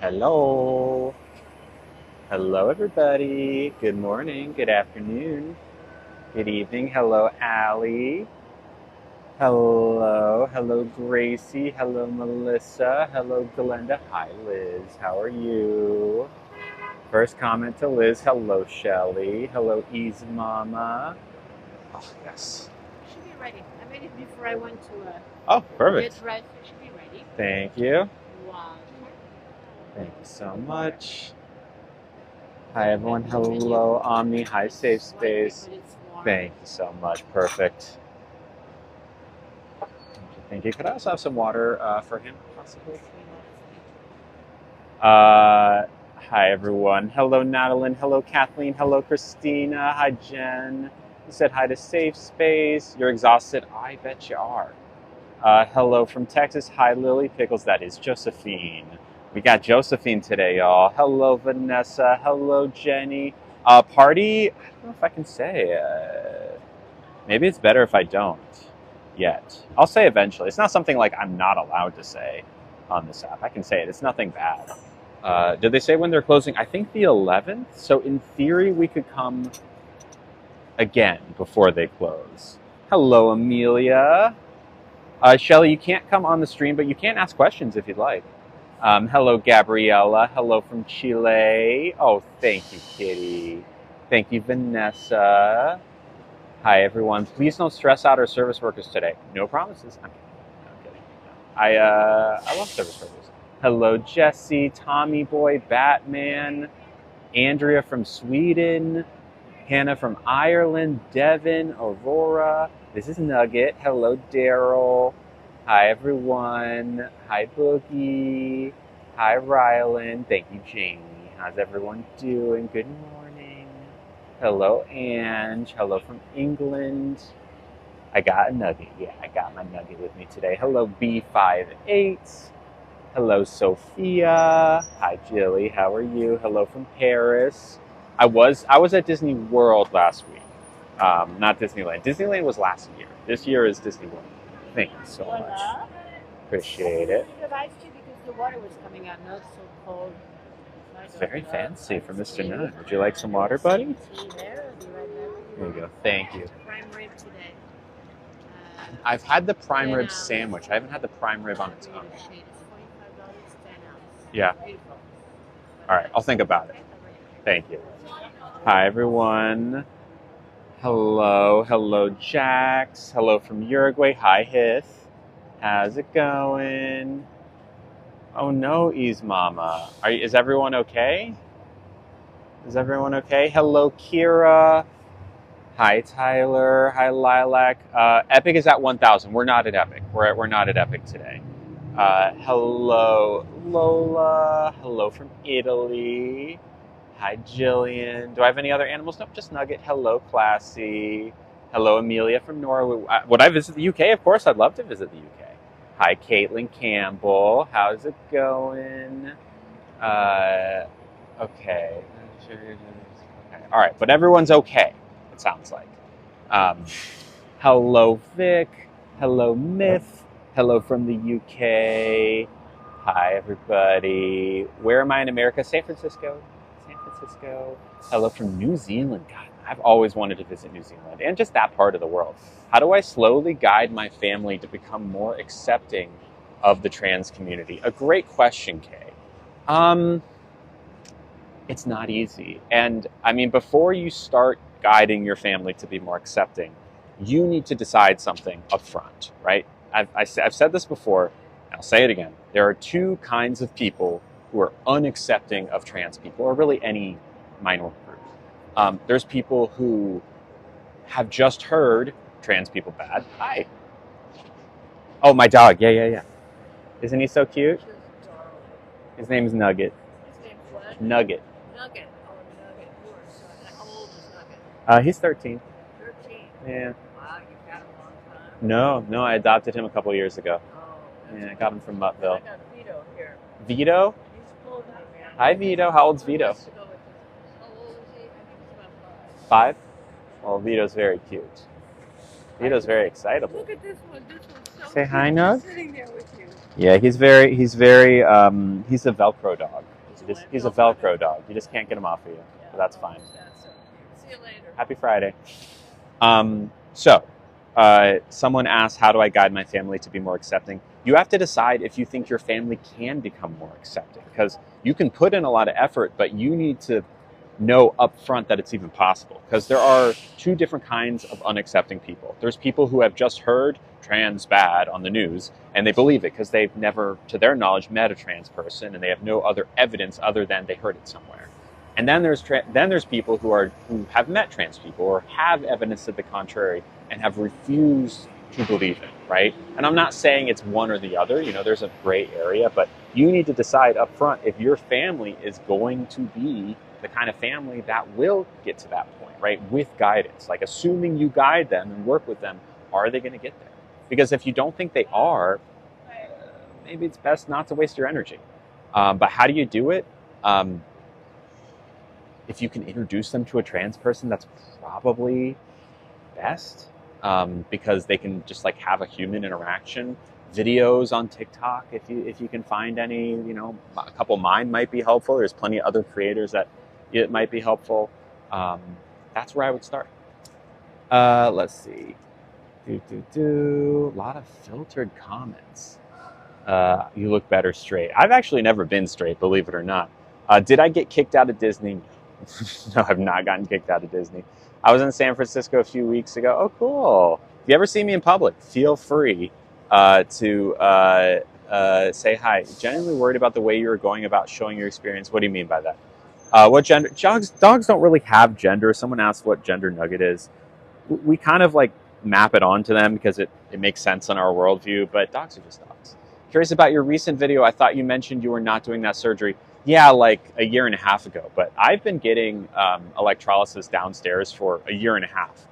Hello. Hello, everybody. Good morning, good afternoon, good evening. Hello, Allie. Hello, Gracie. Hello, Melissa. Hello, Glenda. Hi, Liz. How are you? First comment to Liz. Hello, Shelly. Hello, Ease Mama. Oh, yes. Should be ready. I made it before I went to Oh, perfect. get dressed. It should be ready. Thank you. Wow. Thank you so much. Hi, everyone. Hello, Omni. Hi, Safe Space. Thank you so much. Perfect. Thank you. Could I also have some water for him, possibly? Hi, everyone. Hello, Natalie. Hello, Kathleen. Hello, Christina. Hi, Jen. You said hi to Safe Space. You're exhausted. I bet you are. Hello from Texas. Hi, Lily Pickles. That is Josephine. We got Josephine today, y'all. Hello, Vanessa. Hello, Jenny. Party? I don't know if I can say. Maybe it's better if I don't yet. I'll say eventually. It's not something like I'm not allowed to say on this app. I can say it. It's nothing bad. Did they say when they're closing? I think the 11th. So in theory, we could come again before they close. Hello, Amelia. Shelly, you can't come on the stream, but you can ask questions if you'd like. Hello, Gabriella. Hello from Chile. Oh, thank you, Kitty. Thank you, Vanessa. Hi, everyone. Please don't stress out our service workers today. No promises. I'm kidding. I love service workers. Hello, Jesse, Tommy Boy, Batman, Andrea from Sweden, Hannah from Ireland, Devin, Aurora. This is Nugget. Hello, Daryl. Hi, everyone. Hi, Boogie. Hi, Rylan. Thank you, Jamie. How's everyone doing? Good morning. Hello, Ange. Hello from England. I got a nugget. Yeah, I got my nugget with me today. Hello, B58. Hello, Sophia. Hi, Jilly. How are you? Hello from Paris. I was at Disney World last week. Not Disneyland. Disneyland was last year. This year is Disney World. Thank you so much. Appreciate it. Because the water was coming out. Now it's so cold. It's very fancy for Mr. Nunn. Would you like some water, buddy? There you go. Thank you. Prime rib today. I've had the prime rib sandwich. I haven't had the prime rib on its own. Yeah. All right. I'll think about it. Thank you. Hi, everyone. Hello, Jax. Hello from Uruguay. Hi, Hith. How's it going? Oh no, Ease Mama. Is everyone okay? Is everyone okay? Hello, Kira. Hi, Tyler. Hi, Lilac. Epic is at 1,000. We're not at Epic. We're not at Epic today. Hello, Lola. Hello from Italy. Hi, Jillian. Do I have any other animals? Nope, just Nugget. Hello, Classy. Hello, Amelia from Norway. Would I visit the UK? Of course, I'd love to visit the UK. Hi, Caitlin Campbell. How's it going? Okay. All right, but everyone's okay, it sounds like. Hello, Vic. Hello, Myth. Hello from the UK. Hi, everybody. Where am I in America? San Francisco. Hello from New Zealand. God, I've always wanted to visit New Zealand and just that part of the world. How do I slowly guide my family to become more accepting of the trans community? A great question, Kay. It's not easy. And I mean, before you start guiding your family to be more accepting, you need to decide something up front, right? I've said this before, and I'll say it again. There are two kinds of people who are unaccepting of trans people, or really any minority group. There's people who have just heard trans people bad. Hi. Oh, my dog. Yeah. Isn't he so cute? His name's Nugget. His name's what? Nugget. Nugget. Oh, Nugget. How old is Nugget? He's 13. 13? Yeah. Wow, you've got him a long time. No, I adopted him a couple years ago. Oh. Yeah, I got him from Muttville. I got Vito here. Vito? He's cool, man. Hi, Vito. How old's Vito? How old is he? I think he's about 5. 5? Well, Vito's very cute. Vito's very excitable. Look at this one. This one's so Say cute. hi, Nug. He's sitting there with you. Yeah, he's a Velcro dog. He's a Velcro dog. You just can't get him off of you, but that's fine. That's so cute. See you later. Happy Friday. Someone asked, how do I guide my family to be more accepting? You have to decide if you think your family can become more accepting, because you can put in a lot of effort, but you need to know up front that it's even possible, because there are two different kinds of unaccepting people. There's people who have just heard trans bad on the news and they believe it because they've never, to their knowledge, met a trans person, and they have no other evidence other than they heard it somewhere. And then there's people who have met trans people or have evidence to the contrary and have refused to believe it, right? And I'm not saying it's one or the other, there's a gray area, but you need to decide up front if your family is going to be the kind of family that will get to that point, right? With guidance, like assuming you guide them and work with them, are they going to get there? Because if you don't think they are, maybe it's best not to waste your energy. But how do you do it? If you can introduce them to a trans person, that's probably best, because they can just like have a human interaction. Videos on TikTok, if you can find any, a couple of mine might be helpful. There's plenty of other creators that it might be helpful. That's where I would start. Let's see. A lot of filtered comments. You look better straight. I've actually never been straight, believe it or not. Did I get kicked out of Disney? No, I've not gotten kicked out of Disney. I was in San Francisco a few weeks ago. Oh, cool. If you ever see me in public, feel free to say hi. Genuinely worried about the way you were going about showing your experience. What do you mean by that? What gender? Dogs don't really have gender. Someone asked what gender nugget is. We kind of like map it onto them because it makes sense in our worldview, but dogs are just dogs. Curious about your recent video. I thought you mentioned you were not doing that surgery. Yeah, like a year and a half ago, but I've been getting electrolysis downstairs for a year and a half.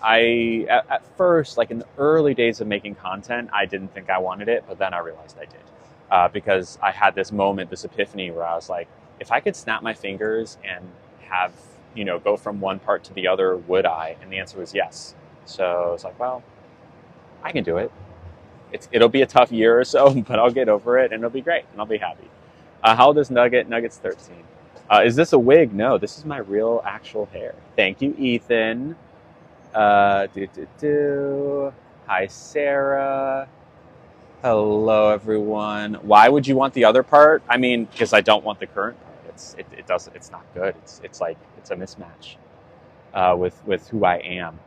At first, like in the early days of making content, I didn't think I wanted it, but then I realized I did, because I had this moment, this epiphany where I was like, if I could snap my fingers and have, go from one part to the other, would I? And the answer was yes. So it's like, well, I can do it. It'll be a tough year or so, but I'll get over it and it'll be great and I'll be happy. How old is Nugget? Nugget's 13. Is this a wig? No, this is my real actual hair. Thank you, Ethan. Hi, Sarah. Hello, everyone. Why would you want the other part? I mean, because I don't want the current part. It's not good. It's a mismatch with who I am.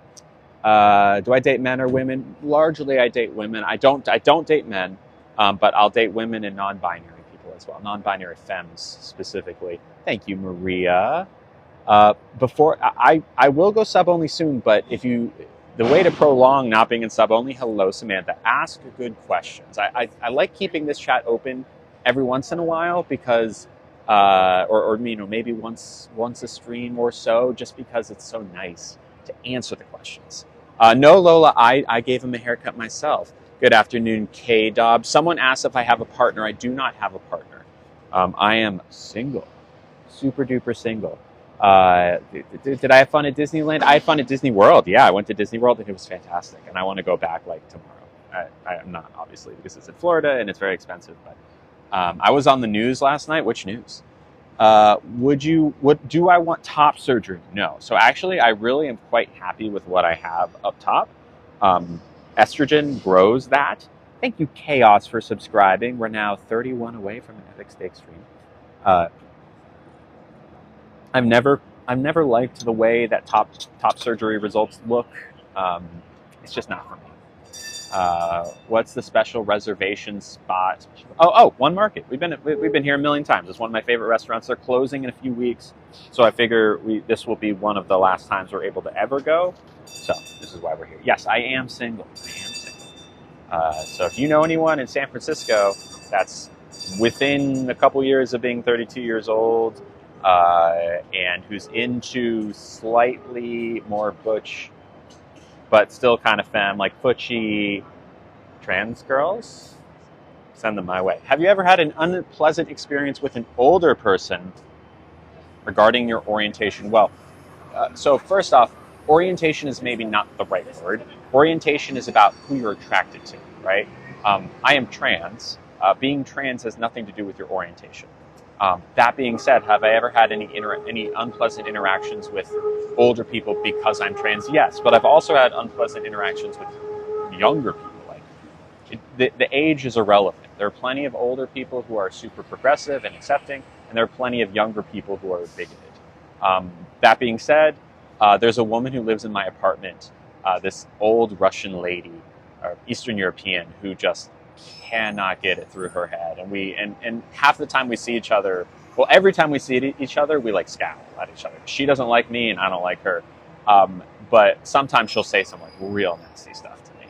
Do I date men or women? Largely, I date women. I don't date men, but I'll date women and non-binary people as well. Non-binary femmes specifically. Thank you, Maria. Before I will go sub only soon, but the way to prolong not being in sub only, hello Samantha, ask good questions. I like keeping this chat open every once in a while because or maybe once a stream or so, just because it's so nice to answer the questions. No, Lola, I gave him a haircut myself. Good afternoon, K-Dob. Someone asked if I have a partner. I do not have a partner. I am single, super duper single. Did I have fun at Disneyland? I had fun at Disney World. Yeah, I went to Disney World and it was fantastic. And I want to go back like tomorrow. I'm not, obviously, because it's in Florida and it's very expensive. But I was on the news last night. Which news? Do I want top surgery? No. So actually, I really am quite happy with what I have up top. Estrogen grows that. Thank you, Chaos, for subscribing. We're now 31 away from an epic steak stream. I've never liked the way that top surgery results look. It's just not for me. What's the special reservation spot? Oh, One Market. We've been here a million times. It's one of my favorite restaurants. They're closing in a few weeks, so I figure this will be one of the last times we're able to ever go. So this is why we're here. Yes, I am single. So if you know anyone in San Francisco that's within a couple years of being 32 years old, and who's into slightly more butch, but still kind of femme, like butchy trans girls, send them my way. Have you ever had an unpleasant experience with an older person regarding your orientation? Well, so first off, orientation is maybe not the right word. Orientation is about who you're attracted to, right? I am trans. Being trans has nothing to do with your orientation. That being said, have I ever had any unpleasant interactions with older people because I'm trans? Yes, but I've also had unpleasant interactions with younger people. Like the age is irrelevant. There are plenty of older people who are super progressive and accepting, and there are plenty of younger people who are bigoted. That being said, there's a woman who lives in my apartment, this old Russian lady, or Eastern European, who just cannot get it through her head. And half the time we see each other, well, every time we see each other, we like scowl at each other. She doesn't like me, and I don't like her. But sometimes she'll say some like real nasty stuff to me.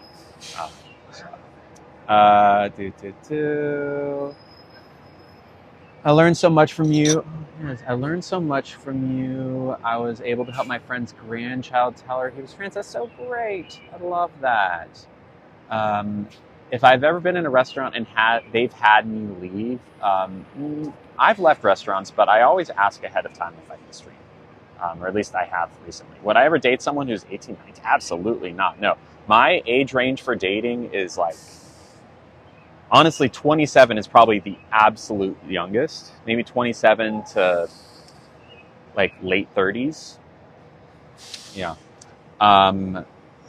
I learned so much from you. Yes, I learned so much from you. I was able to help my friend's grandchild tell her he was trans. That's so great. I love that. If I've ever been in a restaurant and they've had me leave, I've left restaurants, but I always ask ahead of time if I can stream, or at least I have recently. Would I ever date someone who's 18, 19? Absolutely not. No, my age range for dating is like, honestly, 27 is probably the absolute youngest. Maybe 27 to like late 30s. Yeah.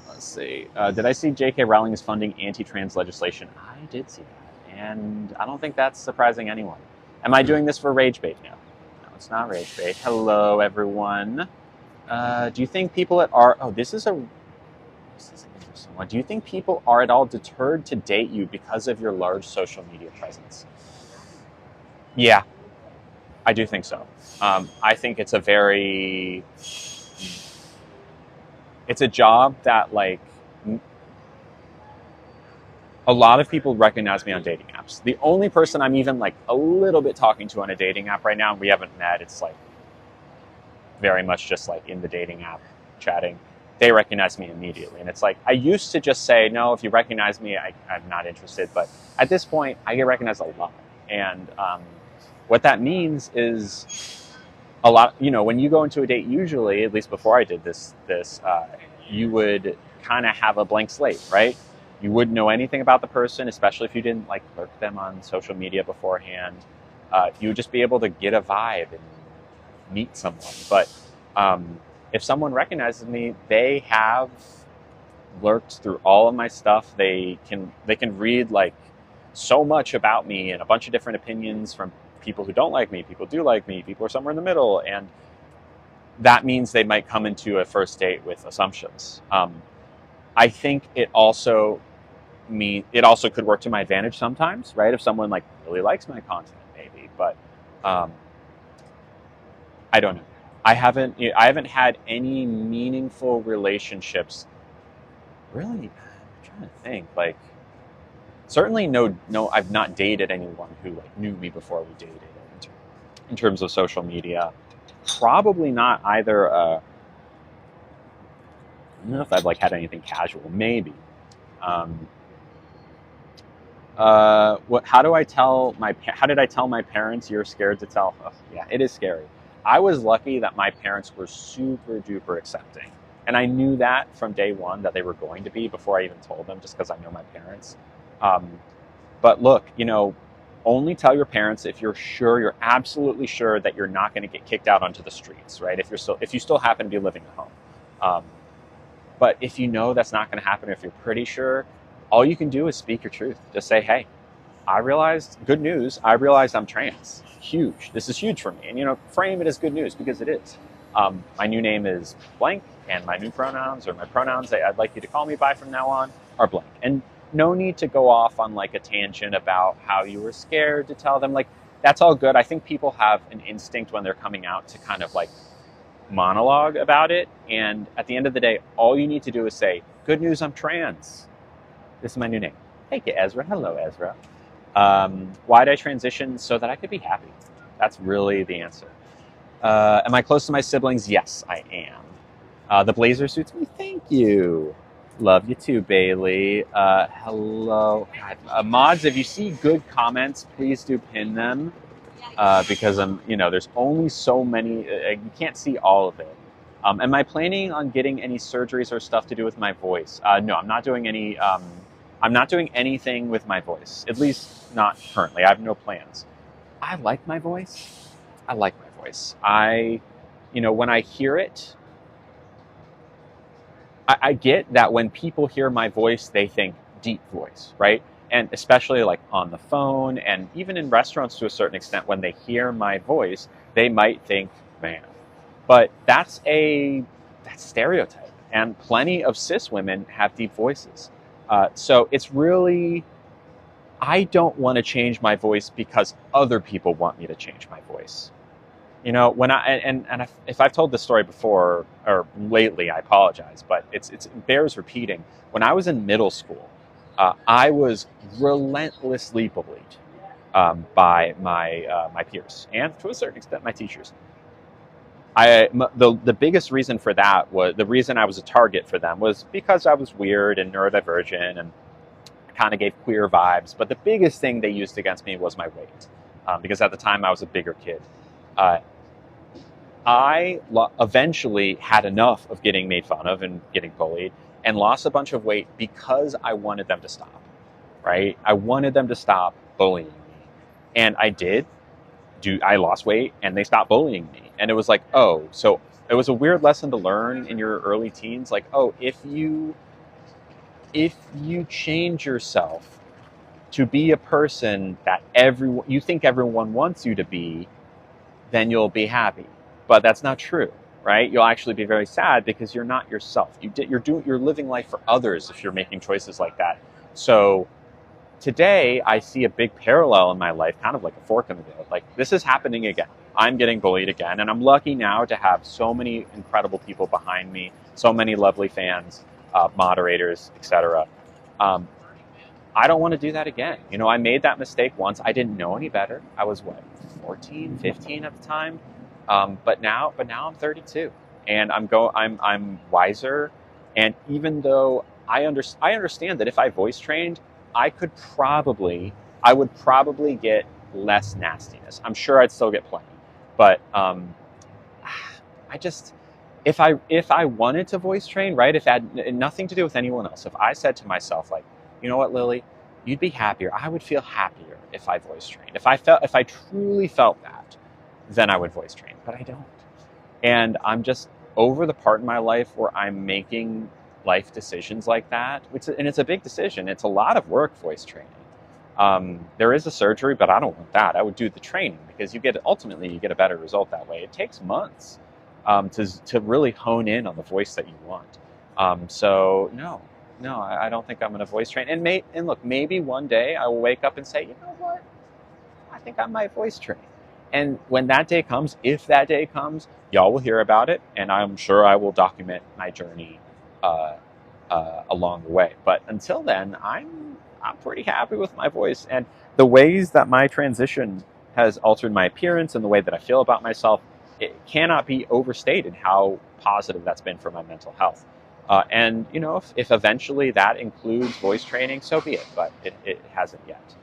Let's see. Did I see J.K. Rowling is funding anti-trans legislation? I did see that, and I don't think that's surprising anyone. Am I doing this for rage bait now? No, it's not rage bait. Hello, everyone. Do you think people this is an interesting one. Do you think people are at all deterred to date you because of your large social media presence? Yeah, I do think so. I think it's it's a job that like a lot of people recognize me on dating apps. The only person I'm even like a little bit talking to on a dating app right now, and we haven't met, it's like very much just like in the dating app chatting, they recognize me immediately. And it's like, I used to just say, no, if you recognize me, I'm not interested. But at this point, I get recognized a lot. And what that means is a lot, when you go into a date, usually, at least before I did this, you would kind of have a blank slate, right? You wouldn't know anything about the person, especially if you didn't like lurk them on social media beforehand. You would just be able to get a vibe and meet someone. But if someone recognizes me, they have lurked through all of my stuff. They can read like so much about me and a bunch of different opinions from people who don't like me, people do like me, people are somewhere in the middle, and that means they might come into a first date with assumptions. I think it also could work to my advantage sometimes, right? If someone like really likes my content, maybe, but I don't know. I haven't had any meaningful relationships. Really, I'm trying to think. Like, certainly no. I've not dated anyone who like knew me before we dated. In terms of social media, probably not either. I don't know if I've like had anything casual. Maybe. How did I tell my parents you're scared to tell? Oh, yeah, it is scary. I was lucky that my parents were super duper accepting. And I knew that from day one that they were going to be before I even told them, just because I know my parents. But look, only tell your parents if you're absolutely sure that you're not going to get kicked out onto the streets, right? If you still happen to be living at home. But if you know that's not going to happen, if you're pretty sure, all you can do is speak your truth. Just say, hey, good news, I realized I'm trans. Huge. This is huge for me. And, frame it as good news because it is. My new name is blank, and my new pronouns, or my pronouns that I'd like you to call me by from now on, are blank. And no need to go off on like a tangent about how you were scared to tell them. Like, that's all good. I think people have an instinct when they're coming out to kind of like monologue about it. And at the end of the day, all you need to do is say, good news, I'm trans. This is my new name. Thank you, Ezra. Hello, Ezra. Why did I transition? So that I could be happy. That's really the answer. Am I close to my siblings? Yes, I am. The blazer suits me. Thank you. Love you too, Bailey. Hello. God, mods, if you see good comments, please do pin them. Because there's only so many, you can't see all of it. Am I planning on getting any surgeries or stuff to do with my voice? No, I'm not doing any, I'm not doing anything with my voice, at least not currently. I have no plans. I like my voice. I like my voice. When I hear it, I get that when people hear my voice, they think deep voice, right? And especially like on the phone and even in restaurants to a certain extent, when they hear my voice, they might think man. But that's stereotype, and plenty of cis women have deep voices. So it's really, I don't want to change my voice because other people want me to change my voice. When if I've told this story before or lately, I apologize, but it bears repeating. When I was in middle school, I was relentlessly bullied by my peers and to a certain extent my teachers. The biggest reason for that was the reason I was a target for them was because I was weird and neurodivergent and kind of gave queer vibes. But the biggest thing they used against me was my weight, because at the time I was a bigger kid. Uh, eventually had enough of getting made fun of and getting bullied and lost a bunch of weight because I wanted them to stop, right? I wanted them to stop bullying me. And I did. I lost weight and they stopped bullying me. And it was like, oh, so it was a weird lesson to learn in your early teens. Like, oh, if you change yourself to be a person that you think everyone wants you to be, then you'll be happy. But that's not true, right? You'll actually be very sad because you're not yourself. You're living life for others if you're making choices like that. So today I see a big parallel in my life, kind of like a fork in the road. Like, this is happening again. I'm getting bullied again, and I'm lucky now to have so many incredible people behind me, so many lovely fans, moderators, etc. I don't want to do that again. I made that mistake once. I didn't know any better. I was 14, 15 at the time. But now I'm 32, and I'm wiser. And even though I understand that if I voice trained, I would probably get less nastiness. I'm sure I'd still get plenty, but if I wanted to voice train, right? If it had nothing to do with anyone else, if I said to myself, like, you know what, Lily, you'd be happier. I would feel happier if I voice trained. If I truly felt that, then I would voice train, but I don't. And I'm just over the part in my life where I'm making life decisions like that, and it's a big decision. It's a lot of work, voice training. There is a surgery, but I don't want that. I would do the training because ultimately you get a better result that way. It takes months to really hone in on the voice that you want. So no, I don't think I'm going to voice train. And look, maybe one day I will wake up and say, you know what? I think I might voice train. And when that day comes, if that day comes, y'all will hear about it, and I'm sure I will document my journey along the way. But until then, I'm pretty happy with my voice, and the ways that my transition has altered my appearance and the way that I feel about myself. It cannot be overstated how positive that's been for my mental health. And if eventually that includes voice training, so be it. But it hasn't yet.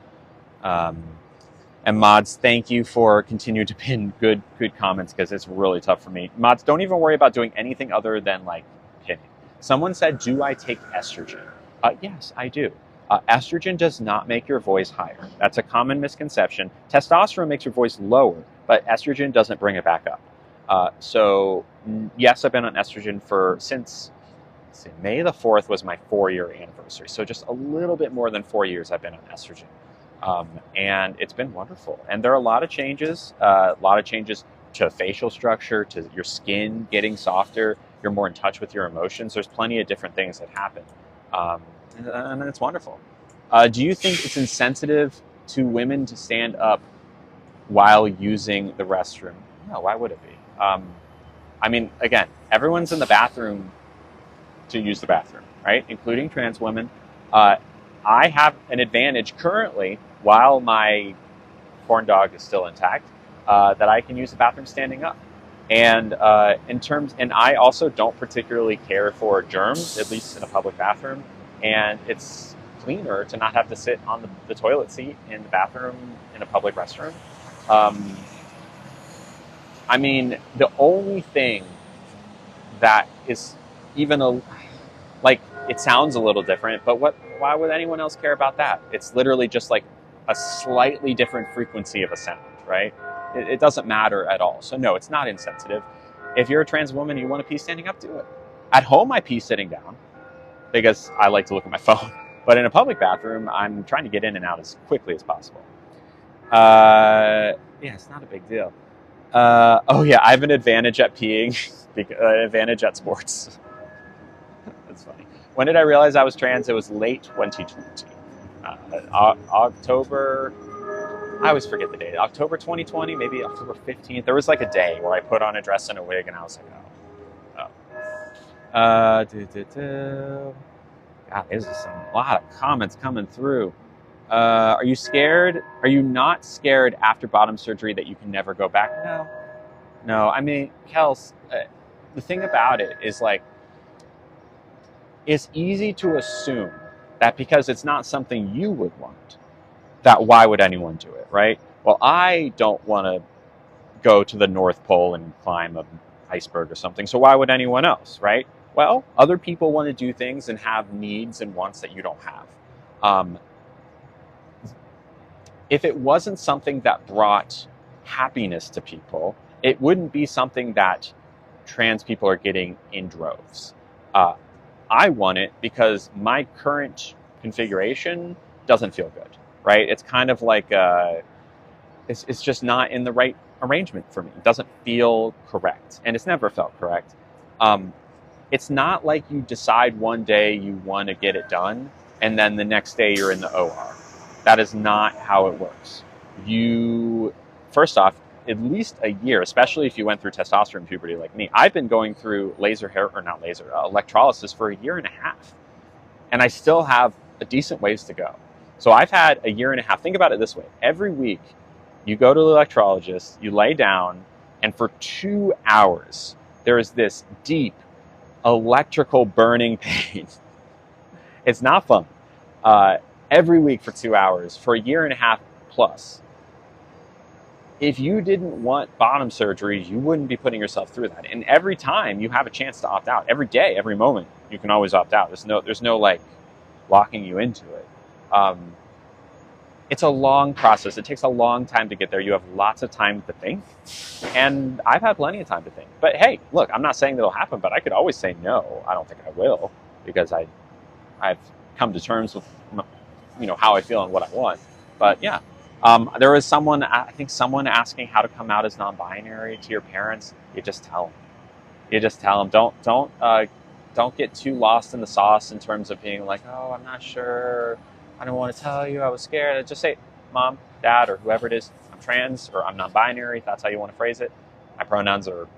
And mods, thank you for continuing to pin good comments, because it's really tough for me. Mods, don't even worry about doing anything other than like pinning. Someone said, do I take estrogen? Yes, I do. Estrogen does not make your voice higher. That's a common misconception. Testosterone makes your voice lower, but estrogen doesn't bring it back up. So yes, I've been on estrogen since May the 4th was my 4-year anniversary. So just a little bit more than 4 years I've been on estrogen. And it's been wonderful. And there are a lot of changes to facial structure, to your skin getting softer. You're more in touch with your emotions. There's plenty of different things that happen. And it's wonderful. Do you think it's insensitive to women to stand up while using the restroom? No, why would it be? I mean, again, everyone's in the bathroom to use the bathroom, right? Including trans women. I have an advantage currently, while my corn dog is still intact, that I can use the bathroom standing up. And and I also don't particularly care for germs, at least in a public bathroom. And it's cleaner to not have to sit on the toilet seat in the bathroom in a public restroom. I mean, the only thing that is even it sounds a little different, but why would anyone else care about that? It's literally just like a slightly different frequency of a sound, right? It doesn't matter at all. So no, it's not insensitive. If you're a trans woman and you want to pee standing up, do it. At home, I pee sitting down because I like to look at my phone. But in a public bathroom, I'm trying to get in and out as quickly as possible. Yeah, it's not a big deal. Oh yeah, I have an advantage at peeing, advantage at sports. That's funny. When did I realize I was trans? It was late 2020. October, I always forget the date. October 2020, maybe October 15th. There was like a day where I put on a dress and a wig and I was like, God, there's a lot of comments coming through. Are you scared? Are you not scared after bottom surgery that you can never go back? No. I mean, Kels, the thing about it is like, it's easy to assume that because it's not something you would want, that why would anyone do it, right? Well, I don't want to go to the North Pole and climb an iceberg or something, so why would anyone else, right? Well, other people want to do things and have needs and wants that you don't have. If it wasn't something that brought happiness to people, it wouldn't be something that trans people are getting in droves. I want it because my current configuration doesn't feel good, right? It's kind of like it's just not in the right arrangement for me. It doesn't feel correct, and it's never felt correct. It's not like you decide one day you want to get it done, and then the next day you're in the OR. That is not how it works. You, first off, at least a year, especially if you went through testosterone puberty like me. I've been going through electrolysis for a year and a half. And I still have a decent ways to go. So I've had a year and a half. Think about it this way. Every week, you go to the electrologist, you lay down, and for 2 hours, there is this deep electrical burning pain. It's not fun. Every week for 2 hours, for a year and a half plus. If you didn't want bottom surgery, you wouldn't be putting yourself through that. And every time you have a chance to opt out, every day, every moment, you can always opt out. There's no like locking you into it. It's a long process. It takes a long time to get there. You have lots of time to think. And I've had plenty of time to think. But hey, look, I'm not saying that'll happen, but I could always say no. I don't think I will, because I've come to terms with how I feel and what I want. But yeah. There was someone asking how to come out as non-binary to your parents. You just tell them. Don't get too lost in the sauce in terms of being like, oh, I'm not sure. I don't want to tell you. I was scared. Just say, Mom, Dad, or whoever it is, I'm trans or I'm non-binary. If that's how you want to phrase it. My pronouns are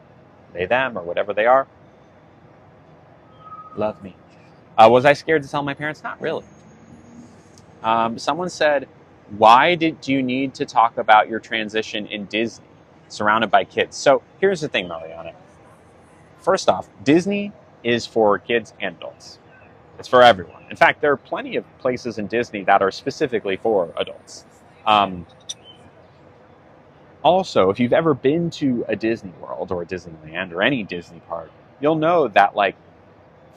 they, them, or whatever they are. Love me. Was I scared to tell my parents? Not really. Someone said, why do you need to talk about your transition in Disney, surrounded by kids? So here's the thing, Mariana. First off, Disney is for kids and adults. It's for everyone. In fact, there are plenty of places in Disney that are specifically for adults. Also, if you've ever been to a Disney World or a Disneyland or any Disney park, you'll know that like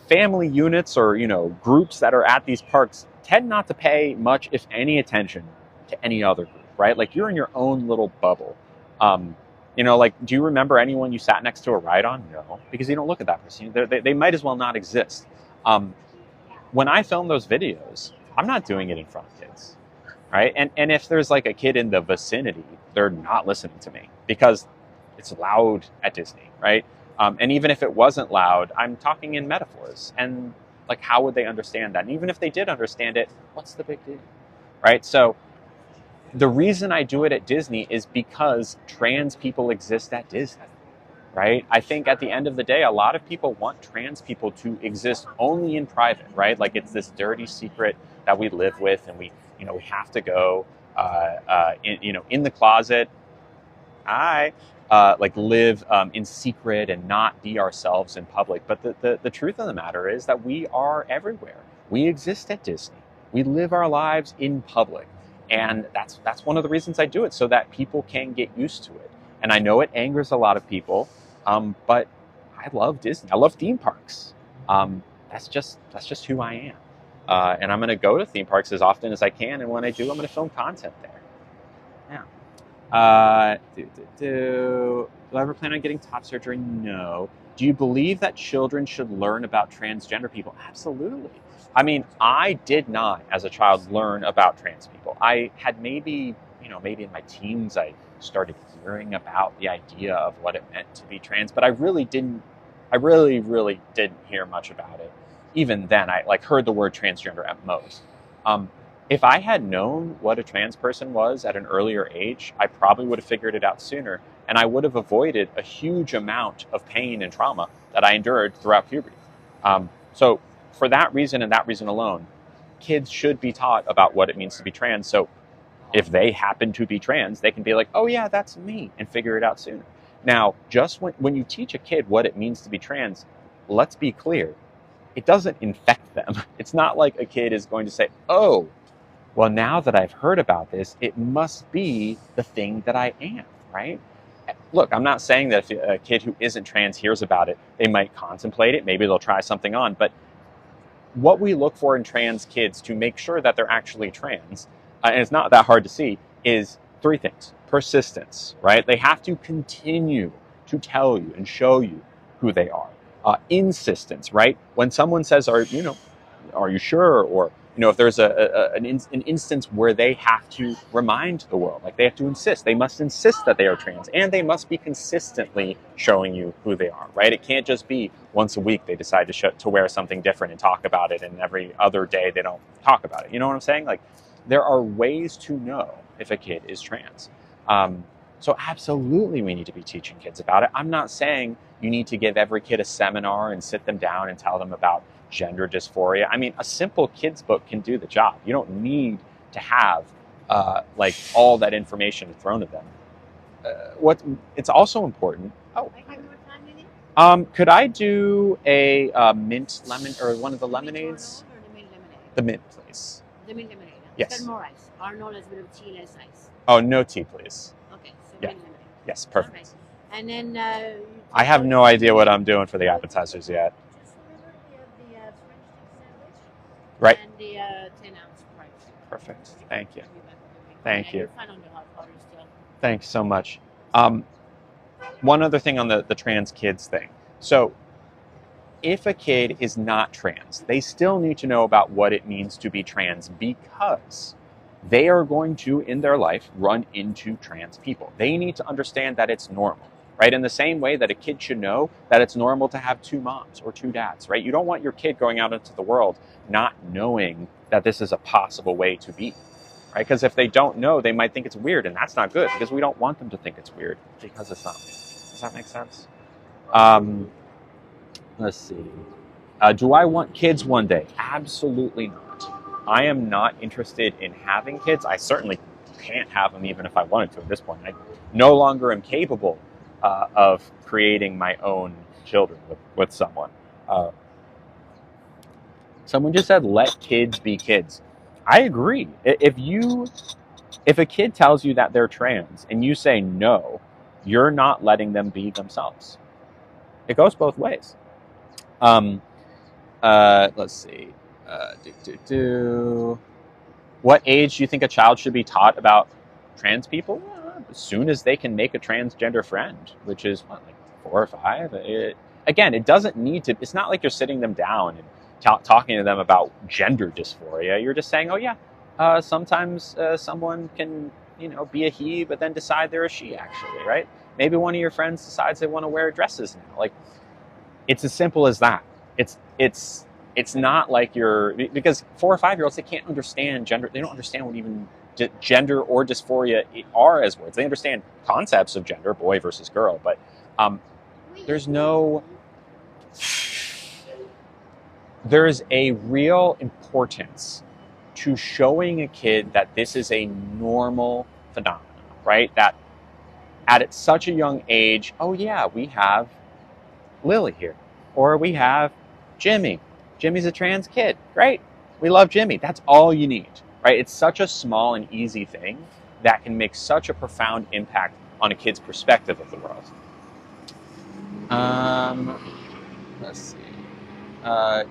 family units or groups that are at these parks tend not to pay much, if any, attention to any other group, right? Like you're in your own little bubble. Like, do you remember anyone you sat next to a ride on? No, because you don't look at that person. They might as well not exist. When I film those videos, I'm not doing it in front of kids, right? And if there's like a kid in the vicinity, they're not listening to me because it's loud at Disney, right? And even if it wasn't loud, I'm talking in metaphors. And like, how would they understand that? And even if they did understand it, what's the big deal, right? So the reason I do it at Disney is because trans people exist at Disney, right? I think at the end of the day, a lot of people want trans people to exist only in private, right? Like it's this dirty secret that we live with, and we have to go, in the closet. Live in secret and not be ourselves in public. But the truth of the matter is that we are everywhere. We exist at Disney. We live our lives in public. And that's one of the reasons I do it, so that people can get used to it. And I know it angers a lot of people, but I love Disney. I love theme parks. That's just who I am. And I'm going to go to theme parks as often as I can. And when I do, I'm going to film content there. Yeah. Do I ever plan on getting top surgery? No. Do you believe that children should learn about transgender people? Absolutely. I mean, I did not, as a child, learn about trans people. I had maybe in my teens, I started hearing about the idea of what it meant to be trans, but I really didn't. I really, really didn't hear much about it. Even then, I like heard the word transgender at most. Um, if I had known what a trans person was at an earlier age, I probably would have figured it out sooner, and I would have avoided a huge amount of pain and trauma that I endured throughout puberty. So, for that reason and that reason alone, kids should be taught about what it means to be trans. So, if they happen to be trans, they can be like, oh, yeah, that's me, and figure it out sooner. Now, just when you teach a kid what it means to be trans, let's be clear, it doesn't infect them. It's not like a kid is going to say, oh, well, now that I've heard about this, it must be the thing that I am, right? Look, I'm not saying that if a kid who isn't trans hears about it, they might contemplate it. Maybe they'll try something on. But what we look for in trans kids to make sure that they're actually trans, and it's not that hard to see, is three things. Persistence, right? They have to continue to tell you and show you who they are. Insistence, right? When someone says, are you sure? Or, if there's an instance where they have to remind the world, like they have to insist, they must insist that they are trans, and they must be consistently showing you who they are, right? It can't just be once a week they decide to wear something different and talk about it, and every other day they don't talk about it. You know what I'm saying? Like, there are ways to know if a kid is trans. So absolutely we need to be teaching kids about it. I'm not saying you need to give every kid a seminar and sit them down and tell them about gender dysphoria. I mean, a simple kid's book can do the job. You don't need to have all that information thrown at them. It's also important. Oh, could I do a mint lemon or one of the lemonades? The mint, please. The mint lemonade. Yes. More ice. Or no less bit of tea, less ice. Oh, no tea, please. Okay, so Yeah. mint lemonade. Yes, perfect. All right. And then I have no idea what I'm doing for the appetizers yet. Just remember we have the French dip sandwich. Right. And the 10-ounce fries. Perfect. Thank you. And Thank you. you're fine on the hot water still. Thanks so much. One other thing on the trans kids thing. So, if a kid is not trans, they still need to know about what it means to be trans, because they are going to, in their life, run into trans people. They need to understand that it's normal, right? In the same way that a kid should know that it's normal to have two moms or two dads, right? You don't want your kid going out into the world not knowing that this is a possible way to be, right? Because if they don't know, they might think it's weird, and that's not good, because we don't want them to think it's weird, because it's not weird. Does that make sense? Let's see. Do I want kids one day? Absolutely not. I am not interested in having kids. I certainly can't have them even if I wanted to at this point. I no longer am capable of creating my own children with someone. Someone just said, let kids be kids. I agree. If a kid tells you that they're trans and you say no, you're not letting them be themselves. It goes both ways. Let's see. What age do you think a child should be taught about trans people? As soon as they can make a transgender friend, which is like 4 or 5. Again, it doesn't need to. It's not like you're sitting them down and talking to them about gender dysphoria. You're just saying, oh yeah, sometimes someone can be a he, but then decide they're a she actually, right? Maybe one of your friends decides they want to wear dresses now. Like, it's as simple as that. It's not like because 4 or 5-year-olds, they can't understand gender. They don't understand what even gender or dysphoria are as words. They understand concepts of gender, boy versus girl, but there's a real importance to showing a kid that this is a normal phenomenon, right? That at such a young age, oh yeah, we have Lily here, or we have Jimmy. Jimmy's a trans kid. Great. We love Jimmy. That's all you need, right? It's such a small and easy thing that can make such a profound impact on a kid's perspective of the world. Let's see.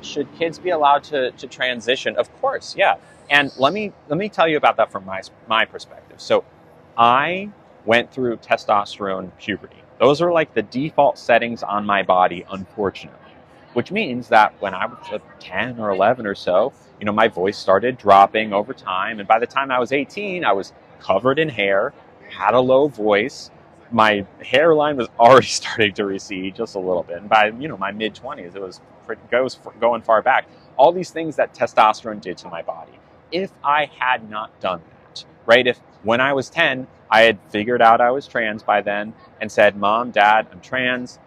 Should kids be allowed to transition? Of course, yeah. And let me tell you about that from my perspective. So I went through testosterone puberty. Those are like the default settings on my body, unfortunately. Which means that when I was 10 or 11 or so, my voice started dropping over time. And by the time I was 18, I was covered in hair, had a low voice. My hairline was already starting to recede just a little bit. And by, my mid-20s, goes going far back. All these things that testosterone did to my body. If I had not done that, right? If when I was 10, I had figured out I was trans by then and said, Mom, Dad, I'm trans.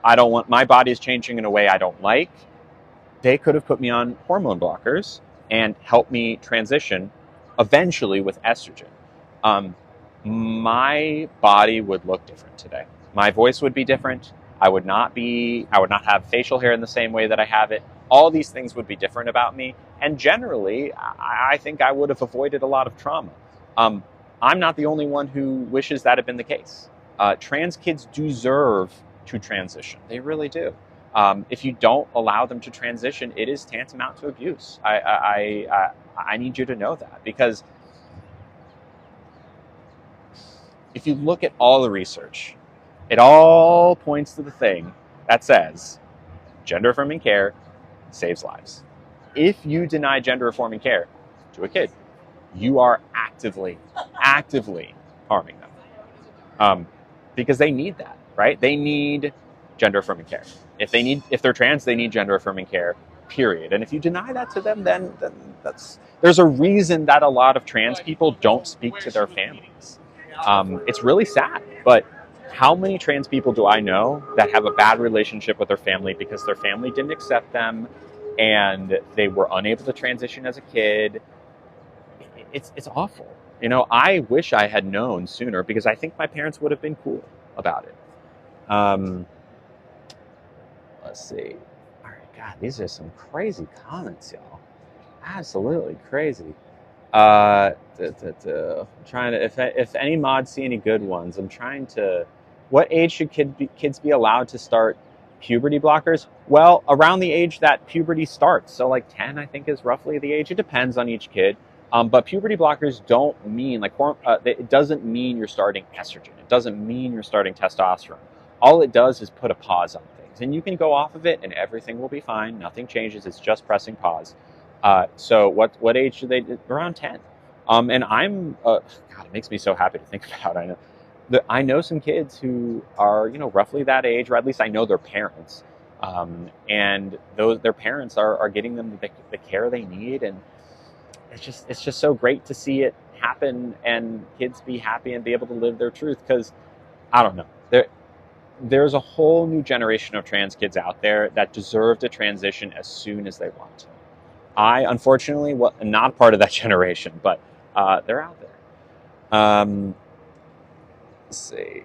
My body is changing in a way I don't like. They could have put me on hormone blockers and helped me transition eventually with estrogen. My body would look different today. My voice would be different. I would not have facial hair in the same way that I have it. All these things would be different about me. And generally, I think I would have avoided a lot of trauma. I'm not the only one who wishes that had been the case. Trans kids deserve to transition. They really do. If you don't allow them to transition, it is tantamount to abuse. I need you to know that, because if you look at all the research, it all points to the thing that says gender affirming care saves lives. If you deny gender affirming care to a kid, you are actively harming them, because they need that, right? They need gender affirming care. If they're trans, they need gender affirming care, period. And if you deny that to them, then there's a reason that a lot of trans people don't speak to their families. It's really sad, but how many trans people do I know that have a bad relationship with their family because their family didn't accept them and they were unable to transition as a kid? It's awful. I wish I had known sooner, because I think my parents would have been cool about it. Let's see. All right, God, these are some crazy comments, y'all. Absolutely crazy. I'm trying to, if any mods see any good ones, I'm trying to. What age should kids be allowed to start puberty blockers? Well, around the age that puberty starts. So like 10, I think, is roughly the age. It depends on each kid. But puberty blockers don't mean it doesn't mean you're starting estrogen. It doesn't mean you're starting testosterone. All it does is put a pause on things, and you can go off of it and everything will be fine. Nothing changes. It's just pressing pause. So what age should they? Around 10. And I'm God, it makes me so happy to think about. I know some kids who are roughly that age, or at least I know their parents, and their parents are getting them the care they need, and it's just so great to see it happen and kids be happy and be able to live their truth. Because I don't know, there's a whole new generation of trans kids out there that deserve to transition as soon as they want to. I, unfortunately, am not part of that generation, but they're out there. Let's see.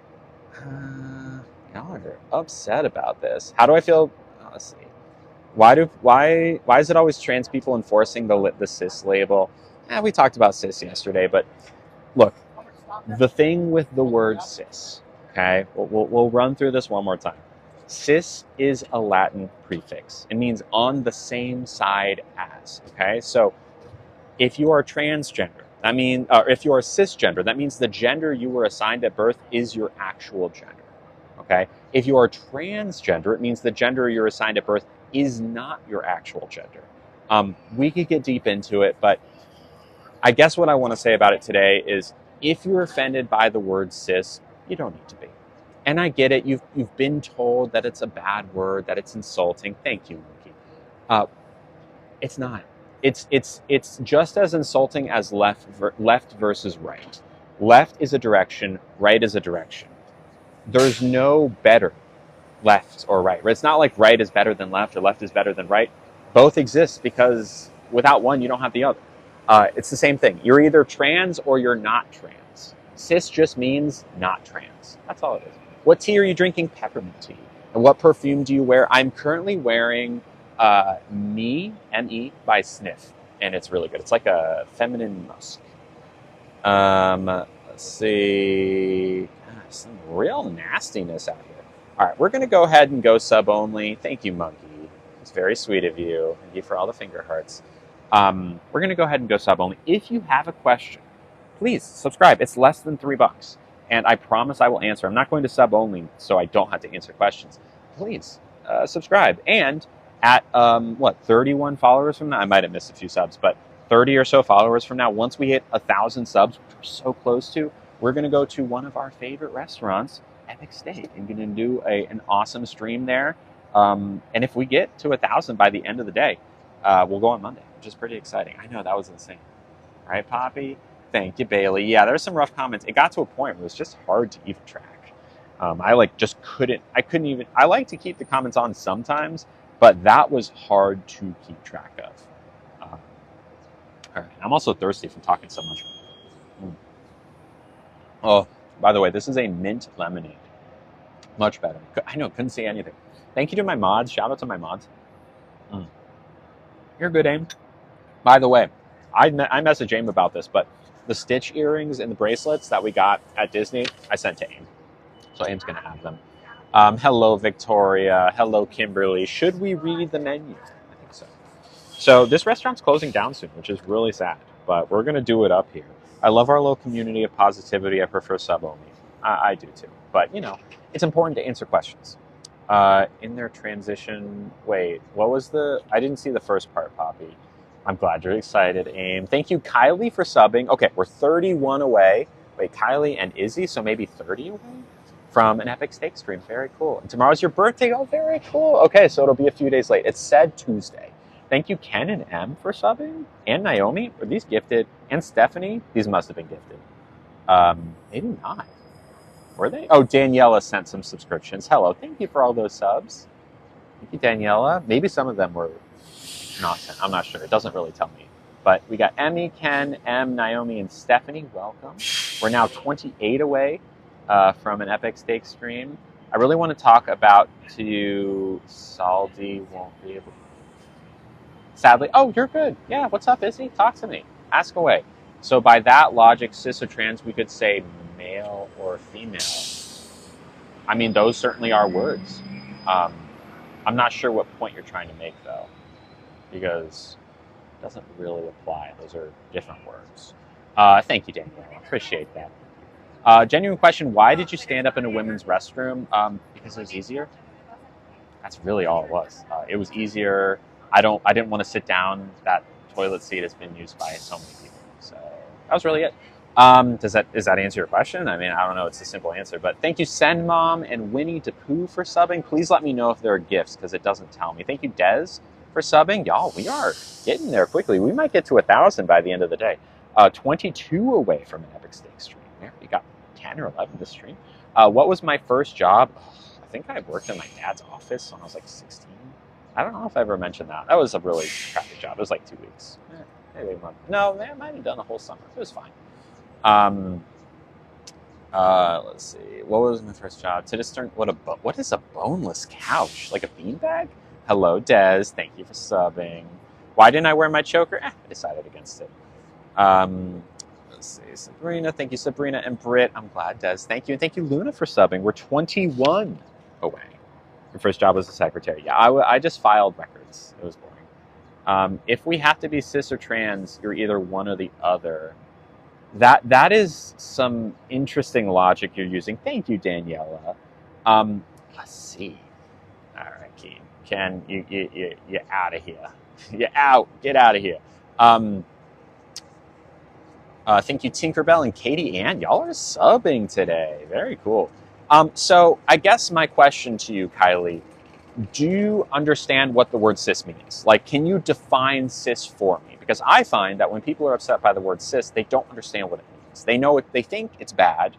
Y'all are upset about this. How do I feel? Let's see. Why is it always trans people enforcing the cis label? We talked about cis yesterday, but look, the thing with the word cis, okay? We'll run through this one more time. Cis is a Latin prefix. It means on the same side as, okay? So if you are transgender, if you are cisgender, that means the gender you were assigned at birth is your actual gender, okay? If you are transgender, it means the gender you're assigned at birth is not your actual gender. We could get deep into it, but I guess what I want to say about it today is, if you're offended by the word cis, you don't need to be. And I get it. You've been told that it's a bad word, that it's insulting. Thank you, Monkey. It's not. It's just as insulting as left versus right. Left is a direction. Right is a direction. There's no better left or right. It's not like right is better than left or left is better than right. Both exist, because without one, you don't have the other. It's the same thing. You're either trans or you're not trans. Cis just means not trans. That's all it is. What tea are you drinking? Peppermint tea. And what perfume do you wear? I'm currently wearing Me by Sniff, and it's really good. It's like a feminine musk. Let's see. Gosh, some real nastiness out here. All right, we're going to go ahead and go sub only. Thank you, Monkey. It's very sweet of you. Thank you for all the finger hearts. We're going to go ahead and go sub only. If you have a question, please subscribe. It's less than $3. and I promise I will answer. I'm not going to sub only, so I don't have to answer questions. Please subscribe. And at 31 followers from now, I might have missed a few subs, but 30 or so followers from now, once we hit 1,000 subs, which we're so close to, we're going to go to one of our favorite restaurants, Epic Steak, and going to do an awesome stream there. And if we get to 1,000 by the end of the day, we'll go on Monday, which is pretty exciting. I know, that was insane. Right, Poppy? Thank you, Bailey. Yeah, there's some rough comments. It got to a point where it was just hard to even track. I just couldn't even, I like to keep the comments on sometimes, but that was hard to keep track of. All right, I'm also thirsty from talking so much. Oh, by the way, this is a mint lemonade. Much better. I know, couldn't say anything. Thank you to my mods. Shout out to my mods. You're good, Aim. By the way, I messaged Aim about this, but the Stitch earrings and the bracelets that we got at Disney, I sent to Aim. So Aim's going to have them. Hello, Victoria. Hello, Kimberly. Should we read the menu? I think so. So this restaurant's closing down soon, which is really sad, but we're going to do it up here. I love our little community of positivity. I prefer sub only. I do too. But, you know, it's important to answer questions. In their transition, wait, what was I didn't see the first part, Poppy. I'm glad you're excited, Aim. Thank you, Kylie, for subbing. Okay, we're 31 away. Wait, Kylie and Izzy, so maybe 30 away from an Epic Steak stream. Very cool. And tomorrow's your birthday. Oh, very cool. Okay, so it'll be a few days late. It said Tuesday. Thank you, Ken and M, for subbing. And Naomi. Were these gifted? And Stephanie. These must have been gifted. Maybe not. Were they? Oh, Daniela sent some subscriptions. Hello. Thank you for all those subs. Thank you, Daniela. Maybe some of them were not sent. I'm not sure. It doesn't really tell me. But we got Emmy, Ken, M, Naomi, and Stephanie. Welcome. We're now 28 away from an Epic Steak stream. I really want to talk about Saldi won't be able to. Sadly. Oh, you're good. Yeah, what's up, Izzy? Talk to me. Ask away. So by that logic, cis or trans, we could say male or female. I mean, those certainly are words. I'm not sure what point you're trying to make, though, because it doesn't really apply. Those are different words. Thank you, Danielle. Appreciate that. Genuine question, why did you stand up in a women's restroom? Because it was easier. That's really all it was. It was easier. I didn't want to sit down. That toilet seat has been used by so many people. So that was really it. Does that answer your question? I mean, I don't know. It's a simple answer. But thank you, Send Mom and Winnie the Pooh for subbing. Please let me know if there are gifts because it doesn't tell me. Thank you, Des, for subbing. Y'all, we are getting there quickly. We might get to 1,000 by the end of the day. 22 away from an Epic Steak stream. There, we got 10 or 11 this stream. What was my first job? I think I worked in my dad's office when I was like 16. I don't know if I ever mentioned that. That was a really crappy job. It was like 2 weeks. Maybe a month. No, I might have done a whole summer. It was fine. Let's see. What was my first job? What is a boneless couch? Like a beanbag? Hello, Des. Thank you for subbing. Why didn't I wear my choker? I decided against it. Let's see. Sabrina. Thank you, Sabrina and Britt. I'm glad, Des. Thank you. And thank you, Luna, for subbing. We're 21 away. Your first job was a secretary. Yeah, I just filed records. It was boring. If we have to be cis or trans, you're either one or the other. That is some interesting logic you're using. Thank you, Daniela. Let's see. All right, Keen. Ken, you're out of here. You're out. Get out of here. Thank you, Tinkerbell and Katie Ann. Y'all are subbing today. Very cool. So I guess my question to you, Kylie, do you understand what the word cis means? Like, can you define cis for me? Because I find that when people are upset by the word cis, they don't understand what it means. They know it, they think it's bad,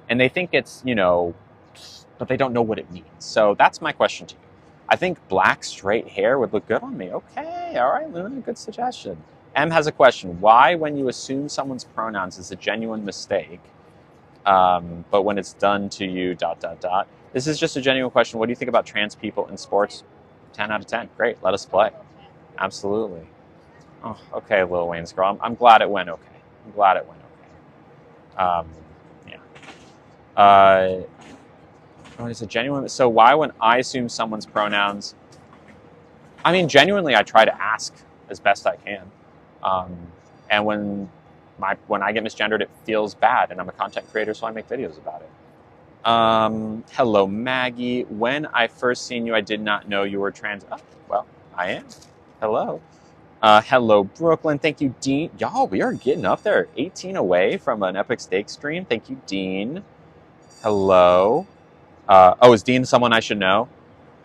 and they think it's, but they don't know what it means. So that's my question to you. I think black straight hair would look good on me. Okay, all right, Luna, good suggestion. M has a question. Why, when you assume someone's pronouns, is a genuine mistake, but when it's done to you, ... This is just a genuine question. What do you think about trans people in sports? 10 out of 10. Great. Let us play. Absolutely. Oh, okay, Lil Wayne's girl. I'm glad it went okay. I'm glad it went okay. Yeah. It's a genuine. So why, when I assume someone's pronouns? I mean, genuinely, I try to ask as best I can. And when when I get misgendered, it feels bad, and I'm a content creator, so I make videos about it. Hello, Maggie. When I first seen you, I did not know you were trans. Oh, well, I am. Hello. Hello, Brooklyn. Thank you, Dean. Y'all, we are getting up there. 18 away from an Epic Steak stream. Thank you, Dean. Hello. Oh, is Dean someone I should know?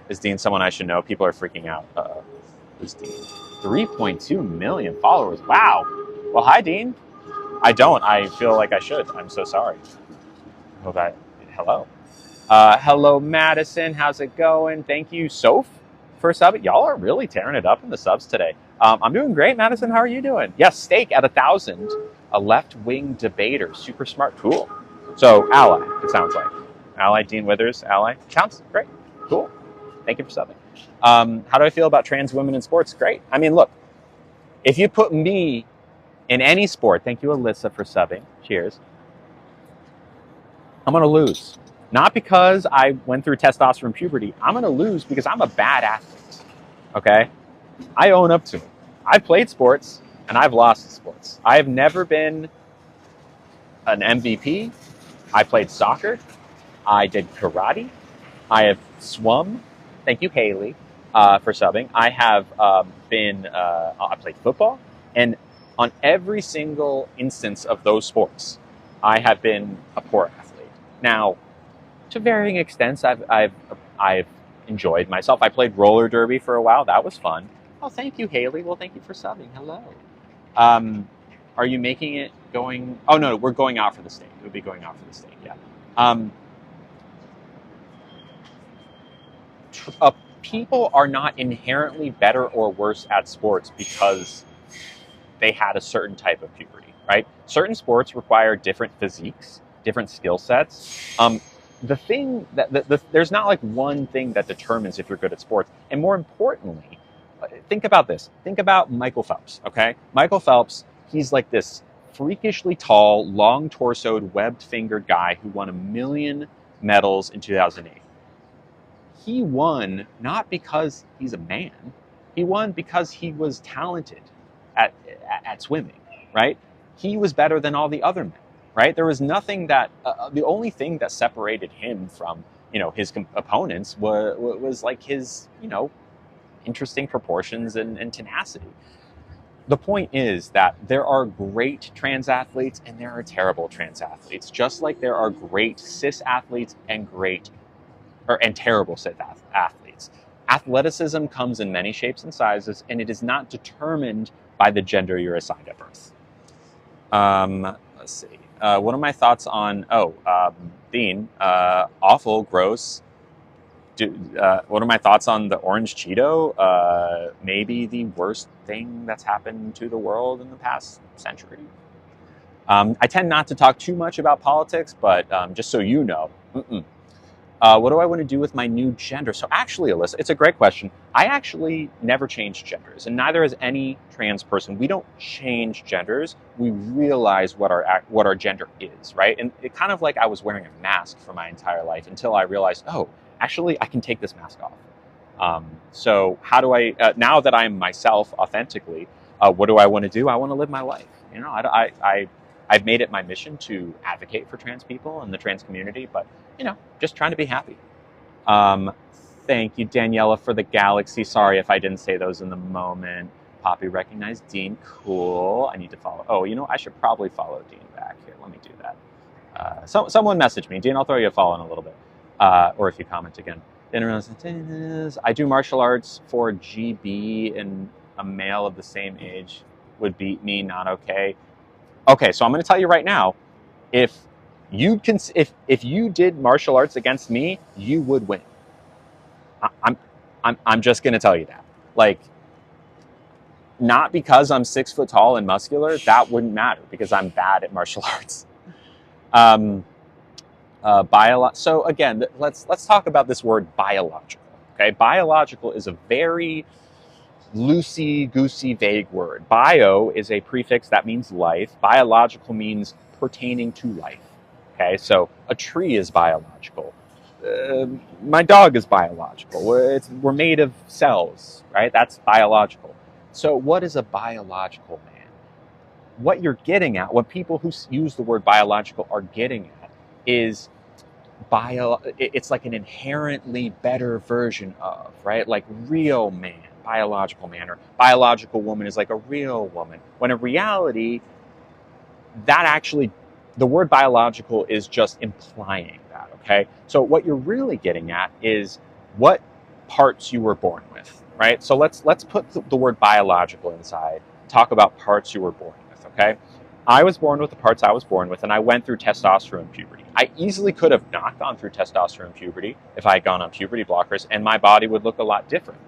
Is Dean someone I should know? People are freaking out. Uh-oh. Who's Dean? 3.2 million followers. Wow. Well, hi, Dean. I don't. I feel like I should. I'm so sorry. Well, hello. Hello, Madison. How's it going? Thank you, Soph, for subbing. Y'all are really tearing it up in the subs today. I'm doing great, Madison. How are you doing? Yes, Steak at 1,000. A left-wing debater. Super smart. Cool. So, ally, it sounds like. Ally, Dean Withers, ally. Counts. Great. Cool. Thank you for subbing. How do I feel about trans women in sports? Great. I mean, look, if you put me in any sport, thank you, Alyssa, for subbing. Cheers. I'm going to lose. Not because I went through testosterone puberty. I'm going to lose because I'm a bad athlete. Okay? I own up to it. I've played sports and I've lost sports. I have never been an MVP. I played soccer. I did karate. I have swum. Thank you, Haley, for subbing. I have I played football. And on every single instance of those sports, I have been a poor athlete. Now, to varying extents, I've enjoyed myself. I played roller derby for a while. That was fun. Oh, thank you, Haley. Well, thank you for subbing. Hello. Are you making it going? Oh, no, we're going out for the steak. It would be going out for the steak, yeah. People are not inherently better or worse at sports because they had a certain type of puberty, right? Certain sports require different physiques, different skill sets. The thing there's not like one thing that determines if you're good at sports. And more importantly, think about this. Think about Michael Phelps, okay? Michael Phelps, he's like this freakishly tall, long torsoed, webbed fingered guy who won 1 million medals in 2008. He won not because he's a man. He won because he was talented at swimming, right? He was better than all the other men, right? There was nothing that, the only thing that separated him from, his opponents was like his, interesting proportions and tenacity. The point is that there are great trans athletes and there are terrible trans athletes, just like there are great cis athletes and terrible cis athletes. Athleticism comes in many shapes and sizes, and it is not determined by the gender you're assigned at birth. Let's see. What are my thoughts on? Dean, awful, gross. What are my thoughts on the orange Cheeto? Maybe the worst thing that's happened to the world in the past century. I tend not to talk too much about politics, but just so you know, what do I want to do with my new gender? So actually, Alyssa, it's a great question. I actually never changed genders, and neither has any trans person. We don't change genders. We realize what our gender is, right? And it kind of like I was wearing a mask for my entire life until I realized, oh, actually, I can take this mask off. So how do I, now that I'm myself authentically, what do I want to do? I want to live my life. I've made it my mission to advocate for trans people and the trans community, but, just trying to be happy. Thank you, Daniela, for the galaxy. Sorry if I didn't say those in the moment. Poppy recognized Dean. Cool. I need to follow. Oh, I should probably follow Dean back here. Let me do that. Someone message me. Dean, I'll throw you a follow in a little bit. Or if you comment again. I do martial arts for GB, and a male of the same age would beat me. Not okay. Okay, so I'm going to tell you right now, if you did martial arts against me, you would win. I'm just going to tell you that. Like, not because I'm 6 foot tall and muscular, that wouldn't matter because I'm bad at martial arts. So again, let's talk about this word biological. Okay, biological is a very loosey-goosey, vague word. Bio is a prefix that means life. Biological means pertaining to life. Okay, so a tree is biological. My dog is biological. We're made of cells, right? That's biological. So what is a biological man? what you're getting at, what people who use the word biological are getting at, is it's like an inherently better version of, right? Like real man, biological man, or biological woman is like a real woman. When in reality, that actually, the word biological is just implying that, okay? So what you're really getting at is what parts you were born with, right? So let's put the word biological inside, talk about parts you were born with, okay? I was born with the parts I was born with, and I went through testosterone puberty. I easily could have not gone through testosterone puberty if I had gone on puberty blockers, and my body would look a lot different.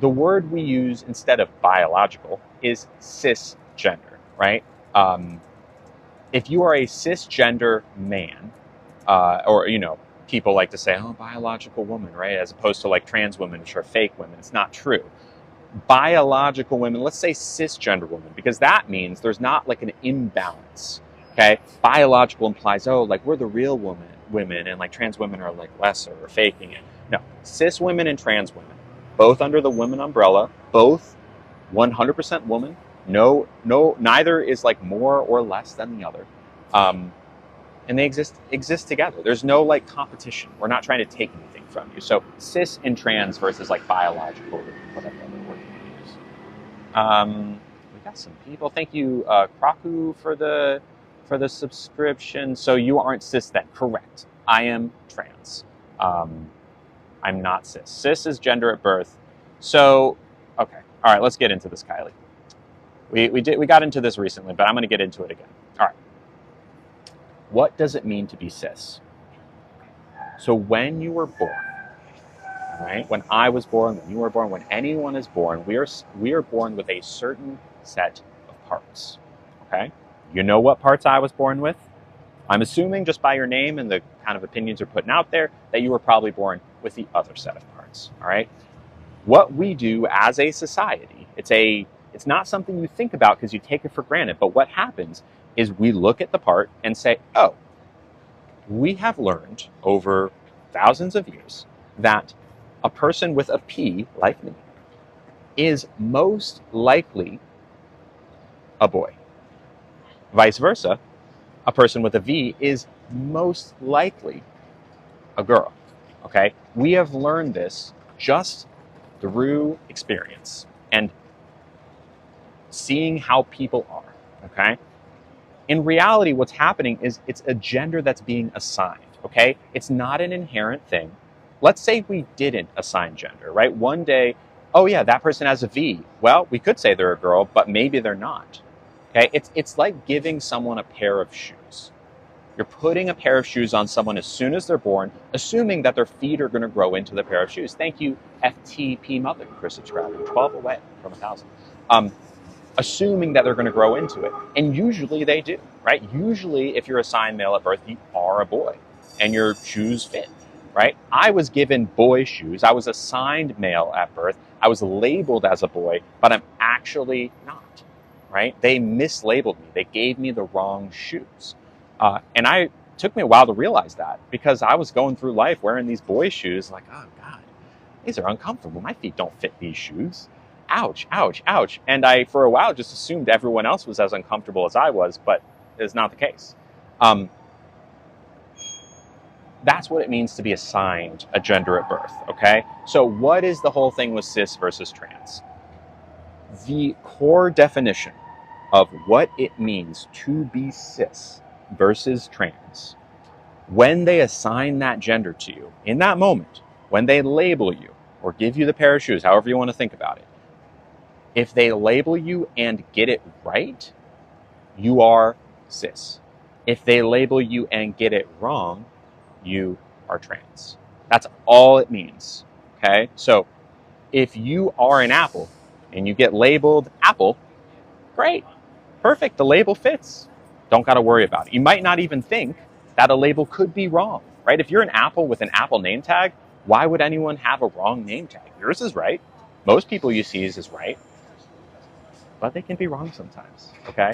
The word we use instead of biological is cisgender, right? If you are a cisgender man, or, people like to say, oh, biological woman, right? As opposed to like trans women, which are fake women. It's not true. Biological women, let's say cisgender women, because that means there's not like an imbalance, okay? Biological implies, oh, like we're the real women, and like trans women are like lesser or faking it. No, cis women and trans women, both under the women umbrella, both 100% woman. No, neither is like more or less than the other. And they exist together. There's no like competition. We're not trying to take anything from you. So cis and trans versus like biological, whatever other word you use. We got some people. Thank you, Kraku, for the subscription. So you aren't cis then? Correct. I am trans. I'm not cis. Cis is gender at birth. So, okay. All right. Let's get into this, Kylie. We got into this recently, but I'm going to get into it again. All right. What does it mean to be cis? So when you were born, right? When I was born, when you were born, when anyone is born, we are born with a certain set of parts. Okay? You know what parts I was born with? I'm assuming just by your name and the kind of opinions you're putting out there that you were probably born with the other set of parts. All right? What we do as a society, it's not something you think about because you take it for granted, but what happens is we look at the part and say, oh, we have learned over thousands of years that a person with a P, like me, is most likely a boy. Vice versa, a person with a V is most likely a girl, okay? We have learned this just through experience and seeing how people are, okay? In reality, what's happening is it's a gender that's being assigned, okay? It's not an inherent thing. Let's say we didn't assign gender, right? One day, oh yeah, that person has a V. Well, we could say they're a girl, but maybe they're not, okay? It's like giving someone a pair of shoes. You're putting a pair of shoes on someone as soon as they're born, assuming that their feet are going to grow into the pair of shoes. Thank you, FTP Mother, for subscribing. 12 away from 1,000. Assuming that they're going to grow into it. And usually they do, right? Usually if you're assigned male at birth, you are a boy and your shoes fit, right? I was given boy shoes. I was assigned male at birth. I was labeled as a boy, but I'm actually not, right? They mislabeled me. They gave me the wrong shoes. And it took me a while to realize that because I was going through life wearing these boy shoes like, oh God, these are uncomfortable. My feet don't fit these shoes. Ouch, ouch, ouch. And I, for a while, just assumed everyone else was as uncomfortable as I was, but it's not the case. That's what it means to be assigned a gender at birth, okay? So what is the whole thing with cis versus trans? The core definition of what it means to be cis versus trans, when they assign that gender to you, in that moment, when they label you or give you the pair of shoes, however you want to think about it, if they label you and get it right, you are cis. If they label you and get it wrong, you are trans. That's all it means, okay? So if you are an apple and you get labeled apple, great, perfect, the label fits. Don't got to worry about it. You might not even think that a label could be wrong, right? If you're an apple with an Apple name tag, why would anyone have a wrong name tag? Yours is right. Most people you see is right. But they can be wrong sometimes, okay?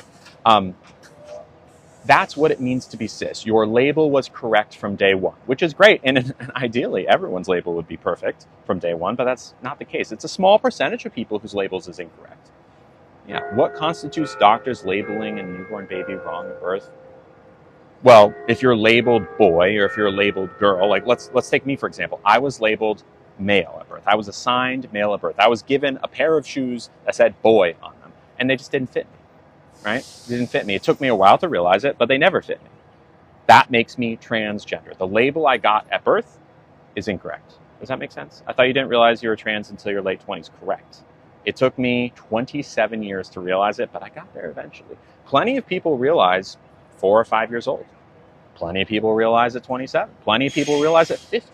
That's what it means to be cis. Your label was correct from day one, which is great. And ideally, everyone's label would be perfect from day one, but that's not the case. It's a small percentage of people whose labels is incorrect. Yeah. What constitutes doctors labeling a newborn baby wrong at birth? Well, if you're labeled boy or if you're labeled girl, like let's take me for example. I was labeled male at birth. I was assigned male at birth. I was given a pair of shoes that said boy on them, and they just didn't fit me. Right? They didn't fit me. It took me a while to realize it, but they never fit me. That makes me transgender. The label I got at birth is incorrect. Does that make sense? I thought you didn't realize you were trans until your late 20s. Correct. It took me 27 years to realize it, but I got there eventually. Plenty of people realize 4 or 5 years old. Plenty of people realize at 27. Plenty of people realize at 50.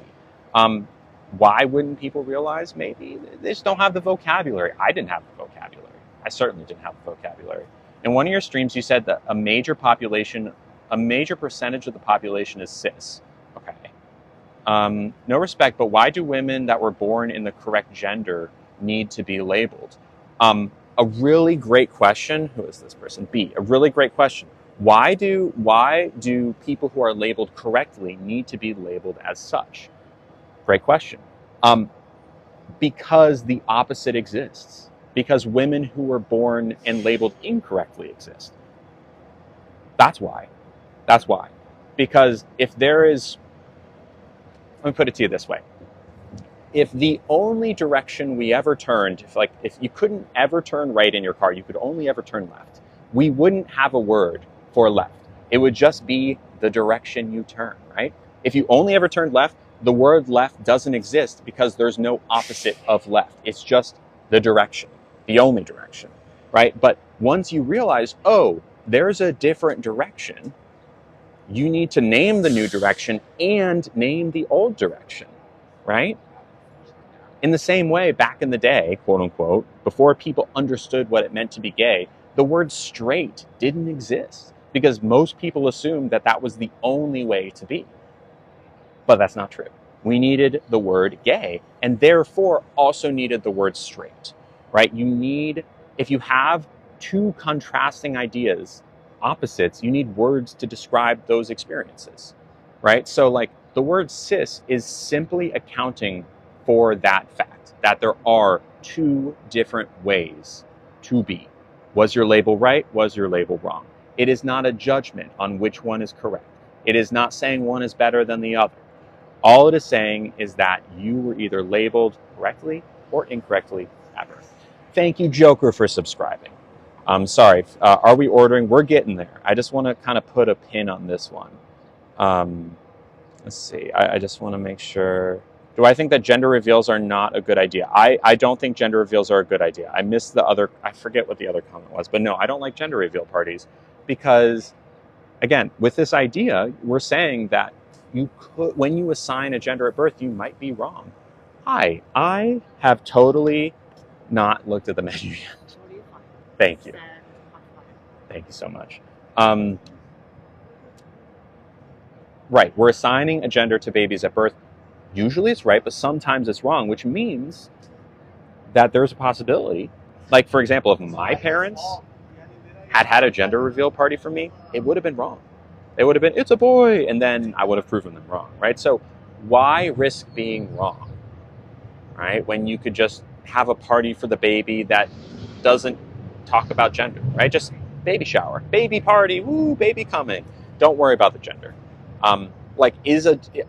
Why wouldn't people realize? Maybe they just don't have the vocabulary. I didn't have the vocabulary. I certainly didn't have the vocabulary. In one of your streams, you said that a major percentage of the population is cis. Okay. No respect, but why do women that were born in the correct gender need to be labeled? A really great question. Who is this person? B. A really great question. Why do people who are labeled correctly need to be labeled as such? Great question. Because the opposite exists. Because women who were born and labeled incorrectly exist. That's why. That's why. Because if there is, let me put it to you this way. If the only direction we ever turned, if you couldn't ever turn right in your car, you could only ever turn left, we wouldn't have a word for left. It would just be the direction you turn, right? If you only ever turned left, the word left doesn't exist because there's no opposite of left. It's just the direction, the only direction, right? But once you realize, oh, there's a different direction, you need to name the new direction and name the old direction, right? In the same way, back in the day, quote unquote, before people understood what it meant to be gay, the word straight didn't exist because most people assumed that that was the only way to be. But that's not true. We needed the word gay and therefore also needed the word straight, right? If you have two contrasting ideas, opposites, you need words to describe those experiences, right? So like the word cis is simply accounting for that fact, that there are two different ways to be. Was your label right? Was your label wrong? It is not a judgment on which one is correct. It is not saying one is better than the other. All it is saying is that you were either labeled correctly or incorrectly at birth. Thank you, Joker, for subscribing. I'm sorry. Are we ordering? We're getting there. I just want to kind of put a pin on this one. Let's see. I just want to make sure. Do I think that gender reveals are not a good idea? I don't think gender reveals are a good idea. I missed the other, I forget what the other comment was, but no, I don't like gender reveal parties because, again, with this idea, we're saying that you could, when you assign a gender at birth, you might be wrong. Hi, I have totally not looked at the menu yet. Thank you. Thank you so much. Right, we're assigning a gender to babies at birth. Usually it's right, but sometimes it's wrong, which means that there's a possibility. Like, for example, if my parents had a gender reveal party for me, it would have been wrong. It would have been, it's a boy, and then I would have proven them wrong, right? So why risk being wrong, right? When you could just have a party for the baby that doesn't talk about gender, right? Just baby shower, baby party, woo, baby coming. Don't worry about the gender.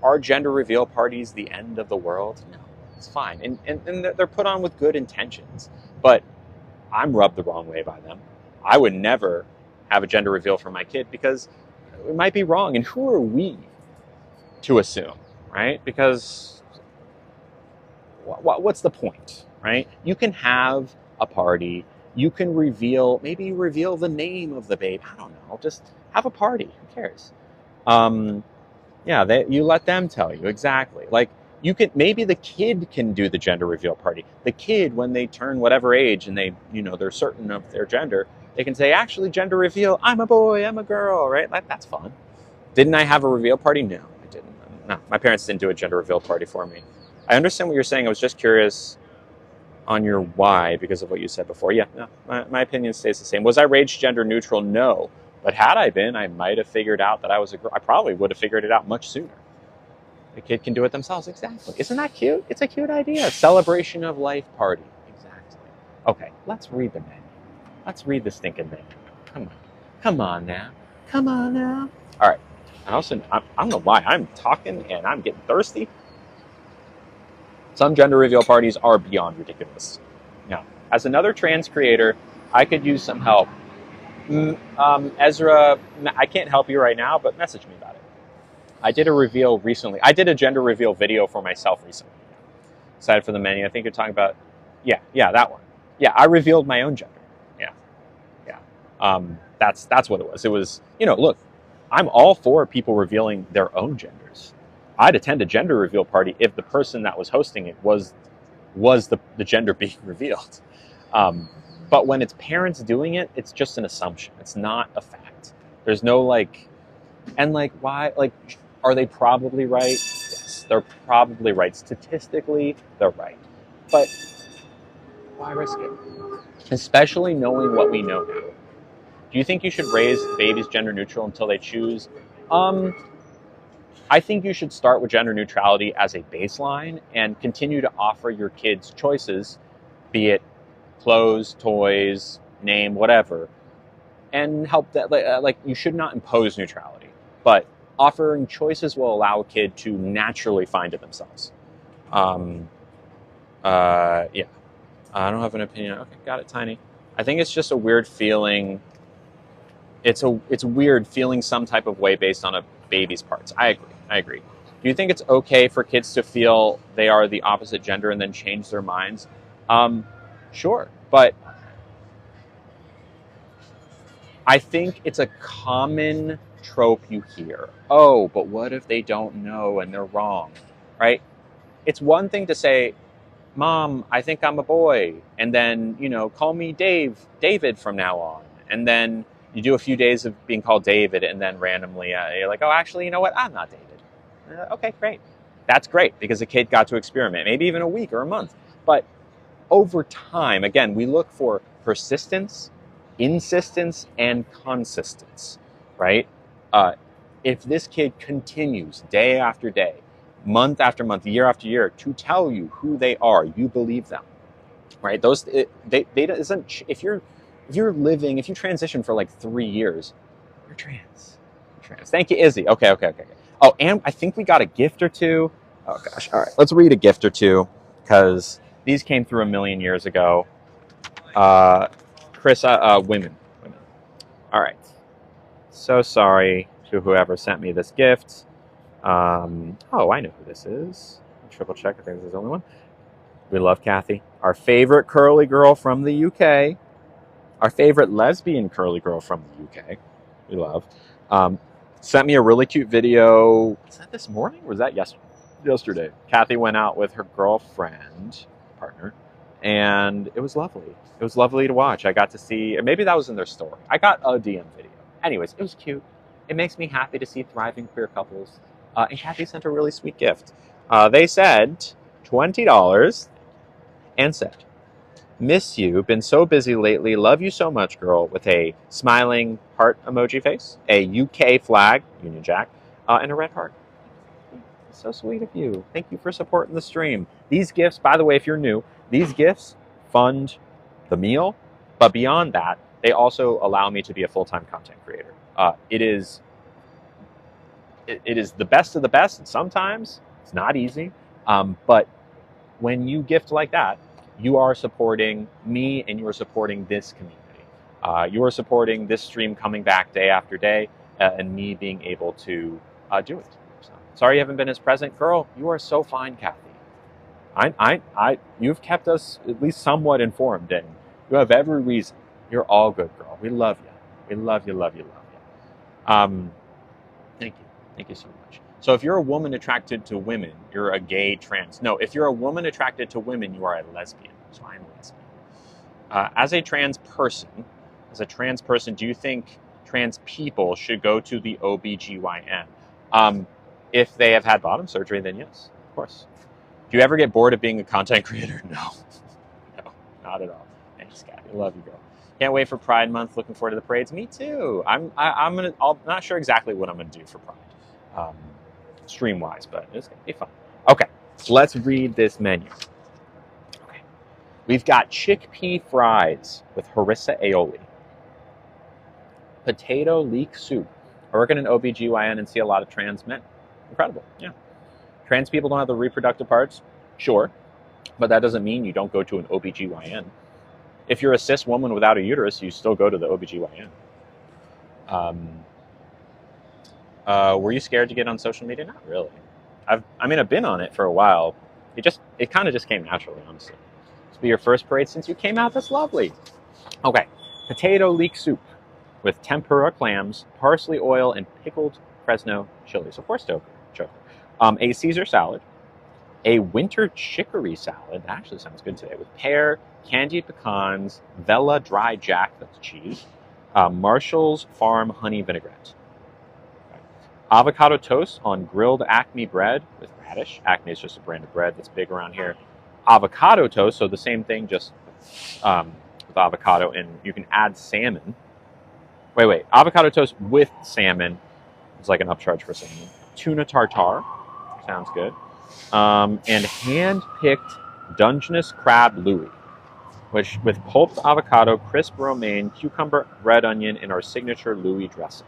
Are gender reveal parties the end of the world? No, it's fine. And they're put on with good intentions, but I'm rubbed the wrong way by them. I would never have a gender reveal for my kid because it might be wrong. And who are we to assume, right? Because what's the point, right? You can have a party. You can maybe you reveal the name of the babe. I don't know. Just have a party. Who cares? You let them tell you exactly. Like maybe the kid can do the gender reveal party. The kid, when they turn whatever age and they're certain of their gender, they can say, actually, gender reveal, I'm a boy, I'm a girl, right? That's fun. Didn't I have a reveal party? No, I didn't. No, my parents didn't do a gender reveal party for me. I understand what you're saying. I was just curious on your why because of what you said before. Yeah, no, my opinion stays the same. Was I raised gender neutral? No. But had I been, I might have figured out that I was a girl. I probably would have figured it out much sooner. The kid can do it themselves. Exactly. Isn't that cute? It's a cute idea. Celebration of life party. Exactly. Okay, let's read the menu. Let's read the stinking menu. Come on. Come on now. Come on now. All right. And also, I don't know why I'm talking and I'm getting thirsty. Some gender reveal parties are beyond ridiculous. Now, as another trans creator, I could use some help. Ezra, I can't help you right now, but message me about it. I did a reveal recently. I did a gender reveal video for myself recently. Aside from the menu, I think you're talking about, yeah, that one. Yeah, I revealed my own gender. Yeah. That's what it was. It was, look, I'm all for people revealing their own genders. I'd attend a gender reveal party if the person that was hosting it was the gender being revealed. But when it's parents doing it, it's just an assumption. It's not a fact. There's no why? Are they probably right? Yes, they're probably right. Statistically, they're right. But why risk it? Especially knowing what we know now. Do you think you should raise babies gender neutral until they choose? I think you should start with gender neutrality as a baseline and continue to offer your kids choices, be it clothes, toys, name, whatever, and help that. You should not impose neutrality, but offering choices will allow a kid to naturally find it themselves. Yeah. I don't have an opinion. Okay, got it, Tiny. I think it's just a weird feeling. It's weird feeling some type of way based on a baby's parts. I agree. Do you think it's okay for kids to feel they are the opposite gender and then change their minds? Sure, but I think it's a common trope you hear. Oh, but what if they don't know and they're wrong, right? It's one thing to say, Mom, I think I'm a boy, and then, call me David from now on. And then you do a few days of being called David, and then randomly you're like, oh, actually, you know what? I'm not David. Okay, great. That's great, because the kid got to experiment, maybe even a week or a month. But over time, again, we look for persistence, insistence, and consistence, right? If this kid continues day after day, month after month, year after year, to tell you who they are, you believe them, right? If you transition for like 3 years, you're trans. Thank you, Izzy. Okay. Oh, and I think we got a gift or two. Oh gosh. All right, let's read a gift or two because these came through a million years ago. Chris, women. All right. So sorry to whoever sent me this gift. Oh, I know who this is. Triple check. I think this is the only one. We love Kathy. Our favorite curly girl from the UK. Our favorite lesbian curly girl from the UK. We love. Sent me a really cute video. Was that this morning or was that yesterday? Kathy went out with her girlfriend, partner, and it was lovely. It was lovely to watch. I got to see, maybe that was in their story. I got a DM video. Anyways, it was cute. It makes me happy to see thriving queer couples. And Kathy sent a really sweet gift. They said $20 and said, miss you, been so busy lately, love you so much, girl, with a smiling heart emoji face, a UK flag, Union Jack, and a red heart. It's so sweet of you. Thank you for supporting the stream. These gifts, by the way, if you're new, these gifts fund the meal, but beyond that, they also allow me to be a full-time content creator. It is the best of the best, and sometimes it's not easy, but when you gift like that, you are supporting me and you are supporting this community. You are supporting this stream coming back day after day and me being able to do it. So, sorry you haven't been as present. Girl, you are so fine, Kathy. You've kept us at least somewhat informed and you have every reason. You're all good, girl. We love you. We love you, love you, love you. Thank you. Thank you so much. So if you're a woman attracted to women, you're a gay trans. No, if you're a woman attracted to women, you are a lesbian. So I'm a lesbian. As a trans person, do you think trans people should go to the OBGYN? If they have had bottom surgery, then yes, of course. Do you ever get bored of being a content creator? No. No, not at all. Thanks, Kathy. Love you, girl. Can't wait for Pride Month. Looking forward to the parades. Me too. I'm not sure exactly what I'm gonna do for Pride. Stream wise, but it's gonna be fun. Okay, so let's read this menu. Okay, We've got chickpea fries with harissa aioli. Potato leek soup. I work in an OBGYN and see a lot of trans men. Incredible, yeah. Trans people don't have the reproductive parts, sure, but that doesn't mean you don't go to an OBGYN. If you're a cis woman without a uterus, you still go to the OBGYN. Were you scared to get on social media? Not really. I've been on it for a while. It kind of just came naturally, honestly. This will be your first parade since you came out. That's lovely. Okay, potato leek soup with tempura clams, parsley oil, and pickled Fresno chilies. Of course, choker. A Caesar salad, a winter chicory salad. That actually sounds good today, with pear, candied pecans, Vella dry jack, that's cheese, Marshall's Farm honey vinaigrette. Okay. Avocado toast on grilled Acme bread with radish. Acme is just a brand of bread that's big around here. Avocado toast, so the same thing, just with avocado, and you can add salmon. Wait. Avocado toast with salmon. It's like an upcharge for salmon. Tuna tartare. Sounds good. And hand-picked Dungeness crab Louis, which with pulped avocado, crisp romaine, cucumber, red onion, and our signature Louis dressing.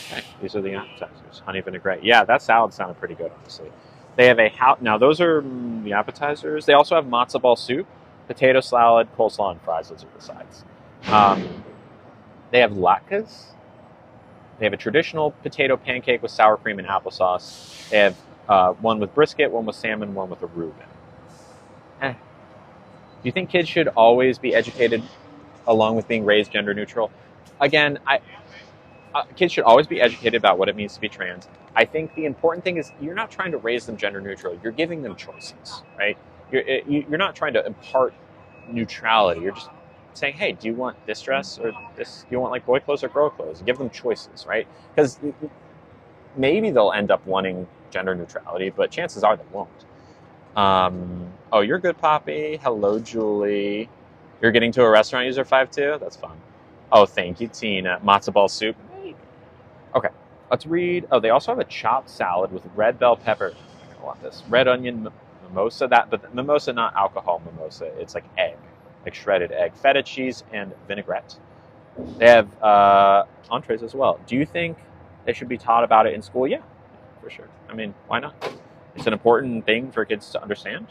Okay, these are the appetizers. Honey vinaigrette. Yeah, that salad sounded pretty good, honestly. They have now those are the appetizers. They also have matzo ball soup, potato salad, coleslaw, and fries. Those are the sides. They have latkes. They have a traditional potato pancake with sour cream and applesauce. They have one with brisket, one with salmon, one with a Reuben. Do you think kids should always be educated along with being raised gender neutral? Again, kids should always be educated about what it means to be trans. I think the important thing is you're not trying to raise them gender neutral. You're giving them choices, right? You're not trying to impart neutrality. You're just saying, hey, do you want this dress or this? Do you want like boy clothes or girl clothes? Give them choices, right? Because maybe they'll end up wanting gender neutrality, but chances are they won't. Oh, you're good, Poppy. Hello, Julie. You're getting to a restaurant user 5-2? That's fun. Oh, thank you, Tina. Matzo ball soup. Okay, let's read. Oh, they also have a chopped salad with red bell pepper. I'm going to want this. Red onion mimosa. But mimosa, not alcohol mimosa. It's like egg. Like shredded egg, feta cheese, and vinaigrette. They have entrees as well. Do you think they should be taught about it in school? Yeah, for sure. I mean, why not? It's an important thing for kids to understand.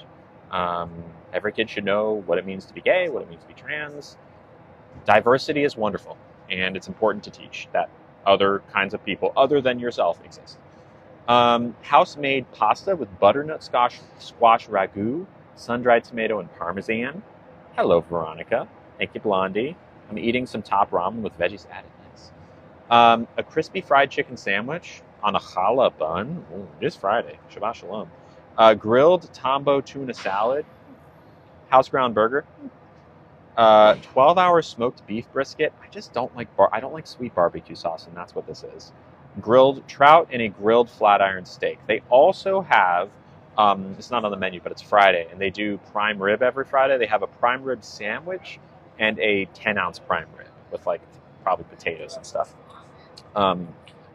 Every kid should know what it means to be gay, what it means to be trans. Diversity is wonderful, and it's important to teach that other kinds of people other than yourself exist. House-made pasta with butternut squash ragu, sun-dried tomato, and parmesan. Hello, Veronica. Thank you, Blondie. I'm eating some top ramen with veggies added. Nice. A crispy fried chicken sandwich on a challah bun. Ooh, it is Friday. Shabbat shalom. Grilled Tombo tuna salad. House ground burger. 12-hour smoked beef brisket. I just don't like I don't like sweet barbecue sauce, and that's what this is. Grilled trout and a grilled flat iron steak. They also have it's not on the menu, but it's Friday, and they do prime rib every Friday. They have a prime rib sandwich and a 10-ounce prime rib with like probably potatoes and stuff. I'm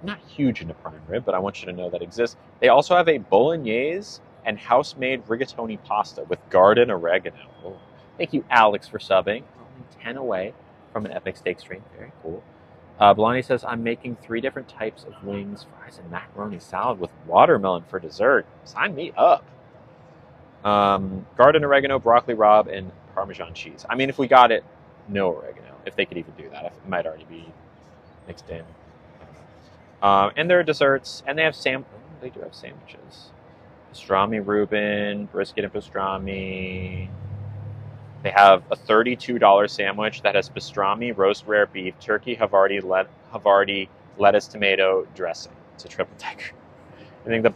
not huge into prime rib, but I want you to know that exists. They also have a bolognese and house-made rigatoni pasta with garden oregano. Oh, thank you, Alex, for subbing. Only 10 away from an epic steak stream. Very cool. Blondie says, I'm making 3 different types of wings, fries, and macaroni salad with watermelon for dessert. Sign me up. Garden oregano, broccoli rabe, and Parmesan cheese. I mean, if we got it, no oregano. If they could even do that. It might already be mixed in. And there are desserts, and they have they do have sandwiches. Pastrami Reuben, brisket and pastrami. They have a $32 sandwich that has pastrami, roast rare beef, turkey, Havarti, lettuce, tomato, dressing. It's a triple decker.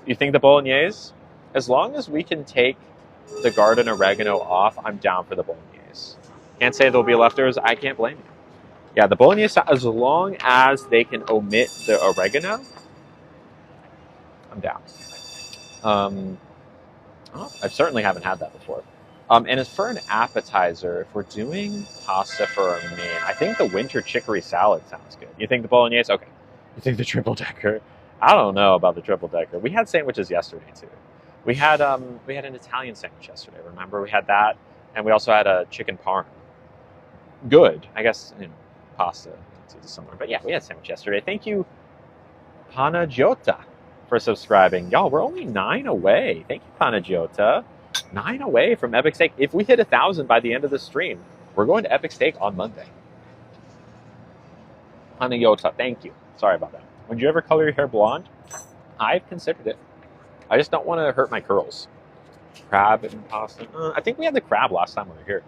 You think the bolognese? As long as we can take the garden oregano off, I'm down for the bolognese. Can't say there'll be leftovers. I can't blame you. Yeah, the bolognese, as long as they can omit the oregano, I'm down. I certainly haven't had that before. And as for an appetizer, if we're doing pasta for a main, I think the winter chicory salad sounds good. You think the bolognese? Okay. You think the triple decker? I don't know about the triple decker. We had sandwiches yesterday too. We had an Italian sandwich yesterday. Remember, we had that. And we also had a chicken parm. Good, I guess. Pasta somewhere, but yeah, we had a sandwich yesterday. Thank you, Panagiota, for subscribing. Y'all, we're only 9 away. Thank you, Panagiota. 9 away from Epic Steak. If we hit 1,000 by the end of the stream, we're going to Epic Steak on Monday. Panagiota, thank you. Sorry about that. Would you ever color your hair blonde? I've considered it. I just don't want to hurt my curls. Crab and pasta. I think we had the crab last time we were here.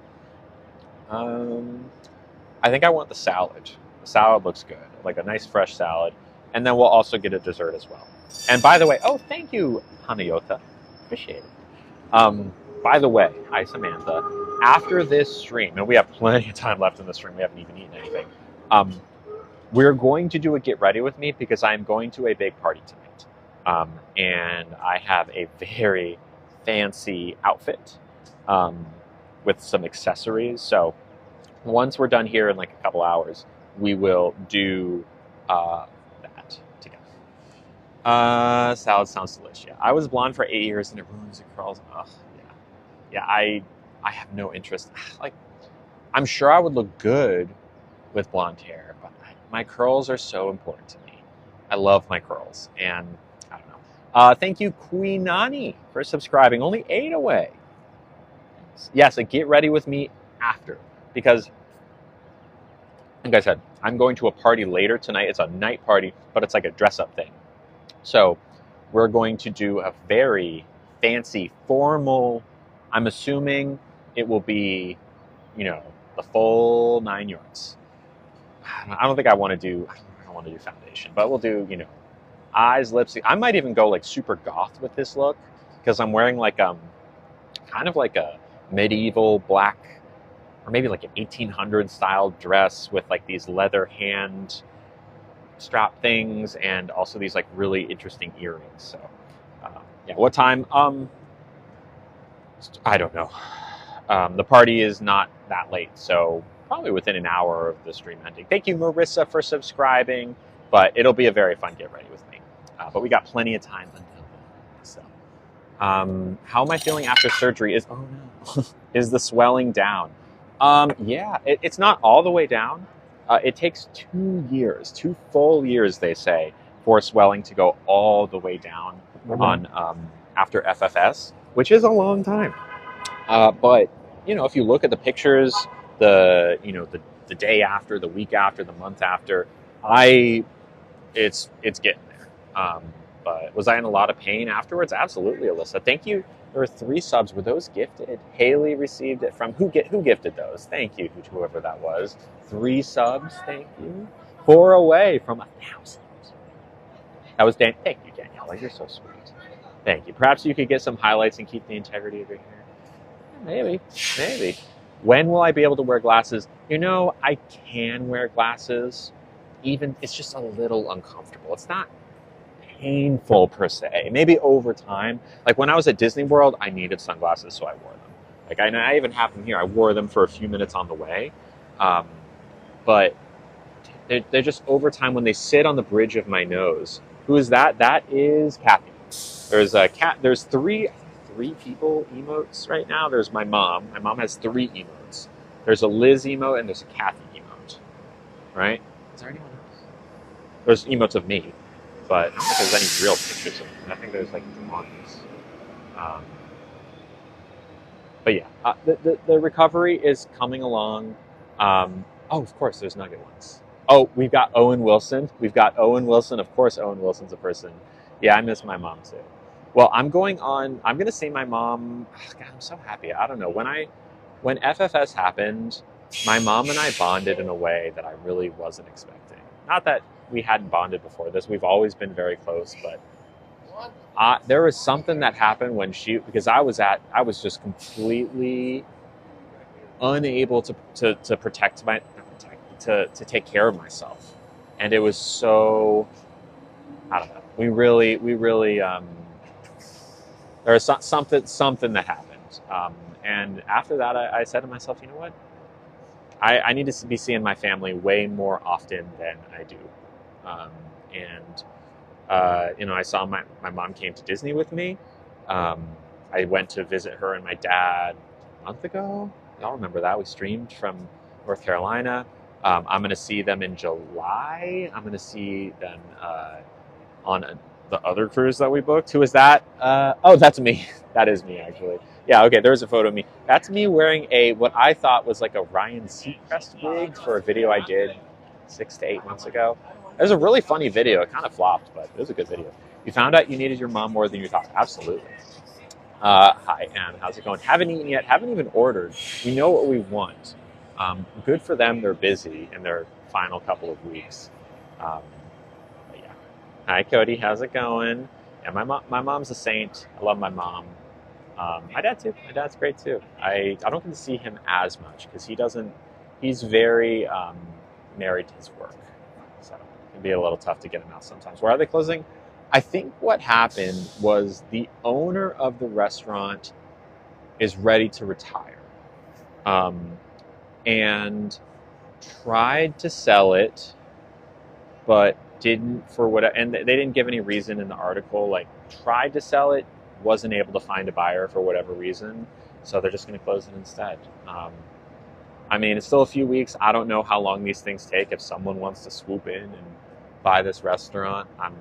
I think I want the salad. The salad looks good, like a nice fresh salad. And then we'll also get a dessert as well. And by the way, oh, thank you, Hanayota. Appreciate it. By the way, hi, Samantha. After this stream, and we have plenty of time left in the stream, we haven't even eaten anything. We're going to do a get ready with me because I'm going to a big party tonight. And I have a very fancy outfit with some accessories. So once we're done here in like a couple hours, we will do that together. Salad sounds delicious. Yeah. I was blonde for 8 years and it ruins the curls. Ugh, yeah. I have no interest. Like, I'm sure I would look good with blonde hair, but my curls are so important to me. I love my curls, and I don't know. Thank you, Queenani, for subscribing. Only 8 away. Yes, get ready with me after, because like I said, I'm going to a party later tonight. It's a night party, but it's like a dress-up thing. So we're going to do a very fancy, formal, I'm assuming it will be, the full 9 yards. I don't think I want to do foundation, but we'll do, eyes, lips. I might even go like super goth with this look because I'm wearing like kind of like a medieval black or maybe like an 1800 style dress with like these leather hand strap things and also these like really interesting earrings. So yeah, what time? I don't know. The party is not that late, so probably within an hour of the stream ending. Thank you, Marissa, for subscribing, but it'll be a very fun get ready with me. But we got plenty of time until then. So, how am I feeling after surgery? Is the swelling down? Yeah, it's not all the way down. It takes 2 years, 2 full years, they say, for swelling to go all the way down on after FFS, which is a long time. But if you look at the pictures, the day after, the week after, the month after, it's getting there. But was I in a lot of pain afterwards? Absolutely, Alyssa. Thank you. There were 3 subs. Were those gifted? Haley received it from who gifted those? Thank you, whoever that was. 3 subs. Thank you. 4 away from 1,000. That was Dan. Thank you, Daniela. You're so sweet. Thank you. Perhaps you could get some highlights and keep the integrity of your hair. Maybe. When will I be able to wear glasses? I can wear glasses. Even it's just a little uncomfortable. It's not painful per se. Maybe over time. Like when I was at Disney World, I needed sunglasses, so I wore them. Like I even have them here. I wore them for a few minutes on the way. But they're just over time when they sit on the bridge of my nose. Who is that? That is Kathy. There's a cat. There's 3 people emotes right now. There's my mom. My mom has 3 emotes. There's a Liz emote and there's a Kathy emote. Right? Is there anyone else? There's emotes of me, but I don't think there's any real pictures of them. I think there's like drawings. But yeah, the recovery is coming along. Of course, there's Nugget ones. Oh, we've got Owen Wilson. Of course, Owen Wilson's a person. Yeah, I miss my mom too. Well, I'm going to see my mom. God, I'm so happy. I don't know. When FFS happened, my mom and I bonded in a way that I really wasn't expecting. Not that we hadn't bonded before this. We've always been very close, but there was something that happened when because I was just completely unable to take care of myself. And it was so, I don't know. We really, there was something that happened. And after that, I said to myself, you know what? I need to be seeing my family way more often than I do. I saw my mom came to Disney with me. I went to visit her and my dad month ago. Y'all remember that? We streamed from North Carolina. I'm going to see them in July. I'm going to see them on the other cruise that we booked. Who is that? Oh, that's me. That is me, actually. Yeah, okay, there's a photo of me. That's me wearing what I thought was like a Ryan Seacrest wig for a video I did 6 to 8 months ago. It was a really funny video. It kind of flopped, but it was a good video. You found out you needed your mom more than you thought. Absolutely. Hi, Anne. How's it going? Haven't eaten yet. Haven't even ordered. We know what we want. Good for them. They're busy in their final couple of weeks. Um, but yeah. Hi, Cody. How's it going? Yeah, my mom's a saint. I love my mom. My dad too. My dad's great too. I don't get to see him as much because he doesn't. He's very married to his work, so it can be a little tough to get him out sometimes. Where are they closing? I think what happened was the owner of the restaurant is ready to retire, and tried to sell it, but didn't for what. And they didn't give any reason in the article. Like tried to sell it, wasn't able to find a buyer for whatever reason, so they're just going to close it instead. I mean, it's still a few weeks. I don't know how long these things take. If someone wants to swoop in and buy this restaurant, I'm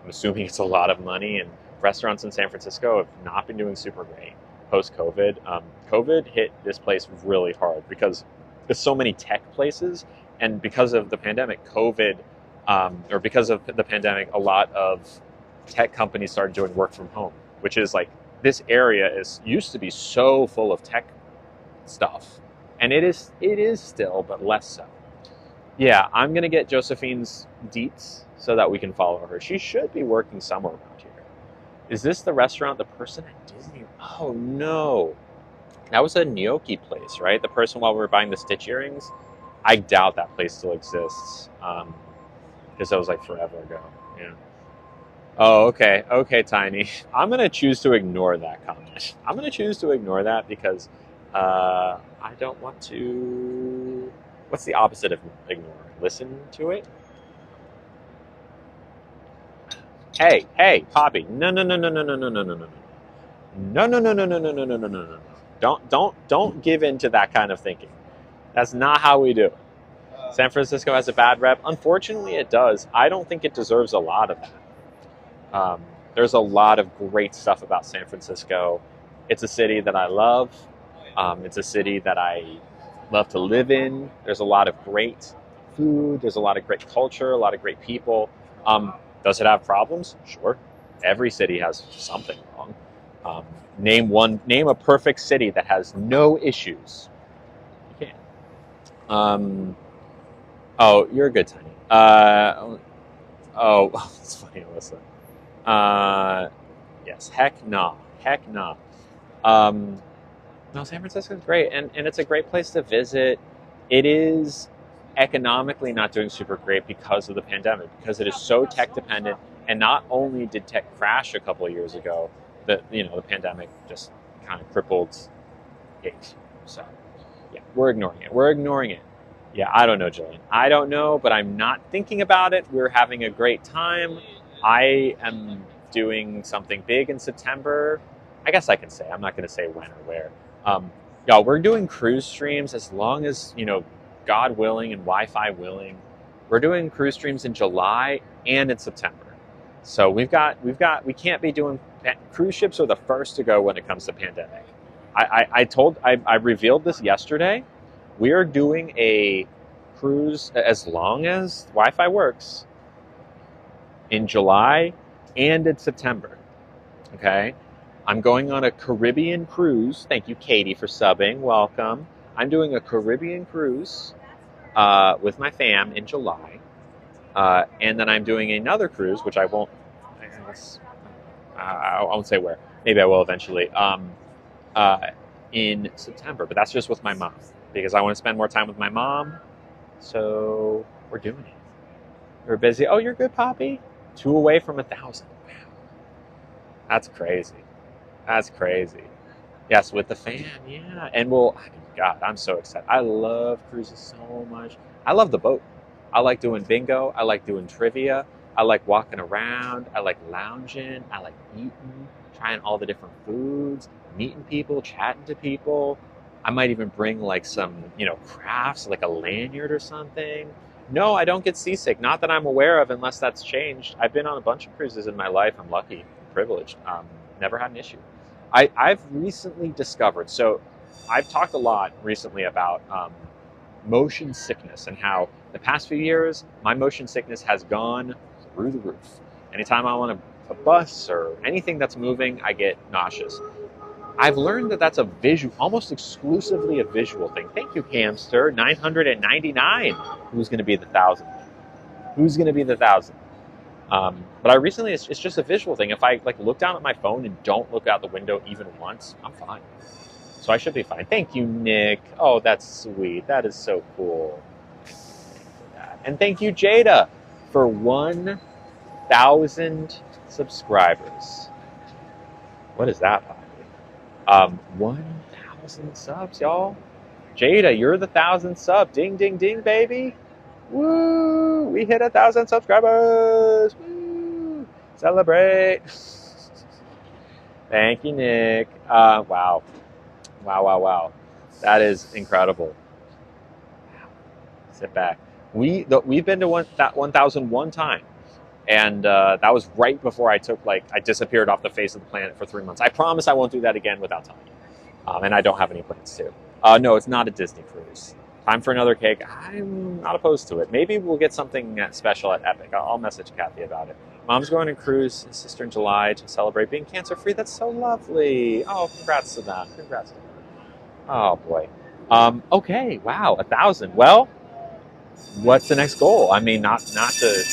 assuming it's a lot of money. And restaurants in San Francisco have not been doing super great post-COVID. COVID hit this place really hard because there's so many tech places, and because of the pandemic, because of the pandemic, a lot of tech companies started doing work from home, which is like this area used to be so full of tech stuff, and it is still, but less so. Yeah, I'm gonna get Josephine's deets so that we can follow her. She should be working somewhere around here. Is this the restaurant? The person at Disney? Oh no, that was a gnocchi place, right? The person while we were buying the Stitch earrings. I doubt that place still exists because that was like forever ago. Yeah. Oh, okay. Okay, Tiny. I'm going to choose to ignore that comment. I'm going to choose to ignore that because I don't want to... What's the opposite of ignore? Listen to it? Hey, Poppy. No, no, no, no, no, no, no, no, no, no. No, no, no, no, no, no, no, no, no, no, no. Don't give in to that kind of thinking. That's not how we do it. San Francisco has a bad rep. Unfortunately, it does. I don't think it deserves a lot of that. There's a lot of great stuff about San Francisco. It's a city that I love. It's a city that I love to live in. There's a lot of great food. There's a lot of great culture, a lot of great people. Does it have problems? Sure. Every city has something wrong. Name a perfect city that has no issues. You can't. Oh, you're a good Tiny. That's funny, Alyssa. Yes, heck nah. No, San Francisco's great, and it's a great place to visit. It is economically not doing super great because of the pandemic, because it is so tech dependent. And not only did tech crash a couple of years ago, the pandemic just kind of crippled it. So, yeah, we're ignoring it. Yeah, I don't know, Jillian. I don't know, but I'm not thinking about it. We're having a great time. I am doing something big in September. I guess I can say. I'm not going to say when or where. Y'all, we're doing cruise streams as long as, God willing and Wi-Fi willing. We're doing cruise streams in July and in September. So we can't be doing, cruise ships are the first to go when it comes to pandemic. I revealed this yesterday. We are doing a cruise as long as Wi-Fi works in July and in September. Okay? I'm going on a Caribbean cruise. Thank you, Katie, for subbing. Welcome. I'm doing a Caribbean cruise with my fam in July. And then I'm doing another cruise, which I won't say where. Maybe I will eventually. In September, but that's just with my mom because I want to spend more time with my mom. So we're doing it. We're busy. Oh, you're good, Poppy. 2 away from 1,000. Wow, that's crazy. Yes, with the fam, yeah. And God, I'm so excited. I love cruises so much. I love the boat. I like doing bingo. I like doing trivia. I like walking around. I like lounging. I like eating, trying all the different foods, meeting people, chatting to people. I might even bring like some, crafts, like a lanyard or something. No, I don't get seasick. Not that I'm aware of, unless that's changed. I've been on a bunch of cruises in my life. I'm lucky, privileged. Never had an issue. I've recently discovered, so I've talked a lot recently about motion sickness and how the past few years, my motion sickness has gone through the roof. Anytime I'm on a bus or anything that's moving, I get nauseous. I've learned that that's a visual, almost exclusively a visual thing. Thank you, hamster. 999. Who's going to be the 1,000th? Who's going to be the 1,000th? But I recently, it's just a visual thing. If I like look down at my phone and don't look out the window even once, I'm fine. So I should be fine. Thank you, Nick. Oh, that's sweet. That is so cool. And thank you, Jada, for 1,000 subscribers. What is that, Poppy? 1,000 subs, y'all. Jada, you're the 1,000th sub. Ding, ding, ding, baby. Woo! We hit 1,000 subscribers. Woo! Celebrate. Thank you, Nick. Wow. Wow. That is incredible. Sit back. We've been to that 1,001 time. And that was right before I disappeared off the face of the planet for 3 months. I promise I won't do that again without telling you. And I don't have any plans to. No, it's not a Disney cruise. Time for another cake. I'm not opposed to it. Maybe we'll get something special at Epic. I'll message Kathy about it. Mom's going on a cruise, his sister in July, to celebrate being cancer-free. That's so lovely. Oh, congrats to them. Congrats to them. Oh, boy. Okay, wow, 1,000. Well, what's the next goal? I mean, not to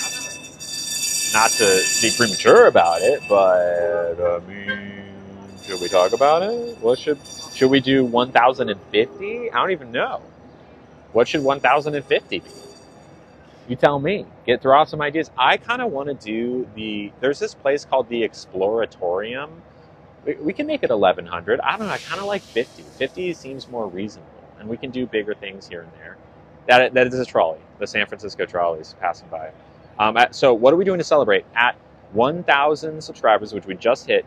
be premature about it, but I mean, should we talk about it? What should we do? 1,050? I don't even know. What should 1,050 be? You tell me. Throw out some ideas. I kind of want to do there's this place called the Exploratorium. We can make it 1,100. I don't know. I kind of like 50. 50 seems more reasonable, and we can do bigger things here and there. That is a trolley. The San Francisco trolley is passing by. So what are we doing to celebrate? At 1,000 subscribers, which we just hit,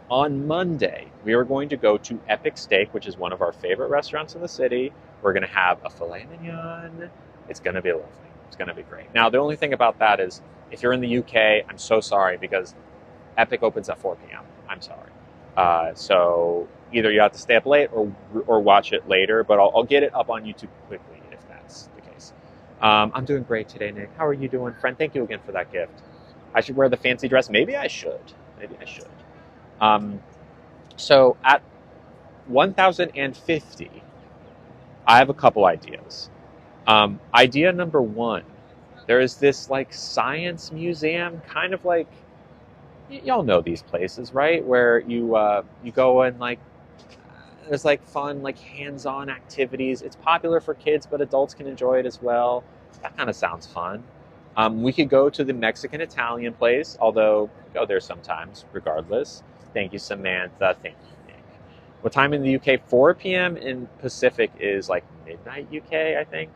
on Monday, we are going to go to Epic Steak, which is one of our favorite restaurants in the city. We're going to have a filet mignon. It's going to be lovely. It's going to be great. Now, the only thing about that is, if you're in the UK, I'm so sorry, because Epic opens at 4 p.m. I'm sorry. So either you have to stay up late or watch it later, but I'll get it up on YouTube quickly if that's the case. I'm doing great today, Nick. How are you doing, friend? Thank you again for that gift. I should wear the fancy dress. Maybe I should. So at 1,050, I have a couple ideas. Idea number one, there is this like science museum, kind of like, y'all know these places, right? Where you go and like, there's like fun, like hands-on activities. It's popular for kids, but adults can enjoy it as well. That kind of sounds fun. We could go to the Mexican-Italian place, although we go there sometimes, regardless. Thank you, Samantha. Thank you, Nick. What time in the UK? 4 p.m. in Pacific is like midnight UK, I think.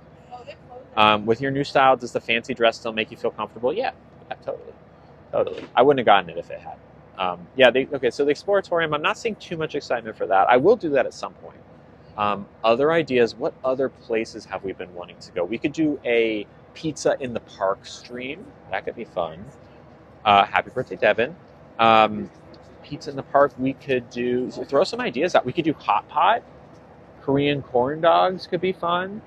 With your new style, does the fancy dress still make you feel comfortable? Yeah, totally. I wouldn't have gotten it if it had. So the Exploratorium, I'm not seeing too much excitement for that. I will do that at some point. Other ideas, what other places have we been wanting to go? We could do a pizza in the park stream. That could be fun. Happy birthday, Devin. Pizza in the park, we could do, throw some ideas out. We could do hot pot. Korean corn dogs could be fun.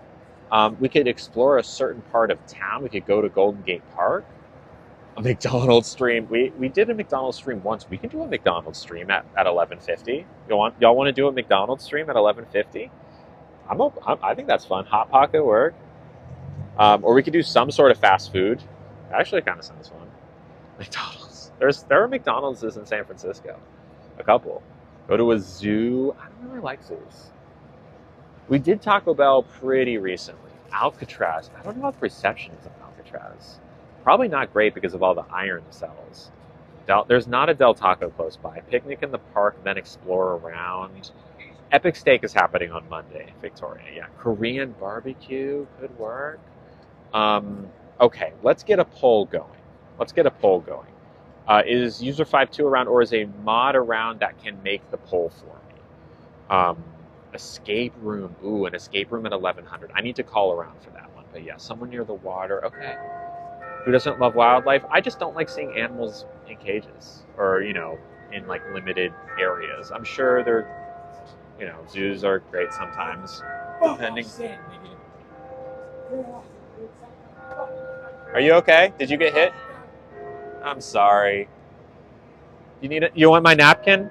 We could explore a certain part of town. We could go to Golden Gate Park. A McDonald's stream. We did a McDonald's stream once. We can do a McDonald's stream at 11:50. Y'all want to do a McDonald's stream at 11:50? I think that's fun. Hot pot could work. Or we could do some sort of fast food. That actually kind of sounds fun. McDonald's. There are McDonald's in San Francisco. A couple. Go to a zoo. I don't really like zoos. We did Taco Bell pretty recently. Alcatraz. I don't know what the reception is of Alcatraz. Probably not great because of all the iron cells. There's not a Del Taco close by. Picnic in the park, then explore around. Epic Steak is happening on Monday, Victoria. Yeah, Korean barbecue could work. Okay, let's get a poll going. Is user 52 around, or is a mod around that can make the poll for me? Escape room. Ooh, an escape room at 1100. I need to call around for that one. But yeah, someone near the water. Okay. Who doesn't love wildlife? I just don't like seeing animals in cages or, in like limited areas. I'm sure zoos are great sometimes, depending. Are you okay? Did you get hit? I'm sorry. You want my napkin?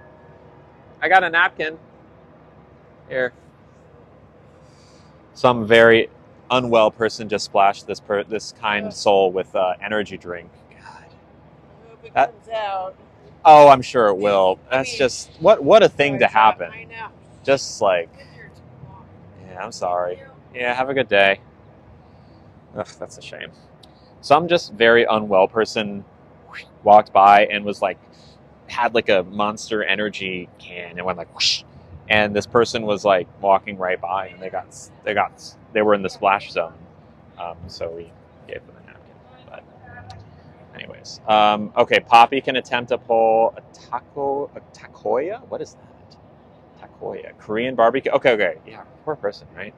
I got a napkin. Here. Some very unwell person just splashed this kind soul with energy drink. God. I hope it That- comes out. Oh, I'm sure it will. That's just what a thing to happen. I know. Just like, yeah, I'm sorry. Yeah, have a good day. Ugh, that's a shame. Some just very unwell person walked by and was like, had like a Monster Energy can and went like whoosh, and this person was like walking right by and they were in the splash zone, so we gave them a napkin. But anyways, okay, Poppy can attempt to pull a takoya. What is that? Takoya, Korean barbecue. Okay, yeah, poor person, right?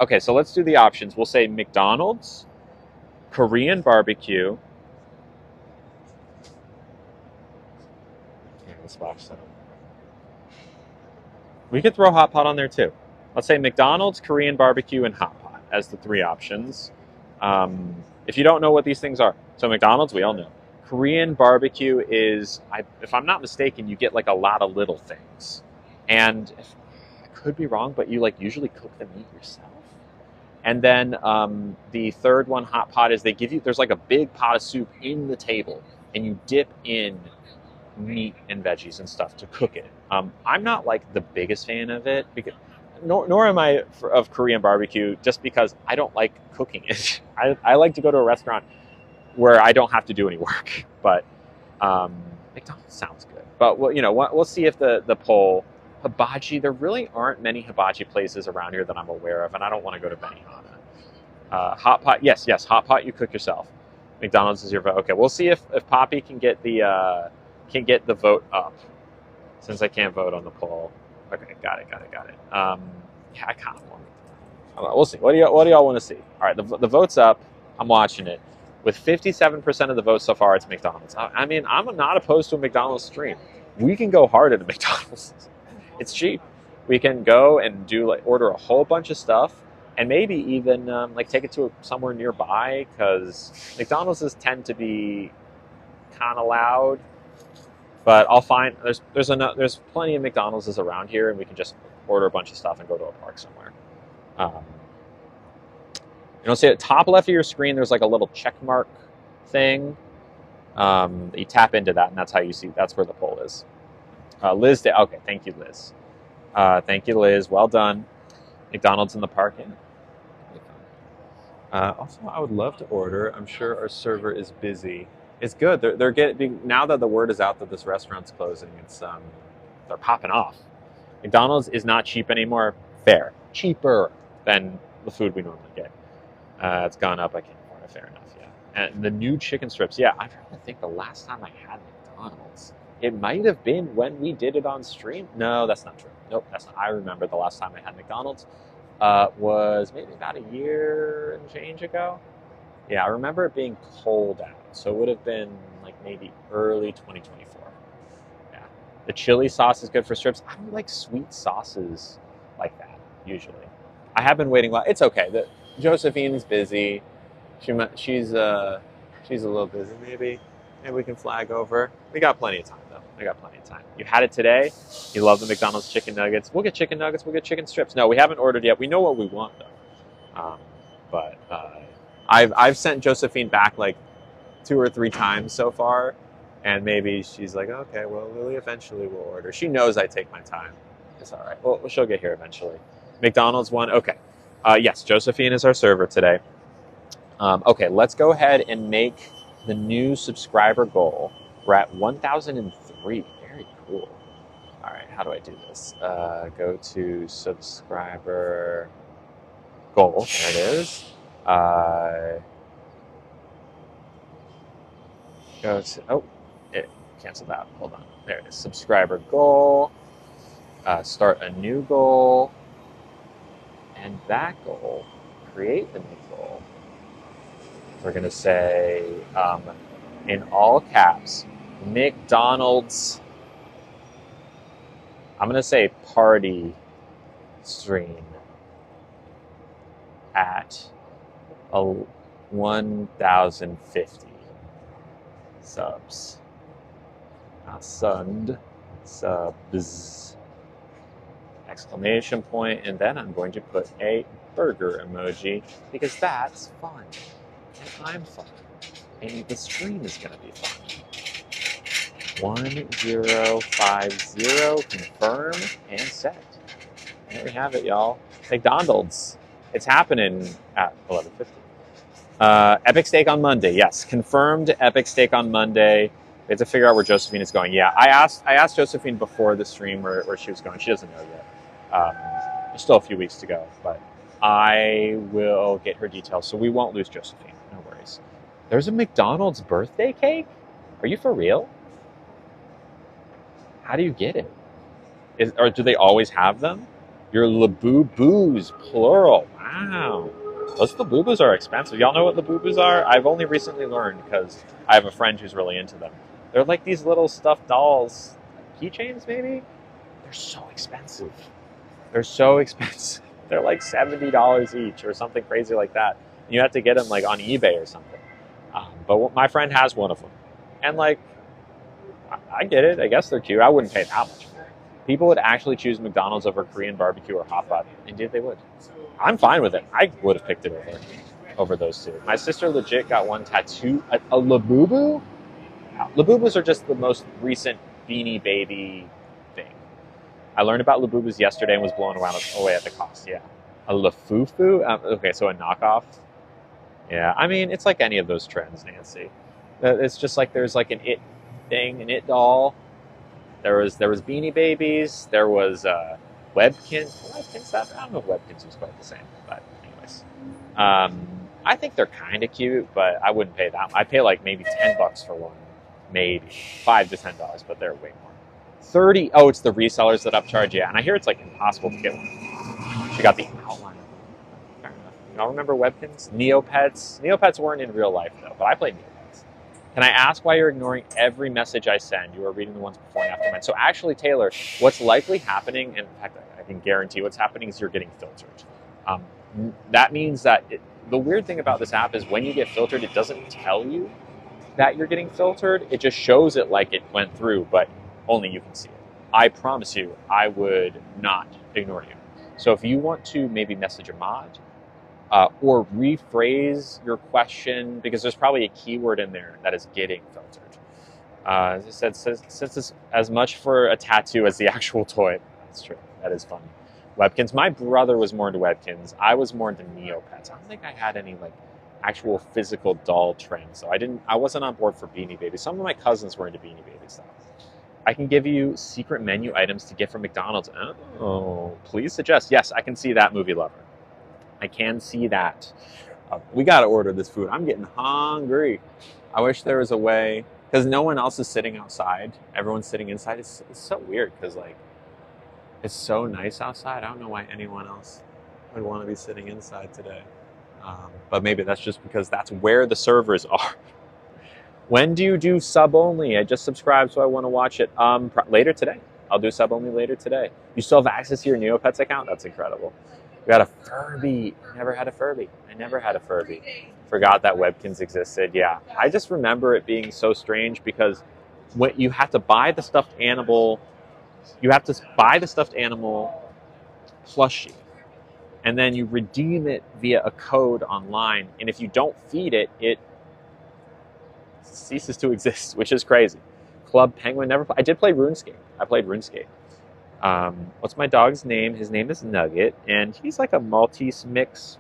Okay, so let's do the options. We'll say McDonald's, Korean barbecue. Yeah, the splash zone. We could throw hot pot on there too. Let's say McDonald's, Korean barbecue, and hot pot as the three options. If you don't know what these things are, so McDonald's, we all know. Korean barbecue is, if I'm not mistaken, you get like a lot of little things, and I could be wrong, but you like usually cook the meat yourself. And then the third one, hot pot, is they give you, there's like a big pot of soup in the table, and you dip in meat and veggies and stuff to cook it. I'm not like the biggest fan of it, because nor am I of Korean barbecue, just because I don't like cooking it. I like to go to a restaurant where I don't have to do any work. But McDonald's sounds good. But we'll see if the poll hibachi. There really aren't many hibachi places around here that I'm aware of, and I don't want to go to Benihana. Hot pot, yes, hot pot. You cook yourself. McDonald's is your vote. Okay, we'll see if Poppy can get the vote up, since I can't vote on the poll. Okay, got it. Yeah, I kind of want it. We'll see. What do y'all want to see? All right, the vote's up. I'm watching it. With 57% of the votes so far, it's McDonald's. I mean, I'm not opposed to a McDonald's stream. We can go hard at a McDonald's. It's cheap. We can go and order a whole bunch of stuff, and maybe even take it to somewhere nearby, because McDonald's tend to be kind of loud. But I'll find there's plenty of McDonald's around here, and we can just order a bunch of stuff and go to a park somewhere. See at the top left of your screen, there's like a little check mark thing. You tap into that, and that's how you see. That's where the poll is. Liz, okay, thank you, Liz. Thank you, Liz. Well done. McDonald's in the park. Also, I would love to order. I'm sure our server is busy. It's good. They're getting, now that the word is out that this restaurant's closing. It's they're popping off. McDonald's is not cheap anymore. Fair, cheaper than the food we normally get. It's gone up. I can't afford it. Fair enough. Yeah. And the new chicken strips. Yeah, I'm trying to think. The last time I had McDonald's, it might have been when we did it on stream. No, that's not true. Nope, that's not. I remember the last time I had McDonald's was maybe about a year and change ago. Yeah, I remember it being cold out, so it would have been like maybe early 2024. Yeah, the chili sauce is good for strips. I don't like sweet sauces like that usually. I have been waiting. It's okay. Josephine's busy. She's a little busy. Maybe we can flag over. We got plenty of time though. We got plenty of time. You had it today. You love the McDonald's chicken nuggets. We'll get chicken nuggets. We'll get chicken strips. No, we haven't ordered yet. We know what we want though. But I've sent Josephine back like 2 or 3 times so far, and maybe she's like, okay, well, Lily eventually will order. She knows I take my time. It's all right. Well, she'll get here eventually. McDonald's one. Okay. Yes, Josephine is our server today. Okay, let's go ahead and make the new subscriber goal. We're at 1,003. Very cool. All right, how do I do this? Go to subscriber goal. There it is. Go to, it canceled out. Hold on. There it is. Subscriber goal. Start a new goal, and that goal, create the new goal. We're going to say, in all caps, McDonald's. I'm going to say party stream at 1,050 subs. Subs. Exclamation point, and then I'm going to put a burger emoji because that's fun. And I'm fun. And the stream is going to be fun. 1050, confirm and set. And there we have it, y'all. McDonald's. It's happening at 11:50. Epic Steak on Monday. Yes, confirmed Epic Steak on Monday. We have to figure out where Josephine is going. Yeah, I asked Josephine before the stream where she was going. She doesn't know yet. There's still a few weeks to go, but I will get her details, so we won't lose Josephine. No worries. There's a McDonald's birthday cake? Are you for real? How do you get it? Or do they always have them? Your Labubu's, plural. Wow. Those Labubus are expensive. Y'all know what Labubus are? I've only recently learned because I have a friend who's really into them. They're like these little stuffed dolls. Keychains, maybe? They're so expensive. They're so expensive. They're like $70 each or something crazy like that. You have to get them like on eBay or something. But my friend has one of them. And like, I get it. I guess they're cute. I wouldn't pay that much for it. People would actually choose McDonald's over Korean barbecue or hot pot. Indeed, they would. I'm fine with it. I would have picked it over those two. My sister legit got one tattoo. A Labubu? Labubus are just the most recent Beanie Baby thing. I learned about Labubus yesterday and was blown away at the cost. Yeah. A Lafufu? Okay, so a knockoff. Yeah, I mean, it's like any of those trends, Nancy. It's just like there's like an It thing, an It doll. There was Beanie Babies. There was Webkins. I don't know if Webkins was quite the same, but anyways. I think they're kind of cute, but I wouldn't pay that. I'd pay like maybe $10 for one, maybe $5 to $10, but they're way more. 30. Oh, it's the resellers that upcharge. Yeah, and I hear it's like impossible to get one. She got the outline. Fair enough. Y'all remember Webkins? Neopets. Neopets weren't in real life though, but I played Neopets. Can I ask why you're ignoring every message I send? You are reading the ones before and after mine. So actually, Taylor, what's likely happening, and in fact, I can guarantee what's happening is you're getting filtered. That means that the weird thing about this app is when you get filtered, it doesn't tell you that you're getting filtered. It just shows it like it went through, but only you can see it. I promise you, I would not ignore you. So if you want to maybe message a mod or rephrase your question, because there's probably a keyword in there that is getting filtered. As I said, since it's as much for a tattoo as the actual toy. That's true. That is funny. Webkins. My brother was more into Webkins. I was more into Neopets. I don't think I had any like actual physical doll trends. So I wasn't on board for Beanie Baby. Some of my cousins were into Beanie Baby stuff. I can give you secret menu items to get from McDonald's. Oh, please suggest. Yes, I can see that, movie lover. I can see that. We got to order this food. I'm getting hungry. I wish there was a way, because no one else is sitting outside. Everyone's sitting inside. It's so weird because like it's so nice outside. I don't know why anyone else would want to be sitting inside today. But maybe that's just because that's where the servers are. When do you do sub only? I just subscribed, so I want to watch it. Later today. I'll do sub only later today. You still have access to your Neopets account? That's incredible. We got a Furby. Never had a Furby. I never had a Furby. Forgot that Webkins existed. Yeah, I just remember it being so strange because when you have to buy the stuffed animal, plushie, and then you redeem it via a code online. And if you don't feed it, it ceases to exist, which is crazy. Club Penguin, never. I did play RuneScape. I played RuneScape. What's my dog's name? His name is Nugget, and he's like a Maltese mix.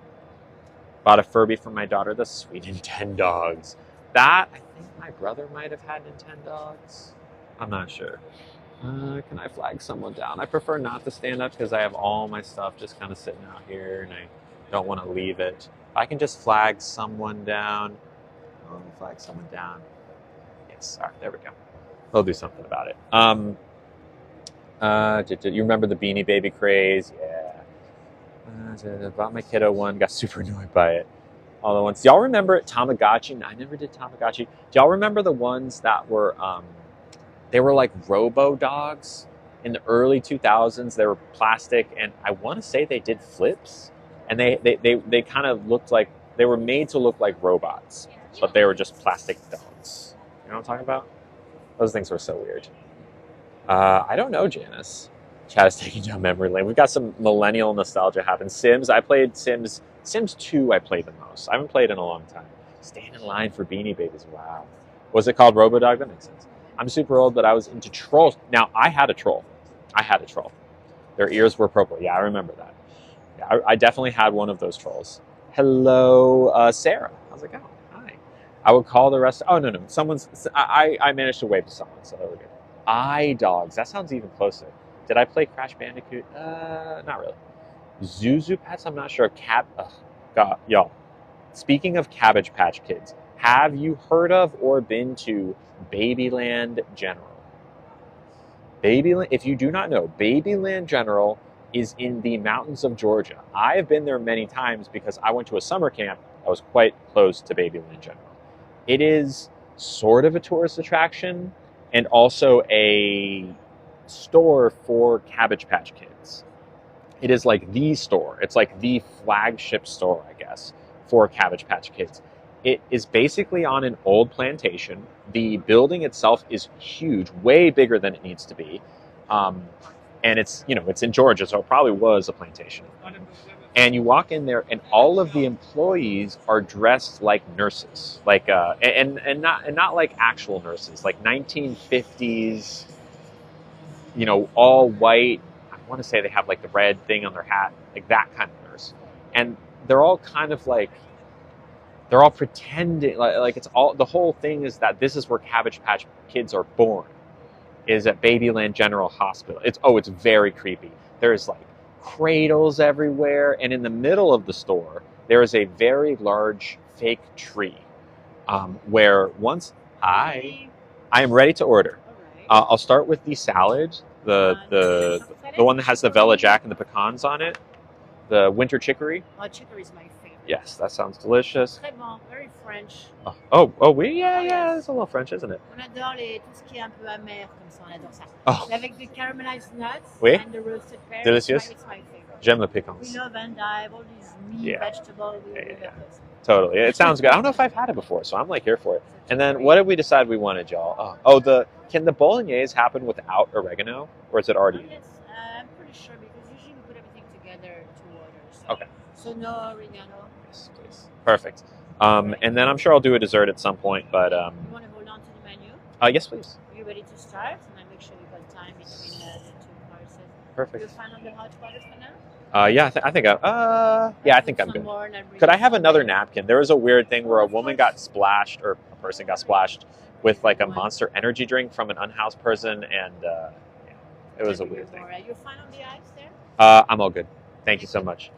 Bought a Furby for my daughter. The sweet Nintendogs. That, I think my brother might have had Nintendogs. I'm not sure. Can I flag someone down? I prefer not to stand up because I have all my stuff just kind of sitting out here, and I don't want to leave it. I can just flag someone down. Oh, let me flag someone down. Yes, all right, there we go. We'll do something about it. You remember the Beanie Baby craze? Yeah. Bought my kiddo one. Got super annoyed by it. All the ones. Do y'all remember it? Tamagotchi? I never did Tamagotchi. Do y'all remember the ones that were they were like robo dogs in the early 2000s? They were plastic, and I want to say they did flips, and they kind of looked like they were made to look like robots, but they were just plastic dogs. You know what I'm talking about? Those things were so weird. I don't know, Janice. Chad is taking down memory lane. We've got some millennial nostalgia happen. Sims. I played Sims. Sims 2 I played the most. I haven't played in a long time. Stand in line for Beanie Babies. Wow. Was it called Robodog? That makes sense. I'm super old, but I was into trolls. Now, I had a troll. I had a troll. Their ears were purple. Yeah, I remember that. Yeah, I definitely had one of those trolls. Hello, Sarah. How's it going? Hi. I would call the rest. Oh, no. I managed to wave to someone, so that was good. iDogs. That sounds even closer. Did I play Crash Bandicoot? Not really. Zuzu Pets? I'm not sure. God, y'all. Speaking of Cabbage Patch Kids, have you heard of or been to Babyland General? Babyland, if you do not know, Babyland General is in the mountains of Georgia. I have been there many times because I went to a summer camp that was quite close to Babyland General. It is sort of a tourist attraction and also a store for Cabbage Patch Kids. It is like the store. It's like the flagship store, I guess, for Cabbage Patch Kids. It is basically on an old plantation. The building itself is huge, way bigger than it needs to be. And it's, it's in Georgia, so it probably was a plantation. And you walk in there, and all of the employees are dressed like nurses, like and not like actual nurses, like 1950s, all white. I want to say they have like the red thing on their hat, like that kind of nurse. And they're all kind of like, they're all pretending like it's all, the whole thing is that this is where Cabbage Patch Kids are born, is at Babyland General Hospital. It's very creepy. There's like cradles everywhere, and in the middle of the store there is a very large fake tree, where once I am ready to order. I'll start with the salad, the one that has the Vella Jack and the pecans on it, the winter chicory. Oh, chicory is my favorite. Yes, that sounds delicious. Très bon, very French. Yeah, it's a little French, isn't it? On adore tout ce qui est un peu amer comme ça, on adore ça. Oh. Avec the caramelized nuts Oui. and the roasted pears. Delicious. It's my favorite. J'aime le pecans. We love endive, all these meat, vegetables. Yeah. Totally. It sounds good. I don't know if I've had it before, so I'm like here for it. And then what did we decide we wanted, y'all? Can the bolognese happen without oregano, or is it already in? Yes, I'm pretty sure because usually we put everything together to order. So. Okay. So no oregano. Yes, please. Perfect. And then I'm sure I'll do a dessert at some point, but You want to hold on to the menu? Yes, please. Are you ready to start? And I make sure we've got time between the two courses. Perfect. You're fine on the hot water for now? Yeah, I think I'm good. Could I have another napkin? There was a weird thing where a woman got splashed, or a person got splashed with like a Monster Energy drink from an unhoused person, and it was a weird thing. You're fine on the ice there? I'm all good. Thank you so much.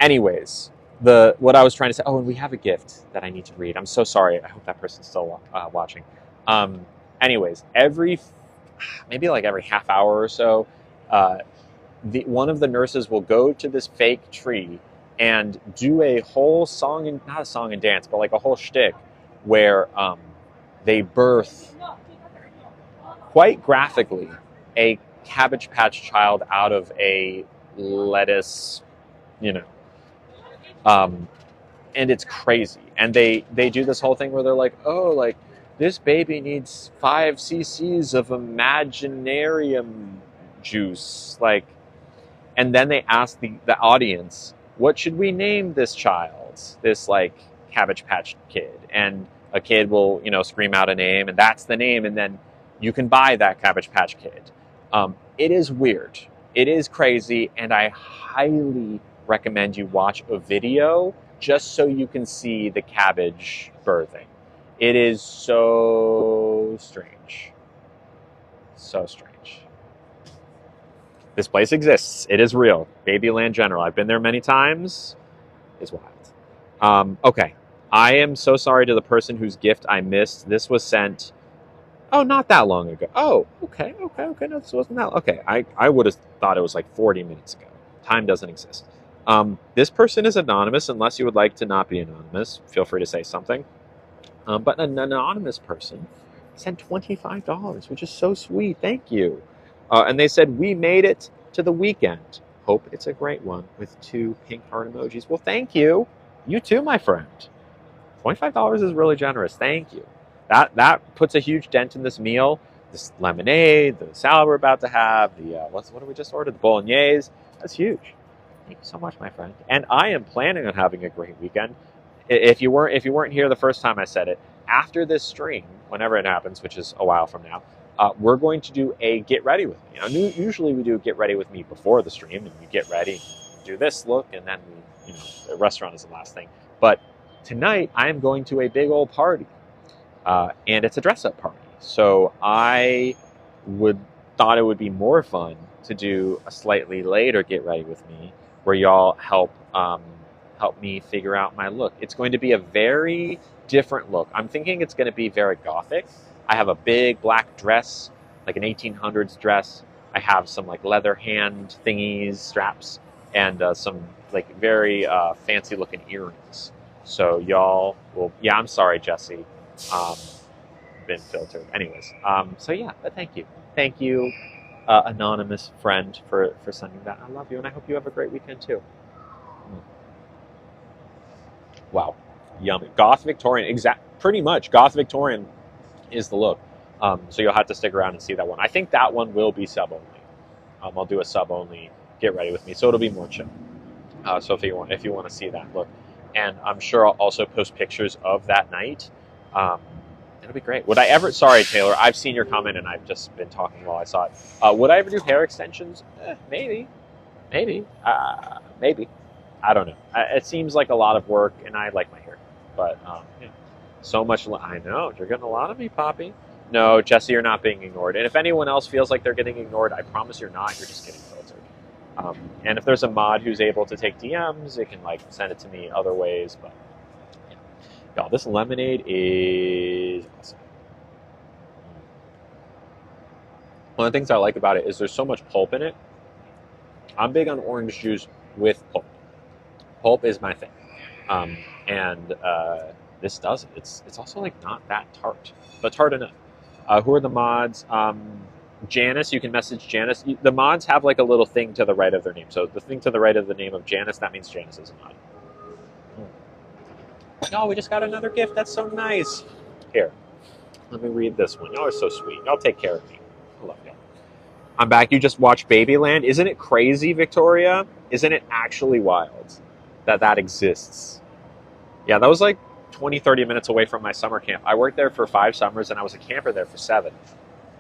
Anyways, what I was trying to say. Oh, and we have a gift that I need to read. I'm so sorry. I hope that person's still watching. Anyways, maybe like every half hour or so, one of the nurses will go to this fake tree and do a whole song, and not a song and dance, but like a whole shtick where they birth quite graphically a Cabbage Patch child out of a lettuce, and it's crazy. And they do this whole thing where they're like, oh, like this baby needs 5 cc's of Imaginarium juice, like. And then they ask the audience, what should we name this child? This like Cabbage Patch Kid. And a kid will, scream out a name, and that's the name, and then you can buy that Cabbage Patch Kid. It is weird. It is crazy, and I highly recommend you watch a video just so you can see the cabbage birthing. It is so strange. So strange. This place exists. It is real. Babyland General. I've been there many times. It's wild. Okay. I am so sorry to the person whose gift I missed. This was sent Oh, not that long ago. Oh, okay. No, this wasn't that. Okay, I would have thought it was like 40 minutes ago. Time doesn't exist. This person is anonymous. Unless you would like to not be anonymous, feel free to say something. But an anonymous person sent $25, which is so sweet. Thank you. And they said, we made it to the weekend. Hope it's a great one with 2 pink heart emojis. Well, thank you. You too, my friend. $25 is really generous. Thank you. That puts a huge dent in this meal. This lemonade, the salad we're about to have, the what did we just order? The bolognese. That's huge. Thank you so much, my friend. And I am planning on having a great weekend. If you weren't here the first time I said it, after this stream, whenever it happens, which is a while from now, we're going to do a get ready with me. Usually we do a get ready with me before the stream, and we get ready, do this look, and then the restaurant is the last thing. But tonight I am going to a big old party, and it's a dress up party. So I thought it would be more fun to do a slightly later get ready with me, where y'all help me figure out my look. It's going to be a very different look. I'm thinking it's going to be very gothic. I have a big black dress, like an 1800s dress. I have some like leather hand thingies, straps, and some like very fancy looking earrings. So y'all will, yeah, I'm sorry, Jesse. Been filtered. Anyways, so yeah, but thank you, anonymous friend, for sending that. I love you, and I hope you have a great weekend too. Wow, yummy. Goth Victorian, pretty much Goth Victorian is the look. So you'll have to stick around and see that one. I think that one will be sub only. I'll do a sub only get ready with me, so it'll be more chill. So if you want to see that look, and I'm sure I'll also post pictures of that night. It'll be great. Would I ever? Sorry, Taylor. I've seen your comment and I've just been talking while I saw it. Would I ever do hair extensions? Maybe. Maybe. I don't know. It seems like a lot of work, and I like my hair. But yeah. So much. I know you're getting a lot of me, Poppy. No, Jesse, you're not being ignored. And if anyone else feels like they're getting ignored, I promise you're not. You're just getting filtered. And if there's a mod who's able to take DMs, it can like send it to me other ways. But yeah, y'all, this lemonade is awesome. One of the things I like about it is there's so much pulp in it. I'm big on orange juice with pulp. Pulp is my thing, and this does it. It's also like not that tart, but tart enough. Who are the mods? Janice, you can message Janice. The mods have like a little thing to the right of their name. So the thing to the right of the name of Janice, that means Janice is a mod. Oh, we just got another gift. That's so nice. Here, let me read this one. Y'all are so sweet. Y'all take care of me. I love y'all. I'm back. You just watched Babyland. Isn't it crazy, Victoria? Isn't it actually wild that exists? Yeah, that was like 20, 30 minutes away from my summer camp. I worked there for 5 summers, and I was a camper there for 7.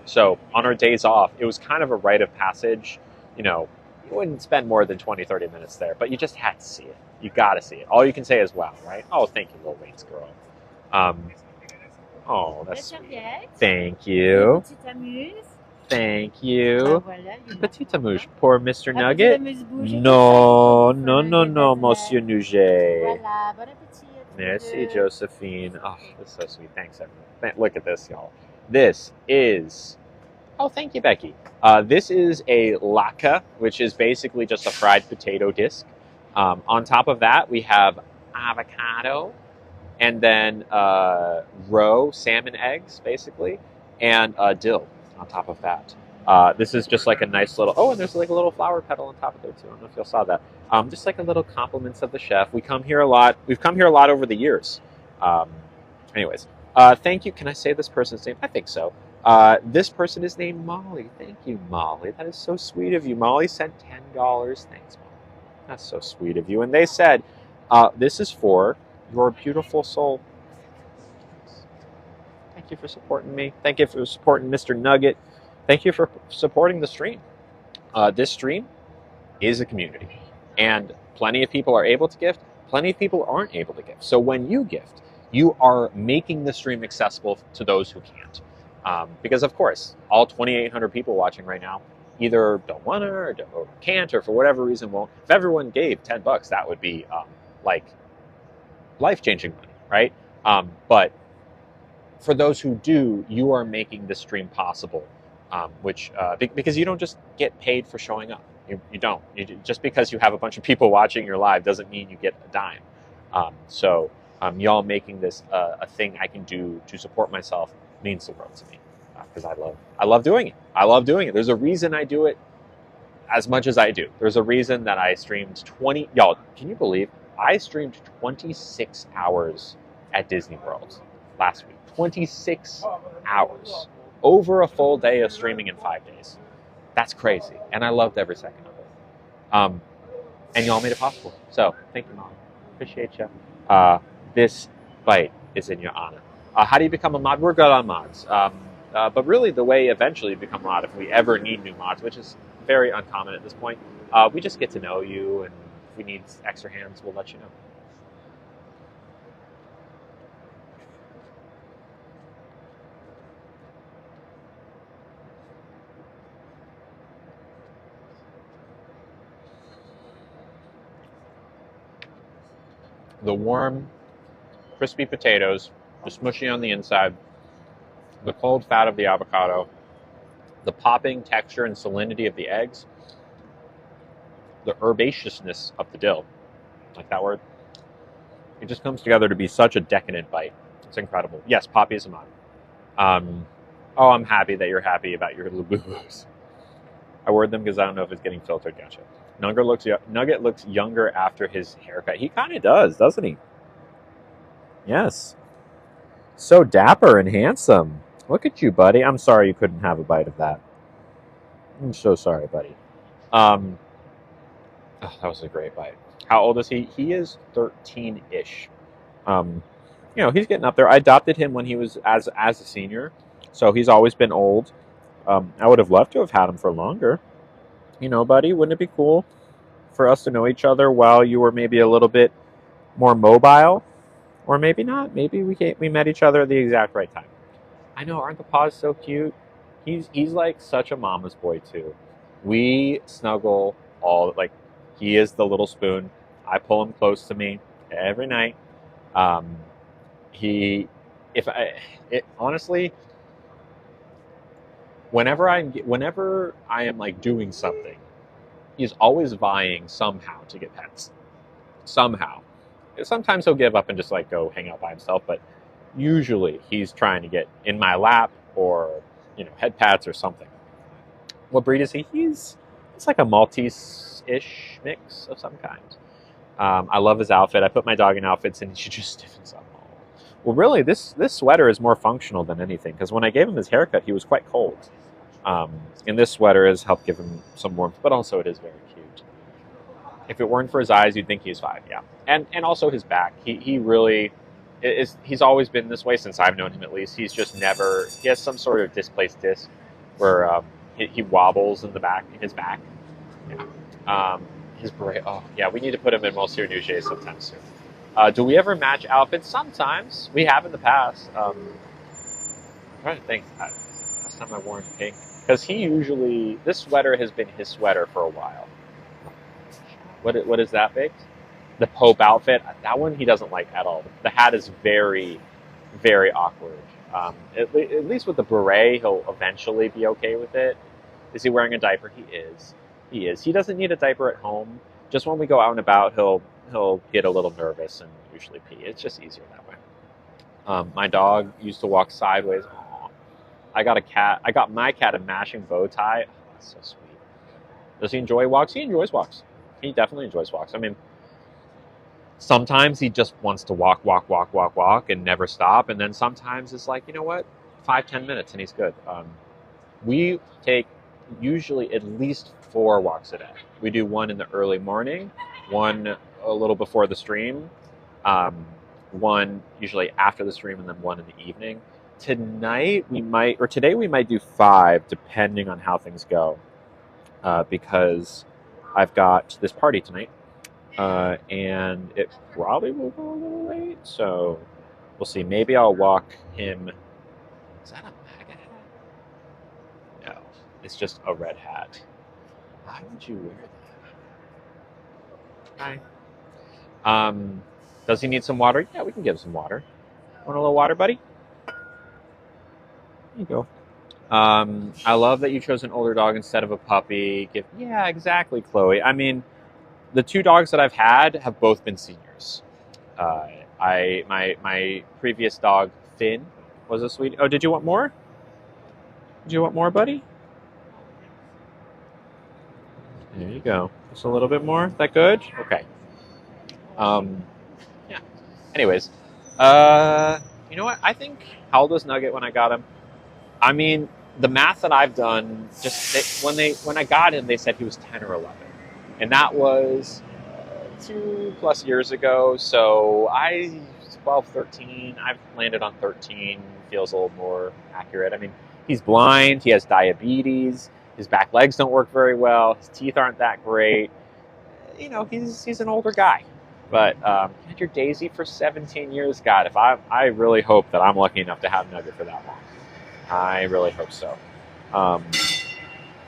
So on our days off, it was kind of a rite of passage. You wouldn't spend more than 20, 30 minutes there, but you just had to see it. You got to see it. All you can say is, wow, right? Oh, thank you, Lil Wayne's girl. Oh, that's sweet. Thank you. Thank you. Petite amuse pour Mr. Nugget. No, Monsieur Nouget. Merci, Josephine. Oh, that's so sweet. Thanks, everyone. Look at this, y'all. This is... Oh, thank you, Becky. This is a laka, which is basically just a fried potato disc. On top of that, we have avocado, and then roe salmon eggs, basically, and dill on top of that. This is just like a nice little... Oh, and there's like a little flower petal on top of there, too. I don't know if y'all saw that. Just like a little compliments of the chef. We come here a lot. We've come here a lot over the years. Anyways, thank you. Can I say this person's name? I think so. This person is named Molly. Thank you, Molly. That is so sweet of you. Molly sent $10. Thanks, Molly. That's so sweet of you. And they said, this is for your beautiful soul. Thank you for supporting me. Thank you for supporting Mr. Nugget. Thank you for supporting the stream. This stream is a community. And plenty of people are able to gift. Plenty of people aren't able to gift. So when you gift, you are making the stream accessible to those who can't. Because, of course, all 2,800 people watching right now either don't want to or can't or for whatever reason won't. If everyone gave $10, that would be like life-changing money, right? But for those who do, you are making this stream possible, because you don't just get paid for showing up. You don't. Just because you have a bunch of people watching your live doesn't mean you get a dime. Y'all making this a thing I can do to support myself means the world to me, because I love doing it. I love doing it. There's a reason I do it as much as I do. There's a reason that I streamed 20. Y'all, can you believe I streamed 26 hours at Disney World last week? 26 hours. Over a full day of streaming in 5 days. That's crazy. And I loved every second of it. And y'all made it possible. So, thank you, Mom. Appreciate you. This bite is in your honor. How do you become a mod? We're good on mods. But really, the way eventually you become a mod, if we ever need new mods, which is very uncommon at this point, we just get to know you, and if we need extra hands, we'll let you know. The warm, crispy potatoes, the smushy on the inside, the cold fat of the avocado, the popping texture and salinity of the eggs, the herbaceousness of the dill, like that word. It just comes together to be such a decadent bite. It's incredible. Yes, Poppy is a mod. I'm happy that you're happy about your Labubu's. I word them because I don't know if it's getting filtered. Gotcha. Nugget looks younger after his haircut. He kind of does, doesn't he? Yes. So dapper and handsome. Look at you, buddy. I'm sorry you couldn't have a bite of that. I'm so sorry, buddy. That was a great bite. How old is he? He is 13-ish. He's getting up there. I adopted him when he was as a senior, so he's always been old. I would have loved to have had him for longer. Buddy, wouldn't it be cool for us to know each other while you were maybe a little bit more mobile? Or maybe not. Maybe we met each other at the exact right time. I know, aren't the paws so cute? He's like such a mama's boy too. We snuggle he is the little spoon. I pull him close to me every night. Honestly, whenever I am like doing something, he's always vying somehow to get pets. Somehow. Sometimes he'll give up and just like go hang out by himself, but usually he's trying to get in my lap or head pats or something. What breed is he? It's like a Maltese-ish mix of some kind. I love his outfit. I put my dog in outfits and she just stiffens up. Well, really, this sweater is more functional than anything, because when I gave him his haircut, he was quite cold. And this sweater has helped give him some warmth, but also it is very cute. If it weren't for his eyes, you'd think he's 5, yeah. And also his back. He really he's always been this way since I've known him, at least. He has some sort of displaced disc where he wobbles in his back. Yeah. His beret. Oh, yeah, we need to put him in Monsieur Nouget sometime soon. Do we ever match outfits? Sometimes. We have in the past. I'm trying to think. Last time I wore him pink. Because this sweater has been his sweater for a while. What is that, baked? The Pope outfit. That one he doesn't like at all. The hat is very, very awkward. At least with the beret, he'll eventually be okay with it. Is he wearing a diaper? He is. He doesn't need a diaper at home. Just when we go out and about, he'll get a little nervous and usually pee. It's just easier that way. My dog used to walk sideways. Aww. I got my cat a matching bow tie. Oh, that's so sweet. Does he enjoy walks? He enjoys walks. He definitely enjoys walks. I mean, sometimes he just wants to walk, and never stop. And then sometimes it's like, 5-10 minutes and he's good. We take usually at least 4 walks a day. We do one in the early morning, one a little before the stream, one usually after the stream, and then one in the evening. Today we might do 5, depending on how things go, because I've got this party tonight, and it probably will go a little late, so we'll see. Maybe I'll walk him. Is that a MAGA hat? No, it's just a red hat. Why would you wear that? Hi. Does he need some water? Yeah, we can give him some water. Want a little water, buddy? There you go. I love that you chose an older dog instead of a puppy. Yeah, exactly, Chloe. I mean, the two dogs that I've had have both been seniors. Uh, my previous dog Finn was a sweet. Oh, did you want more? Did you want more, buddy? There you go. Just a little bit more. That good? Okay. Um, yeah. Anyways, you know what? I think how old was Nugget when I got him? I mean, the math that I've done, when I got him, they said he was 10 or 11, and that was 2+ years ago. So 12, 13. I've landed on 13. Feels a little more accurate. I mean, he's blind. He has diabetes. His back legs don't work very well. His teeth aren't that great. You know, he's an older guy. But had your Daisy for 17 years. God, I really hope that I'm lucky enough to have Nugget for that long. I really hope so. Um,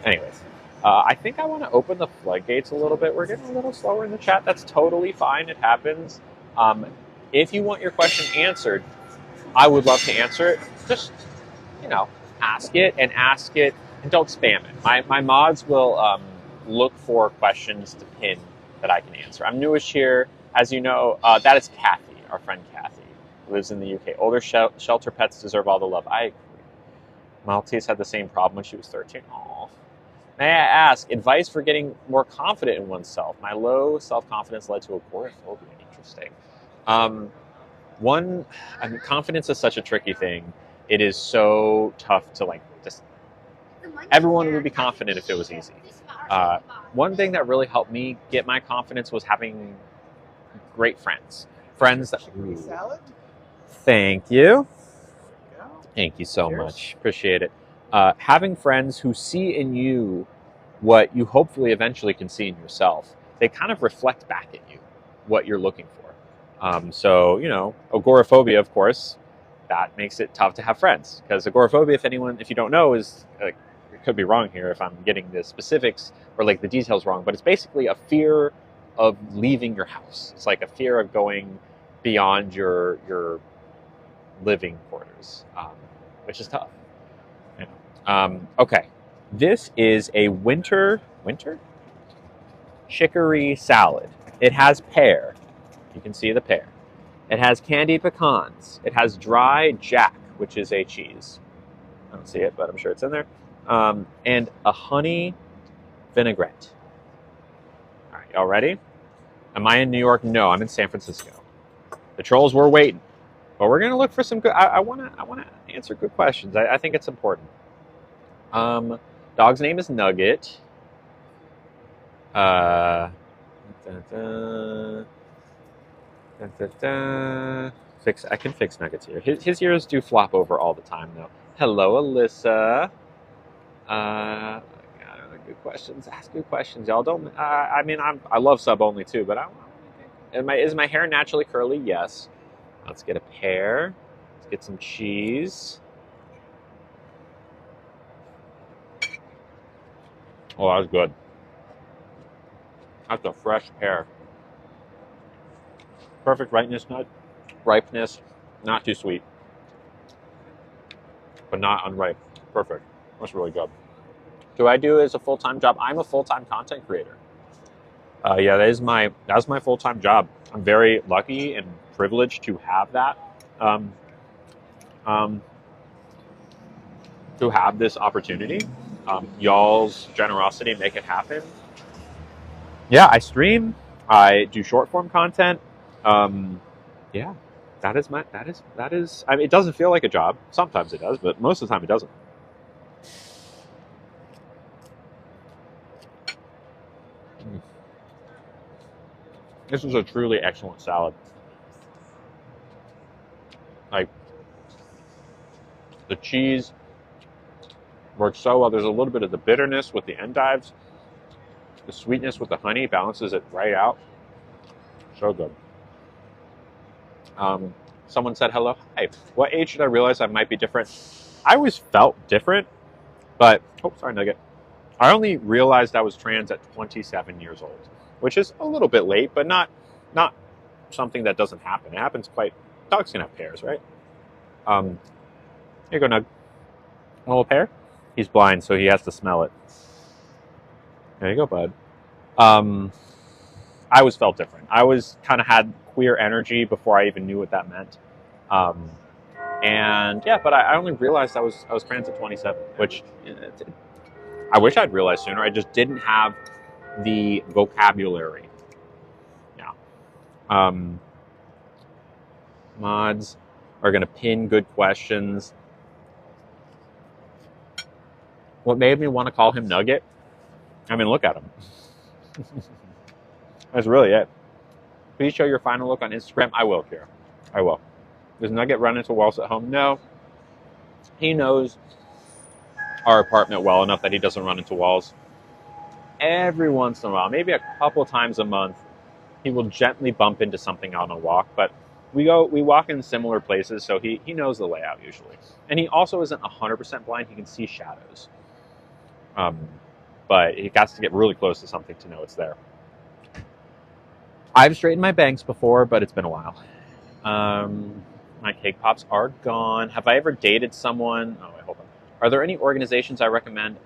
anyways, I think I want to open the floodgates a little bit. We're getting a little slower in the chat. That's totally fine. It happens. If you want your question answered, I would love to answer it. Just, ask it and don't spam it. My mods will look for questions to pin that I can answer. I'm newish here. As you know, that is Kathy, our friend Kathy, who lives in the UK. Older shelter pets deserve all the love. I agree. Maltese had the same problem when she was 13. Aww. May I ask, advice for getting more confident in oneself? My low self-confidence led to agoraphobia. Interesting. Confidence is such a tricky thing. It is so tough to just. Everyone would be confident if it was easy. One thing that really helped me get my confidence was having great friends. Friends that. Salad? Thank you. Thank you so much. Appreciate it. Having friends who see in you what you hopefully eventually can see in yourself. They kind of reflect back at you what you're looking for. So, agoraphobia, of course, that makes it tough to have friends. Because agoraphobia, if you don't know, is, it could be wrong here if I'm getting the specifics or the details wrong, but it's basically a fear of leaving your house. It's like a fear of going beyond your living quarters, which is tough. Okay, this is a winter chicory salad. It has pear. You can see the pear. It has candied pecans. It has dry jack, which is a cheese. I don't see it, but I'm sure it's in there. And a honey vinaigrette. All right, y'all ready? Am I in New York? No, I'm in San Francisco. The trolls were waiting. But we're gonna look for some good. I wanna answer good questions. I think it's important. Dog's name is Nugget. I can fix Nuggets here. His ears do flop over all the time though. Hello, Alyssa. Good questions. Ask good questions, y'all. Don't. I love sub only too, but is my hair naturally curly? Yes. Let's get a pear. Let's get some cheese. Oh, that was good. That's a fresh pear. Perfect ripeness, not too sweet, but not unripe. Perfect. That's really good. Do I do it as a full-time job? I'm a full-time content creator. Yeah, that's my full-time job. I'm very lucky and privileged to have that. To have this opportunity. Y'all's generosity make it happen. Yeah, I stream. I do short-form content. Yeah, that is. I mean, it doesn't feel like a job. Sometimes it does, but most of the time it doesn't. This is a truly excellent salad. The cheese works so well. There's a little bit of the bitterness with the endives. The sweetness with the honey balances it right out. So good. Someone said hello. Hi. What age did I realize I might be different? I always felt different, but sorry, Nugget. I only realized I was trans at 27 years old, which is a little bit late, but not something that doesn't happen. It happens dogs can have pairs, right? Here you go, Nug. Little pear? He's blind, so he has to smell it. There you go, bud. Um, I always felt different. I always kind of had queer energy before I even knew what that meant. Um, and yeah, but I only realized I was trans at 27, which I wish I'd realized sooner. I just didn't have the vocabulary. Yeah. Um, Mods are going to pin good questions. What made me want to call him Nugget? I mean, look at him. That's really it. Please show your final look on Instagram. I will, Kira. I will. Does Nugget run into walls at home? No. He knows our apartment well enough that he doesn't run into walls. Every once in a while, maybe a couple times a month, he will gently bump into something on a walk, but we walk in similar places, so he knows the layout usually. And he also isn't 100% blind. He can see shadows. But he has to get really close to something to know it's there. I've straightened my bangs before, but it's been a while. My cake pops are gone. Have I ever dated someone? Oh, wait, hold on. Are there any organizations I recommend?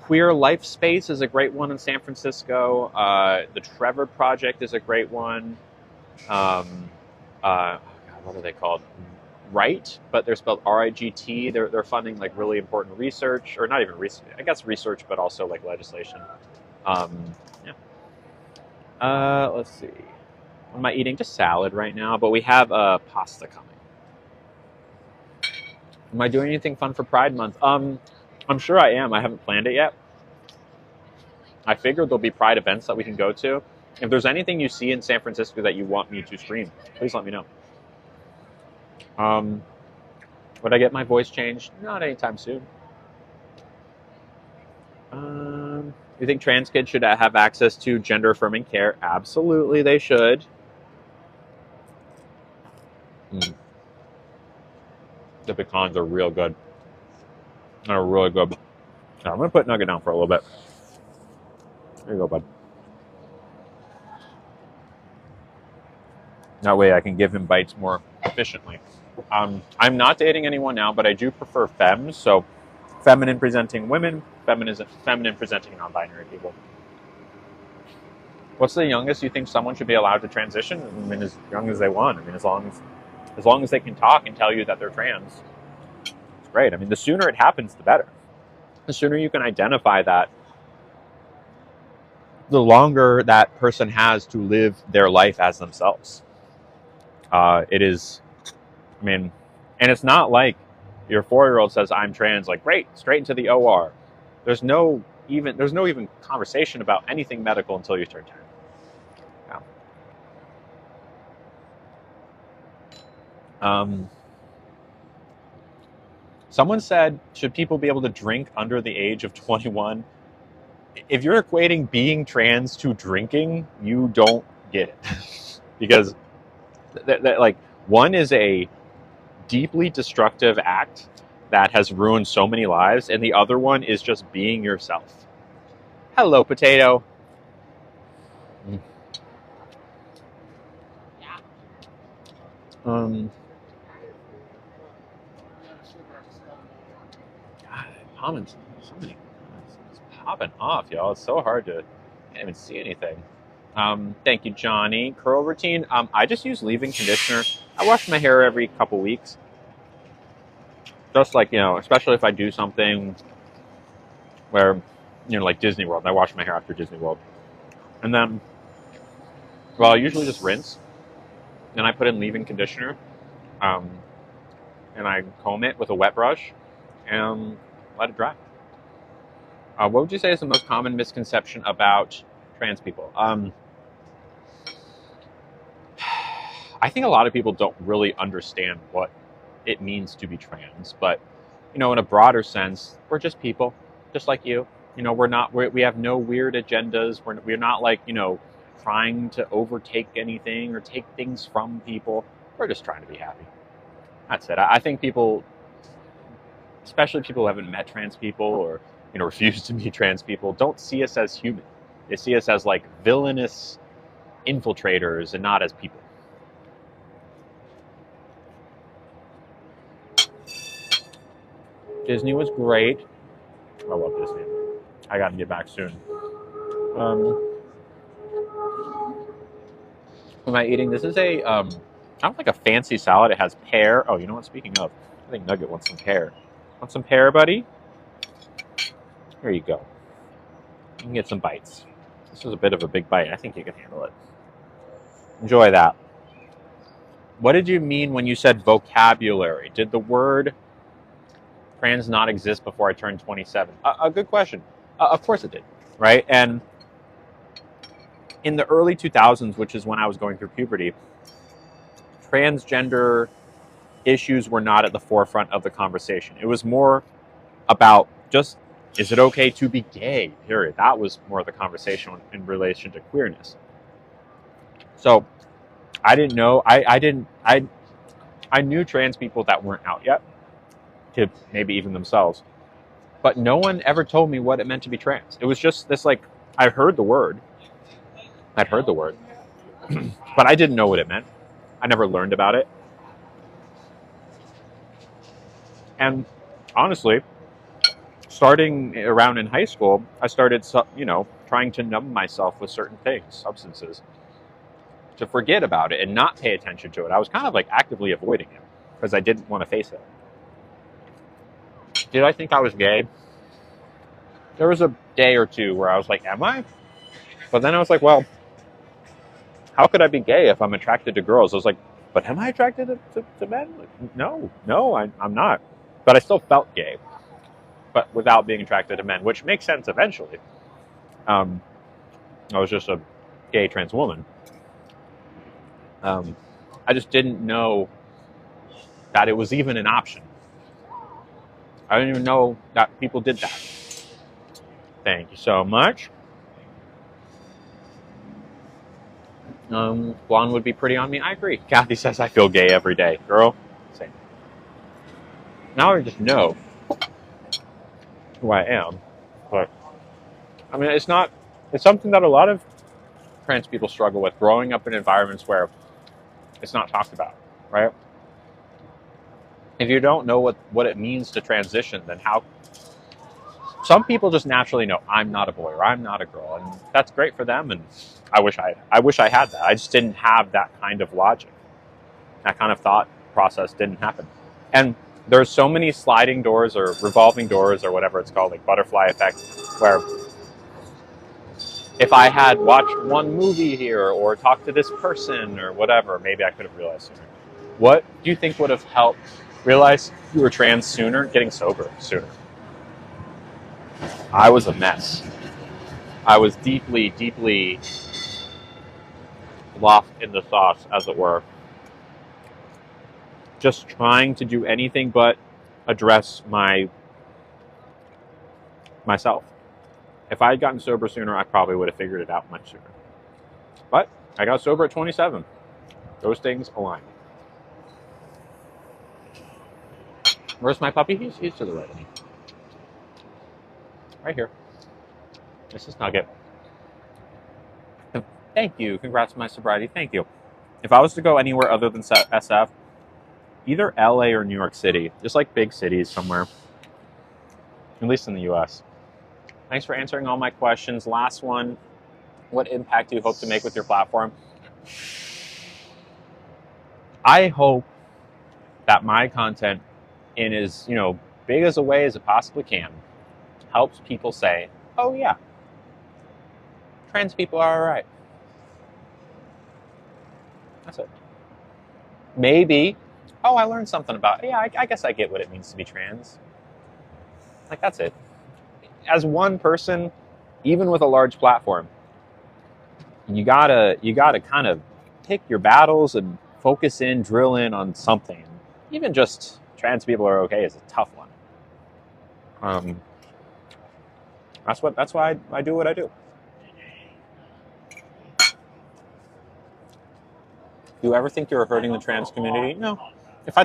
Queer Life Space is a great one in San Francisco. The Trevor Project is a great one. Oh God, what are they called? Right, but they're spelled RIGT. They're funding like really important research, or not even research. I guess research, but also like legislation. Yeah. Let's see. What am I eating? Just salad right now, but we have pasta coming. Am I doing anything fun for Pride Month? I'm sure I am. I haven't planned it yet. I figured there'll be Pride events that we can go to. If there's anything you see in San Francisco that you want me to stream, please let me know. Would I get my voice changed? Not anytime soon. You think trans kids should have access to gender affirming care? Absolutely, they should. The pecans are real good. They're really good. I'm going to put Nugget down for a little bit. There you go, bud. That way I can give him bites more efficiently. I'm not dating anyone now, but I do prefer femmes. So feminine presenting women, feminine presenting non-binary people. What's the youngest you think someone should be allowed to transition? I mean, as young as they want. I mean, as long as they can talk and tell you that they're trans, it's great. I mean, the sooner it happens, the better. The sooner you can identify that, the longer that person has to live their life as themselves. It is, I mean, and it's not like your 4-year-old says, I'm trans, like, great, straight into the OR. There's no even conversation about anything medical until you turn 10. Yeah. Someone said, should people be able to drink under the age of 21? If you're equating being trans to drinking, you don't get it. Because like, one is a deeply destructive act that has ruined so many lives, and the other one is just being yourself. Hello, potato. Yeah. God, comments, so many comments. It's popping off, y'all. It's so hard to, can't even see anything. Thank you, Johnny. Curl routine. I just use leave-in conditioner. I wash my hair every couple weeks. Just like, especially if I do something where, like Disney World. I wash my hair after Disney World. And then, well, I usually just rinse. Then I put in leave-in conditioner. And I comb it with a wet brush and let it dry. What would you say is the most common misconception about trans people? I think a lot of people don't really understand what it means to be trans, but in a broader sense, we're just people, just like you. We have no weird agendas. We're not like trying to overtake anything or take things from people. We're just trying to be happy. That's it. I think people, especially people who haven't met trans people or refuse to meet trans people, don't see us as human. They see us as like villainous infiltrators and not as people. Disney was great. I love Disney. I got to get back soon. What am I eating? This is a kind of like a fancy salad. It has pear. Oh, you know what? Speaking of, I think Nugget wants some pear. Want some pear, buddy? Here you go. You can get some bites. This is a bit of a big bite. I think you can handle it. Enjoy that. What did you mean when you said vocabulary? Did the word trans not exist before I turned 27? A good question. Of course it did, right? And in the early 2000s, which is when I was going through puberty, transgender issues were not at the forefront of the conversation. It was more about just, is it okay to be gay? Period. That was more of the conversation in relation to queerness. So I didn't know. I knew trans people that weren't out yet, to maybe even themselves, but no one ever told me what it meant to be trans. It was just this, like, I'd heard the word, but I didn't know what it meant. I never learned about it. And honestly, starting around in high school, I started, trying to numb myself with certain things, substances, to forget about it and not pay attention to it. I was kind of like actively avoiding it because I didn't want to face it. Did I think I was gay? There was a day or two where I was like, am I? But then I was like, well, how could I be gay if I'm attracted to girls? I was like, but am I attracted to men? Like, no, I'm not. But I still felt gay, but without being attracted to men, which makes sense eventually. I was just a gay trans woman. I just didn't know that it was even an option. I didn't even know that people did that. Thank you so much. Blonde would be pretty on me. I agree. Kathy says I feel gay every day. Girl, same. Now I just know who I am. But, I mean, it's something that a lot of trans people struggle with, growing up in environments where it's not talked about, right? If you don't know what it means to transition, then how... Some people just naturally know, I'm not a boy or I'm not a girl, and that's great for them, and I wish I had that. I just didn't have that kind of logic. That kind of thought process didn't happen. And there's so many sliding doors or revolving doors or whatever it's called, like butterfly effect, where if I had watched one movie here or talked to this person or whatever, maybe I could have realized sooner. What do you think would have helped realize you were trans sooner? Getting sober sooner. I was a mess. I was deeply, deeply lost in the sauce, as it were. Just trying to do anything but address myself. If I had gotten sober sooner, I probably would have figured it out much sooner. But I got sober at 27. Those things align. Where's my puppy? He's to the right of me. Right here. This is Nugget. Thank you. Congrats on my sobriety. Thank you. If I was to go anywhere other than SF, either LA or New York City, just like big cities somewhere, at least in the US. Thanks for answering all my questions. Last one. What impact do you hope to make with your platform? I hope that my content, in as big as a way as it possibly can, helps people say, oh yeah, trans people are all right. That's it. Maybe, oh, I learned something about it. Yeah, I guess I get what it means to be trans. Like, that's it. As one person, even with a large platform, you gotta kind of pick your battles and focus in, drill in on something. Even just trans people are okay is a tough one. That's why I do what I do. Do you ever think you were hurting the trans community? No. If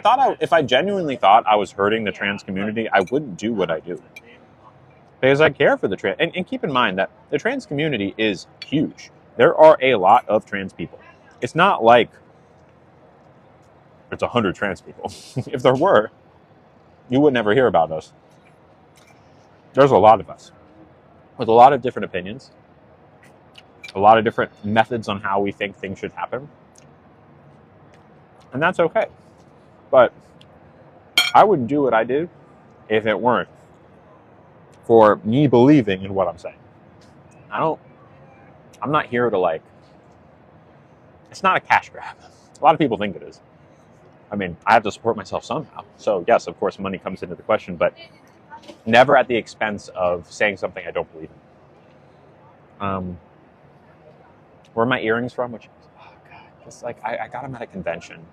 I genuinely thought I was hurting the trans community, I wouldn't do what I do. Because I care for the trans, and keep in mind that the trans community is huge. There are a lot of trans people. It's not like it's 100 trans people. If there were, you would never hear about us. there's a lot of us with a lot of different opinions, a lot of different methods on how we think things should happen. And that's okay. But I wouldn't do what I do if it weren't for me believing in what I'm saying. I'm not here to like, it's not a cash grab. A lot of people think it is. I mean, I have to support myself somehow. So yes, of course, money comes into the question, but never at the expense of saying something I don't believe in. Where are my earrings from? Which, oh God, it's like I got them at a convention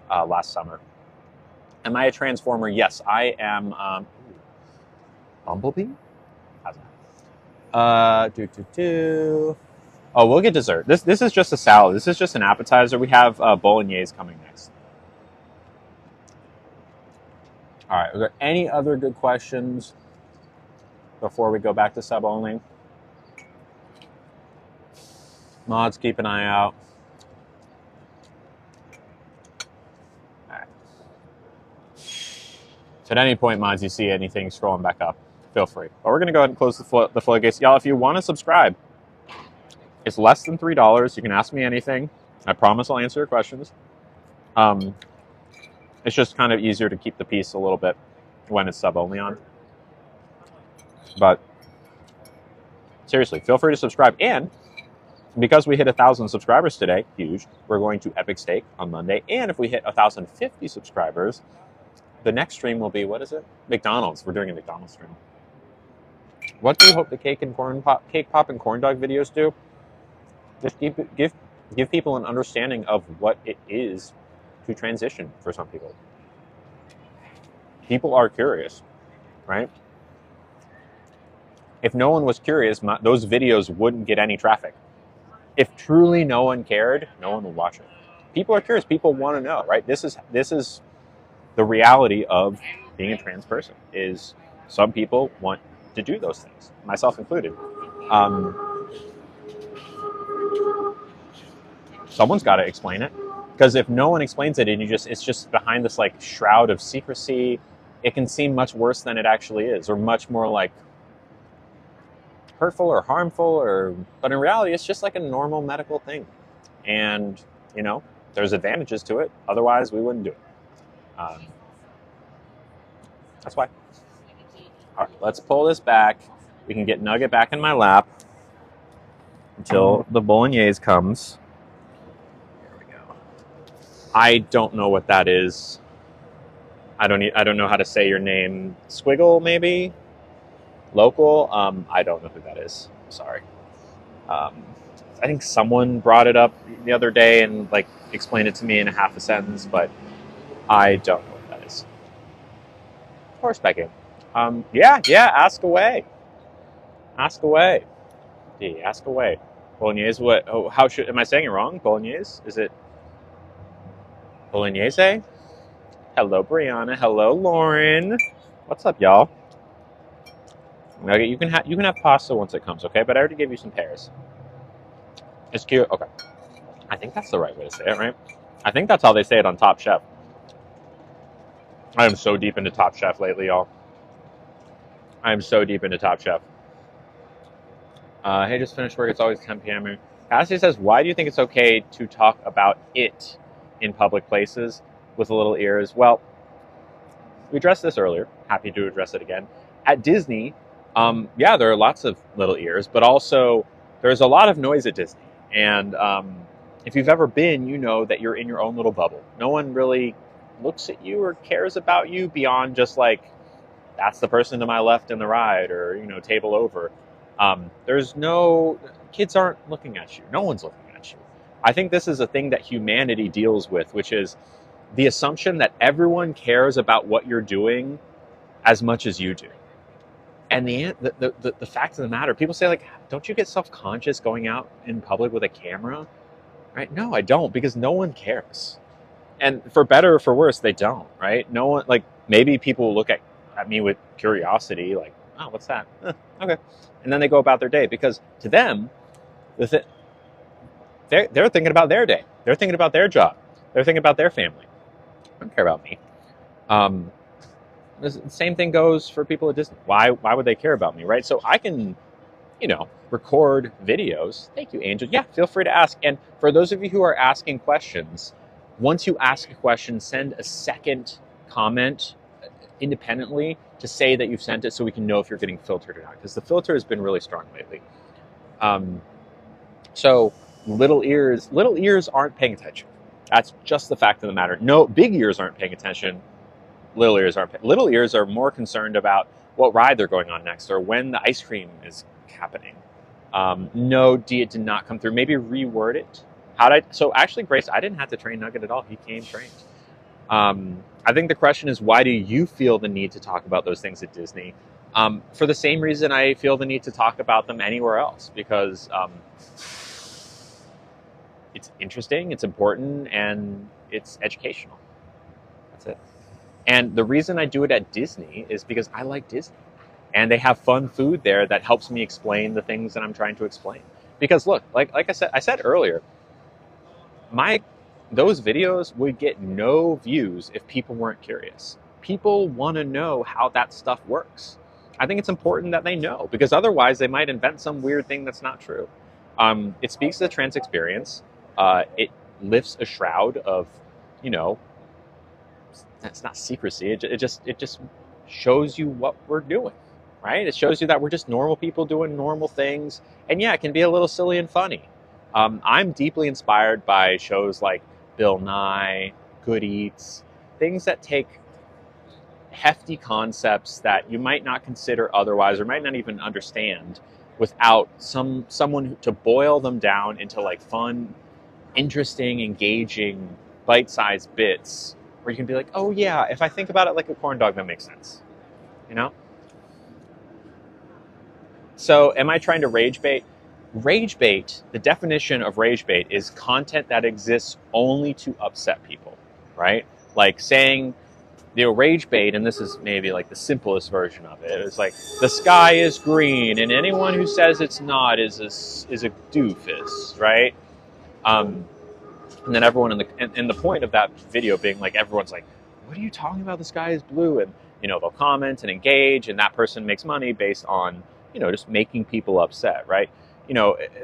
last summer. Am I a transformer? Yes, I am. Bumblebee? How's that? Oh, we'll get dessert. This is just a salad. This is just an appetizer. We have bolognese coming next. All right. Are there any other good questions before we go back to sub only? Mods, keep an eye out. All right. So at any point, mods, you see anything scrolling back up, feel free. But we're going to go ahead and close the floodgates. Y'all, if you want to subscribe, it's less than $3. You can ask me anything. I promise I'll answer your questions. It's just kind of easier to keep the peace a little bit when it's sub only on. But seriously, feel free to subscribe. And because we hit 1,000 subscribers today, huge, we're going to Epic Steak on Monday. And if we hit 1,050 subscribers, the next stream will be, what is it? McDonald's. We're doing a McDonald's stream. What do you hope the cake pop and corn dog videos do? Just give people an understanding of what it is to transition for some people. People are curious, right? If no one was curious, those videos wouldn't get any traffic. If truly no one cared, no one would watch it. People are curious. People want to know, right? This is the reality of being a trans person. Is some people want to do those things, myself included. Someone's got to explain it, because if no one explains it and it's just behind this like shroud of secrecy, it can seem much worse than it actually is, or much more like hurtful or harmful, but in reality, it's just like a normal medical thing. And, there's advantages to it. Otherwise, we wouldn't do it. That's why. All right, let's pull this back. We can get Nugget back in my lap until the bolognese comes. There we go. I don't know what that is. I don't know how to say your name. Squiggle, maybe? Local? I don't know who that is. I'm sorry. I think someone brought it up the other day and like explained it to me in a half a sentence, but I don't know what that is. Horseback. Yeah, ask away. Ask away. D, ask away. Bolognese, what? Oh, am I saying it wrong? Bolognese? Is it Bolognese? Hello, Brianna. Hello, Lauren. What's up, y'all? Okay, you can have pasta once it comes, okay? But I already gave you some pears. It's cute. Okay. I think that's the right way to say it, right? I think that's how they say it on Top Chef. I am so deep into Top Chef lately, y'all. I am so deep into Top Chef. Hey, just finished work. It's always 10 p.m. here. Cassie says, why do you think it's okay to talk about it in public places with little ears? Well, we addressed this earlier. Happy to address it again. At Disney, yeah, there are lots of little ears, but also there's a lot of noise at Disney. And if you've ever been, you know that you're in your own little bubble. No one really looks at you or cares about you beyond just like, that's the person to my left in the ride, or, table over. Kids aren't looking at you. No one's looking at you. I think this is a thing that humanity deals with, which is the assumption that everyone cares about what you're doing as much as you do. And the fact of the matter, people say, like, don't you get self-conscious going out in public with a camera? Right? No, I don't, because no one cares. And for better or for worse, they don't, right? No one, like, maybe people look at me with curiosity, like, oh, what's that? Okay. And then they go about their day, because to them, they're thinking about their day. They're thinking about their job. They're thinking about their family. They don't care about me. The same thing goes for people at Disney. Why would they care about me, right? So I can, record videos. Thank you, Angel. Yeah, feel free to ask. And for those of you who are asking questions, once you ask a question, send a second comment independently to say that you've sent it so we can know if you're getting filtered or not, because the filter has been really strong lately. So little ears aren't paying attention. That's just the fact of the matter. No, big ears aren't paying attention. Little ears aren't. Little ears are more concerned about what ride they're going on next or when the ice cream is happening. No, it did not come through. Maybe reword it. So actually, Grace, I didn't have to train Nugget at all. He came trained. I think the question is, why do you feel the need to talk about those things at Disney? For the same reason I feel the need to talk about them anywhere else, because it's interesting, it's important, and it's educational. That's it. And the reason I do it at Disney is because I like Disney. And they have fun food there that helps me explain the things that I'm trying to explain. Because look, like I said earlier, those videos would get no views if people weren't curious. People want to know how that stuff works. I think it's important that they know, because otherwise they might invent some weird thing that's not true. It speaks to the trans experience. It lifts a shroud of, that's not secrecy. It just shows you what we're doing, right? It shows you that we're just normal people doing normal things. And yeah, it can be a little silly and funny. I'm deeply inspired by shows like Bill Nye, Good Eats, things that take hefty concepts that you might not consider otherwise or might not even understand without someone to boil them down into like fun, interesting, engaging, bite-sized bits where you can be like, oh yeah, if I think about it like a corn dog, that makes sense, So am I trying to rage bait? Rage bait, the definition of rage bait is content that exists only to upset people, right? Like saying, rage bait, and this is maybe like the simplest version of it, is like, the sky is green, and anyone who says it's not is a doofus, right? And then everyone and the point of that video being like, everyone's like, what are you talking about? The sky is blue. And, they'll comment and engage, and that person makes money based on, just making people upset, right?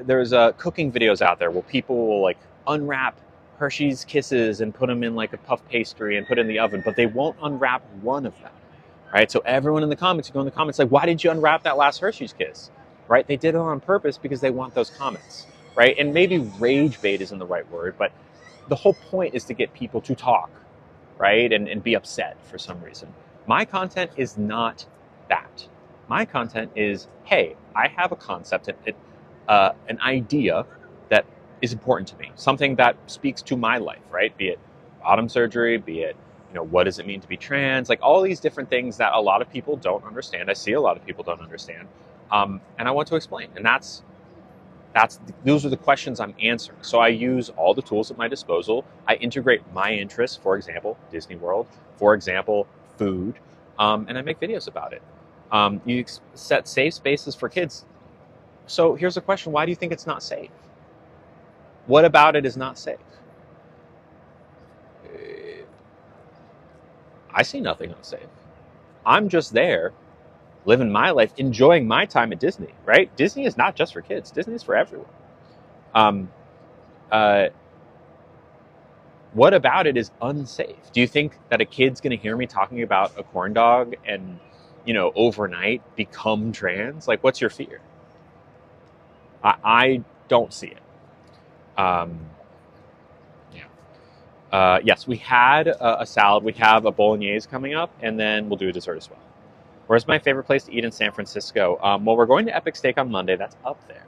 There's cooking videos out there where people will like unwrap Hershey's Kisses and put them in like a puff pastry and put it in the oven, but they won't unwrap one of them, right? So everyone in the comments, you go in the comments like, why did you unwrap that last Hershey's Kiss, right? They did it on purpose because they want those comments, right? And maybe rage bait isn't the right word, but the whole point is to get people to talk, right? And be upset for some reason. My content is not that. My content is, hey, I have a concept, an idea that is important to me, something that speaks to my life, right? Be it bottom surgery, be it, what does it mean to be trans? Like all these different things that a lot of people don't understand. I see a lot of people don't understand. And I want to explain. And those are the questions I'm answering. So I use all the tools at my disposal. I integrate my interests, for example, Disney World, for example, food, and I make videos about it. You set safe spaces for kids. So here's a question. Why do you think it's not safe? What about it is not safe? I see nothing unsafe. I'm just there living my life, enjoying my time at Disney, right? Disney is not just for kids. Disney is for everyone. What about it is unsafe? Do you think that a kid's going to hear me talking about a corn dog and, overnight become trans? Like, what's your fear? I don't see it. Yes, we had a salad. We have a bolognese coming up, and then we'll do a dessert as well. Where's my favorite place to eat in San Francisco? Well, we're going to Epic Steak on Monday. That's up there.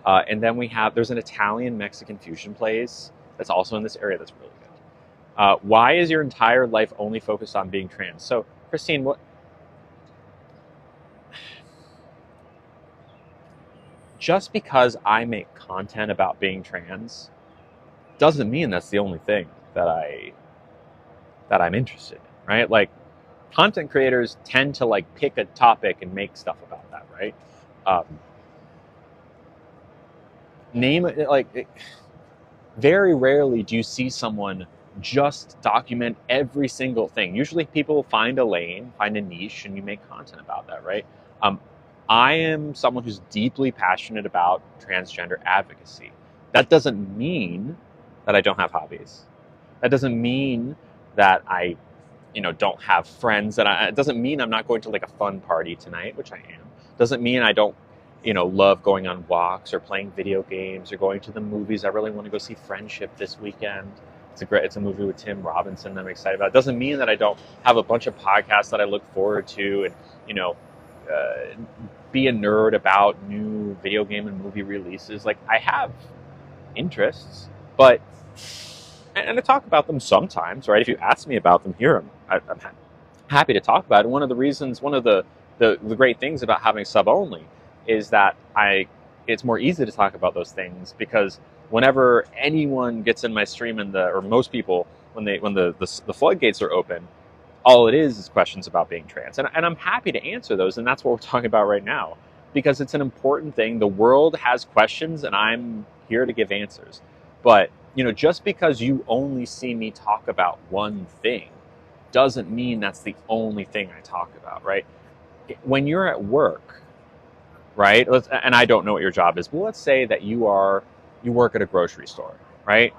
And then there's an Italian-Mexican fusion place that's also in this area that's really good. Why is your entire life only focused on being trans? So, Christine, just because I make content about being trans doesn't mean that's the only thing that I'm interested in, right? Like, content creators tend to like pick a topic and make stuff about that, right? Very rarely do you see someone just document every single thing. Usually people find a lane, find a niche, and you make content about that, right? Um, I am someone who's deeply passionate about transgender advocacy. That doesn't mean that I don't have hobbies. That doesn't mean that I, don't have friends. It doesn't mean I'm not going to like a fun party tonight, which I am. Doesn't mean I don't, love going on walks or playing video games or going to the movies. I really want to go see Friendship this weekend. It's a movie with Tim Robinson that I'm excited about. It doesn't mean that I don't have a bunch of podcasts that I look forward to and, be a nerd about new video game and movie releases. Like, I have interests, but and I talk about them sometimes, right? If you ask me about them here, I'm happy to talk about it. One of the great things about having sub only is that it's more easy to talk about those things, because whenever anyone gets in my stream or most people, when the floodgates are open, all it is questions about being trans. And I'm happy to answer those, and that's what we're talking about right now, because it's an important thing. The world has questions, and I'm here to give answers. But, just because you only see me talk about one thing doesn't mean that's the only thing I talk about, right? When you're at work, right, and I don't know what your job is, but let's say that you work at a grocery store, right?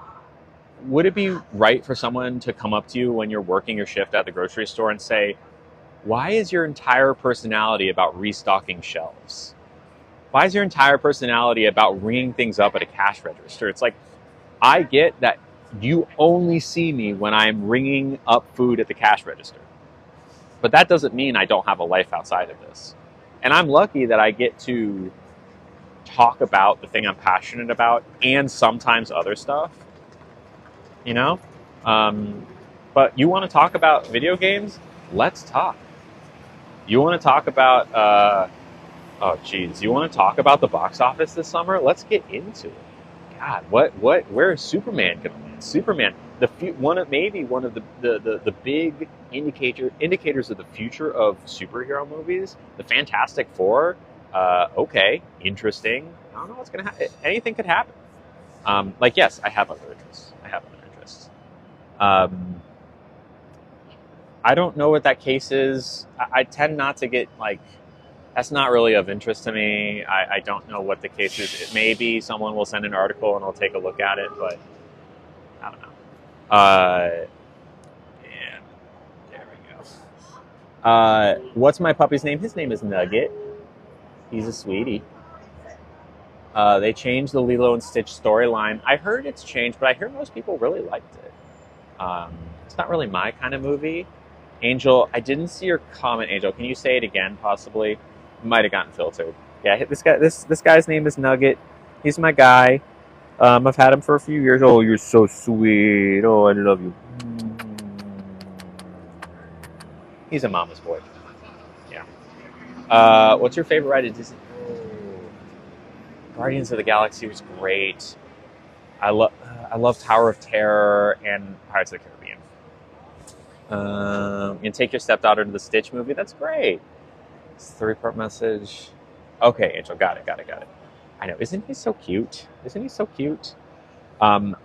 Would it be right for someone to come up to you when you're working your shift at the grocery store and say, why is your entire personality about restocking shelves? Why is your entire personality about ringing things up at a cash register? It's like, I get that you only see me when I'm ringing up food at the cash register. But that doesn't mean I don't have a life outside of this. And I'm lucky that I get to talk about the thing I'm passionate about and sometimes other stuff. But you want to talk about video games? Let's talk. You want to talk about you want to talk about the box office this summer? Let's get into it. God, where is Superman going to land? Superman, one of the big indicators of the future of superhero movies, the Fantastic Four. Okay, interesting. I don't know what's going to happen. Anything could happen. Yes, I have other interests. I don't know what that case is. I tend not to get that's not really of interest to me. I don't know what the case is. Maybe someone will send an article and I'll take a look at it, but I don't know. And there we go. What's my puppy's name? His name is Nugget. He's a sweetie. They changed the Lilo and Stitch storyline. I heard it's changed, but I hear most people really liked it. It's not really my kind of movie. Angel, I didn't see your comment, Angel. Can you say it again, possibly? Might have gotten filtered. Yeah, this guy's name is Nugget. He's my guy. I've had him for a few years. Oh, you're so sweet. Oh, I love you. He's a mama's boy. Yeah. What's your favorite ride at Disney? Guardians of the Galaxy was great. I love Tower of Terror and Pirates of the Caribbean. You take your stepdaughter to the Stitch movie. That's great. It's a 3-part message. Okay, Angel, got it. I know. Isn't he so cute?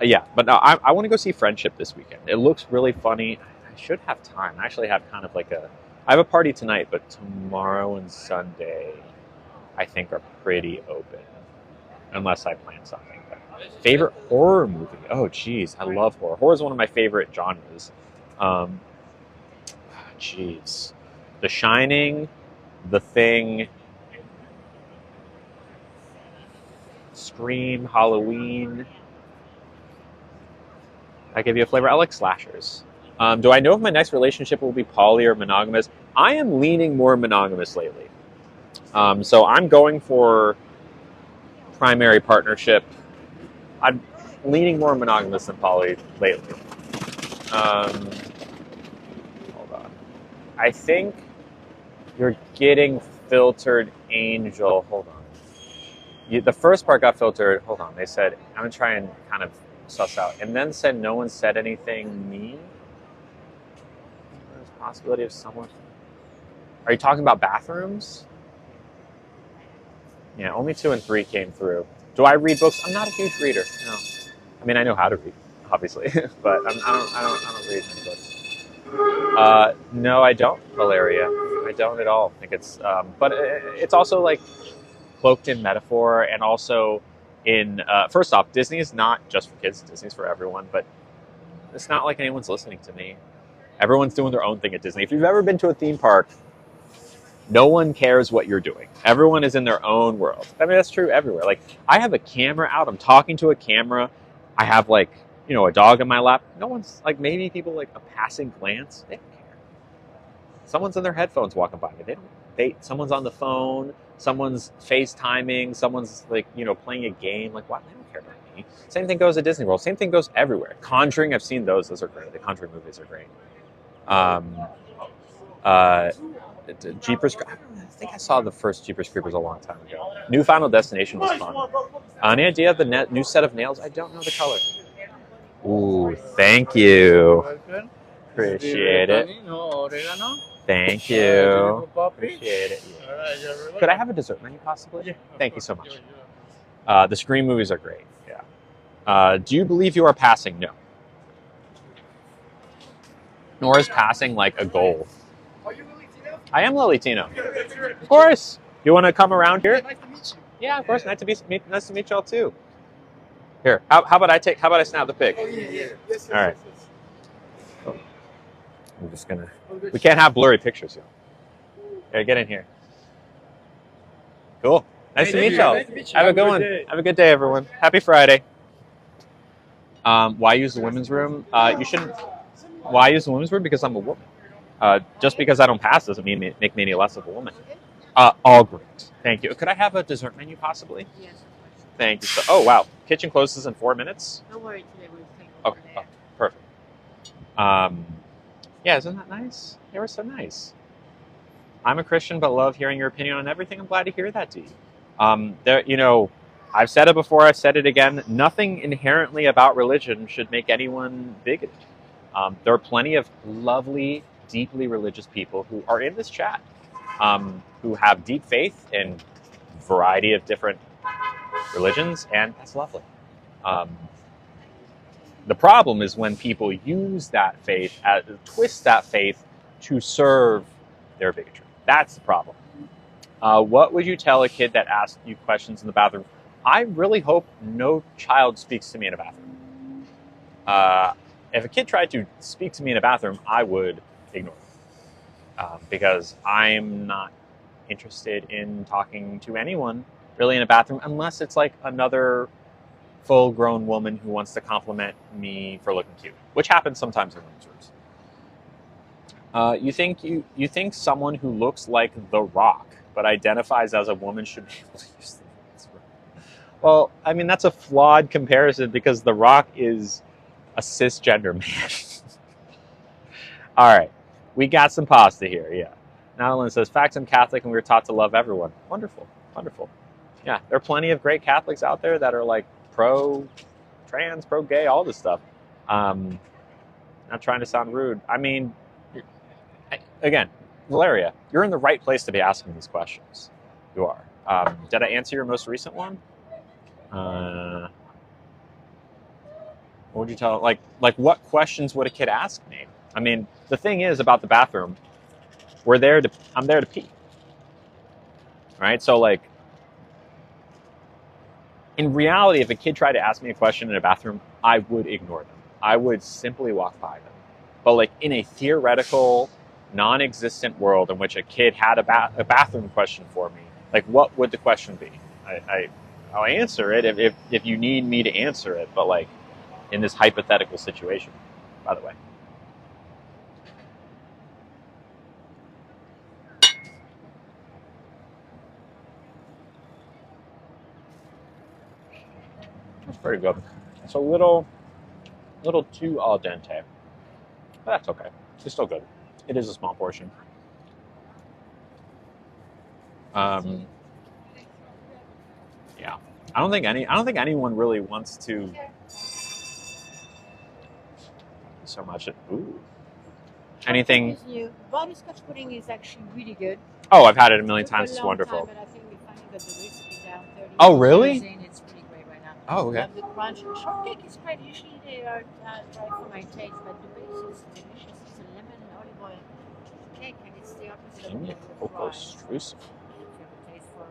Yeah, but no, I want to go see Friendship this weekend. It looks really funny. I should have time. I actually have kind of I have a party tonight, but tomorrow and Sunday, I think, are pretty open. Unless I plan something. Favorite horror movie? Oh, geez. I love horror. Horror is one of my favorite genres. The Shining, The Thing, Scream, Halloween. I give you a flavor. I like slashers. Do I know if my next relationship will be poly or monogamous? I am leaning more monogamous lately. So I'm going for primary partnership. I'm leaning more monogamous than poly lately. Hold on. I think you're getting filtered, Angel. Hold on. The first part got filtered. Hold on. They said, I'm going to try and kind of suss out. And then said no one said anything mean. There's a possibility of someone. Are you talking about bathrooms? Yeah, only 2 and 3 came through. Do I read books? I'm not a huge reader. No. I mean, I know how to read. obviously, but I don't read many books. No, I don't, Valeria. I don't at all think it's. But it's also like cloaked in metaphor, and also in. First off, Disney is not just for kids. Disney's for everyone. But it's not like anyone's listening to me. Everyone's doing their own thing at Disney. If you've ever been to a theme park, no one cares what you're doing. Everyone is in their own world. I mean, that's true everywhere. Like, I have a camera out. I'm talking to a camera. I have, like, a dog in my lap. No one's, like, maybe people, like, a passing glance. They don't care. Someone's in their headphones walking by me. Someone's on the phone. Someone's FaceTiming. Someone's, like, playing a game. Like, what? They don't care about me. Same thing goes at Disney World. Same thing goes everywhere. Conjuring, I've seen those. Those are great. The Conjuring movies are great. Jeepers. I think I saw the first Jeepers Creepers a long time ago. New Final Destination was fun. Any idea of the new set of nails? I don't know the color. Ooh, thank you. Appreciate it. Thank you. Appreciate it. Could I have a dessert menu possibly? Thank you so much. The Scream movies are great. Yeah. Do you believe you are passing? No. Nor is passing like a goal. I am Lily Tino. Of course. You want to come around here? Nice to meet you. Yeah, of course. Nice to meet y'all too. Here, how about I snap the pic? Oh yeah. Yes, all right. Yes. I'm just gonna. We can't have blurry pictures, y'all. Here, get in here. Cool. Nice to meet y'all. Have a good one. Have a good day, everyone. Happy Friday. Why use the women's room? You shouldn't. Why use the women's room? Because I'm a woman. Just because I don't pass doesn't mean make me any less of a woman. All great. Thank you. Could I have a dessert menu possibly? Yes. Thank you. Oh, wow. Kitchen closes in 4 minutes? Don't worry, today we'll take Okay. over Oh, perfect. Yeah, isn't that nice? They were so nice. I'm a Christian, but love hearing your opinion on everything. I'm glad to hear that, Dee. I've said it before, I've said it again. Nothing inherently about religion should make anyone bigoted. There are plenty of lovely, deeply religious people who are in this chat, who have deep faith in a variety of different religions, and that's lovely. The problem is when people use that faith, twist that faith to serve their bigotry. That's the problem. What would you tell a kid that asked you questions in the bathroom? I really hope no child speaks to me in a bathroom. If a kid tried to speak to me in a bathroom, I would ignore them. Because I'm not interested in talking to anyone really in a bathroom unless it's like another full-grown woman who wants to compliment me for looking cute, which happens sometimes in women's rooms. You think someone who looks like The Rock but identifies as a woman should be able to use the women's room? Well, I mean, that's a flawed comparison because The Rock is a cisgender man. All right, we got some pasta here, yeah. Madeline says, facts, I'm Catholic and we were taught to love everyone. Wonderful, wonderful. Yeah, there are plenty of great Catholics out there that are like pro-trans, pro-gay, all this stuff. Not trying to sound rude. I mean, again, Valeria, you're in the right place to be asking these questions. You are. Did I answer your most recent one? What would you tell? Like what questions would a kid ask me? I mean, the thing is about the bathroom, I'm there to pee. Right? So like, in reality, if a kid tried to ask me a question in a bathroom, I would ignore them. I would simply walk by them. But like in a theoretical, non-existent world in which a kid had a bathroom question for me, like what would the question be? I'll answer it if you need me to answer it, but like in this hypothetical situation, by the way. That's pretty good. It's a little too al dente, but that's okay. It's still good. It is a small portion. Yeah, I don't think anyone really wants to so much. Ooh, anything? Butterscotch pudding is actually really good. Oh, I've had it a million times. It's wonderful. But I think we finally got the recipe down. Oh, really? It's pretty great right now. Oh, okay. Love the crunch. Shortcake is great. Usually they are dry for my taste, but the base is delicious. It's a lemon olive oil cake, and it's the opposite of Pina the coco fries. streusel. If you have a taste for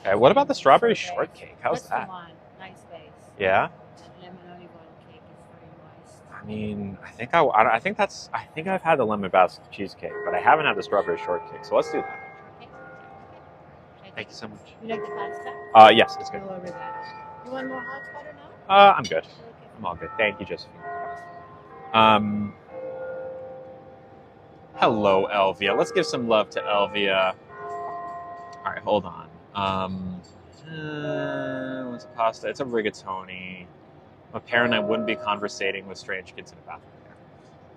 Okay, what about the cream strawberry sorbet, shortcake? How's that's the that? one. Nice base. Yeah. That lemon olive oil cake is very moist. I mean, I think that's, I think I've had the lemon basket cheesecake, but I haven't had the strawberry shortcake. So let's do that. Okay. Okay. Thank you so much. You like the pasta? Yes, it's good. No oregano. You want more hot water now? I'm good. Okay. I'm all good. Thank you, Josephine. Um, hello, Elvia. Let's give some love to Elvia. All right, hold on. What's a pasta? It's a rigatoni. I'm a parent, I wouldn't be conversating with strange kids in a bathroom.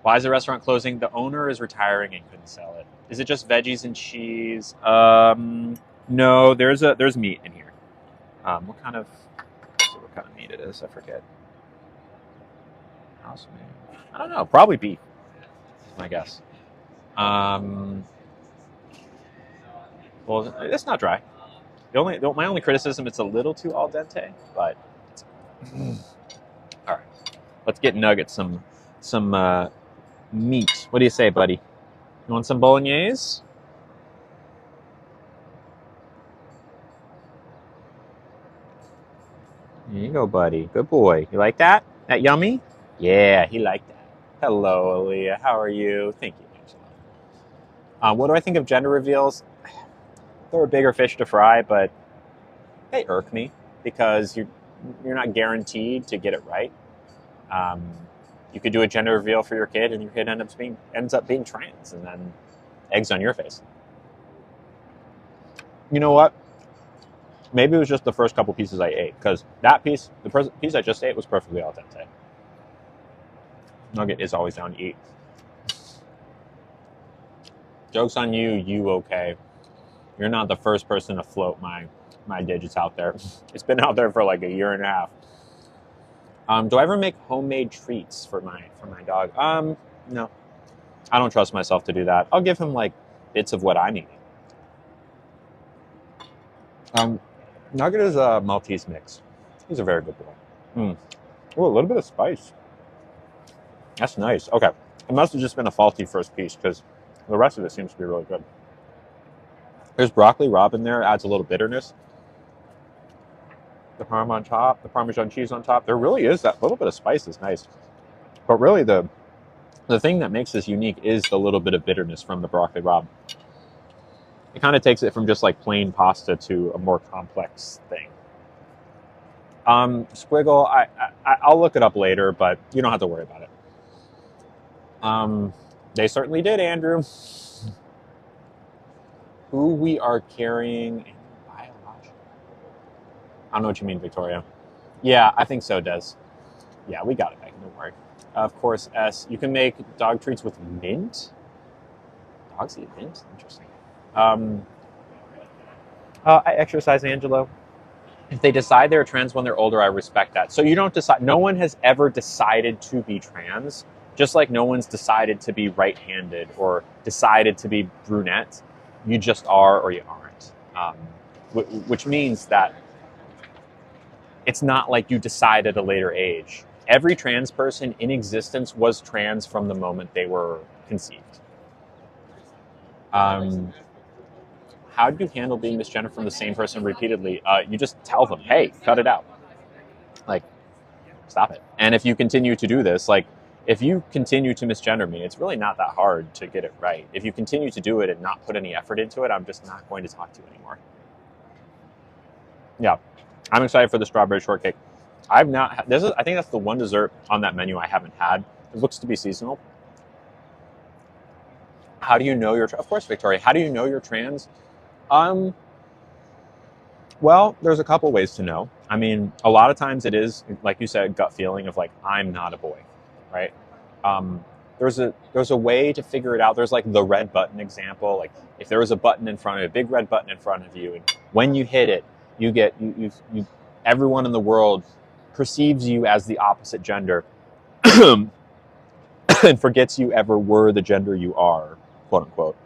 Why is the restaurant closing? The owner is retiring and couldn't sell it. Is it just veggies and cheese? No, there's meat in here. What kind of, let's see what kind of meat it is? I forget. House meat. I don't know. Probably beef. Is my guess. Well, it's not dry. My only criticism, it's a little too al dente, but it's, all right. Let's get nuggets, some meat. What do you say, buddy? You want some bolognese? There you go, buddy. Good boy. You like that? That yummy? Yeah, he liked that. Hello, Aaliyah. How are you? Thank you, Angela. What do I think of gender reveals? They're a bigger fish to fry, but they irk me because you're not guaranteed to get it right. You could do a gender reveal for your kid, and your kid ends up being trans, and then eggs on your face. You know what? Maybe it was just the first couple pieces I ate, because that piece, the piece I just ate, was perfectly al dente. Nugget is always down to eat. Joke's on you, you okay. You're not the first person to float my digits out there. It's been out there for like a year and a half. Do I ever make homemade treats for my dog? No. I don't trust myself to do that. I'll give him like bits of what I'm eating. Nugget is a Maltese mix. He's a very good boy. Oh, a little bit of spice. That's nice. Okay. It must have just been a faulty first piece because the rest of it seems to be really good. There's broccoli rabe in there. Adds a little bitterness. The parm on top, the Parmesan cheese on top. There really is that little bit of spice is nice. But really the thing that makes this unique is the little bit of bitterness from the broccoli rabe. It kind of takes it from just like plain pasta to a more complex thing. Squiggle, I'll look it up later, but you don't have to worry about it. They certainly did, Andrew. Who we are carrying in biological. I don't know what you mean, Victoria. Yeah, I think so, Des. Yeah, we got it, Megan. Don't worry. Of course, S. You can make dog treats with mint. Dogs eat mint? Interesting. I exercise, Angelo. If they decide they're trans when they're older, I respect that. So you don't decide. No one has ever decided to be trans, just like no one's decided to be right-handed or decided to be brunette. You just are or you aren't. Which means that it's not like you decide at a later age. Every trans person in existence was trans from the moment they were conceived. How do you handle being misgendered from the same person repeatedly? You just tell them, hey, cut it out. Like, stop it. And if you continue to do this, like, if you continue to misgender me, it's really not that hard to get it right. If you continue to do it and not put any effort into it, I'm just not going to talk to you anymore. Yeah, I'm excited for the strawberry shortcake. I've not had, I think that's the one dessert on that menu I haven't had. It looks to be seasonal. How do you know you're, of course, Victoria, how do you know you're trans? Well, there's a couple ways to know. I mean, a lot of times it is, like you said, gut feeling of like, I'm not a boy, right? There's a way to figure it out. There's like the red button example. Like if there was a button in front of you, a big red button in front of you, and when you hit it, you get, everyone in the world perceives you as the opposite gender and forgets you ever were the gender you are, quote unquote.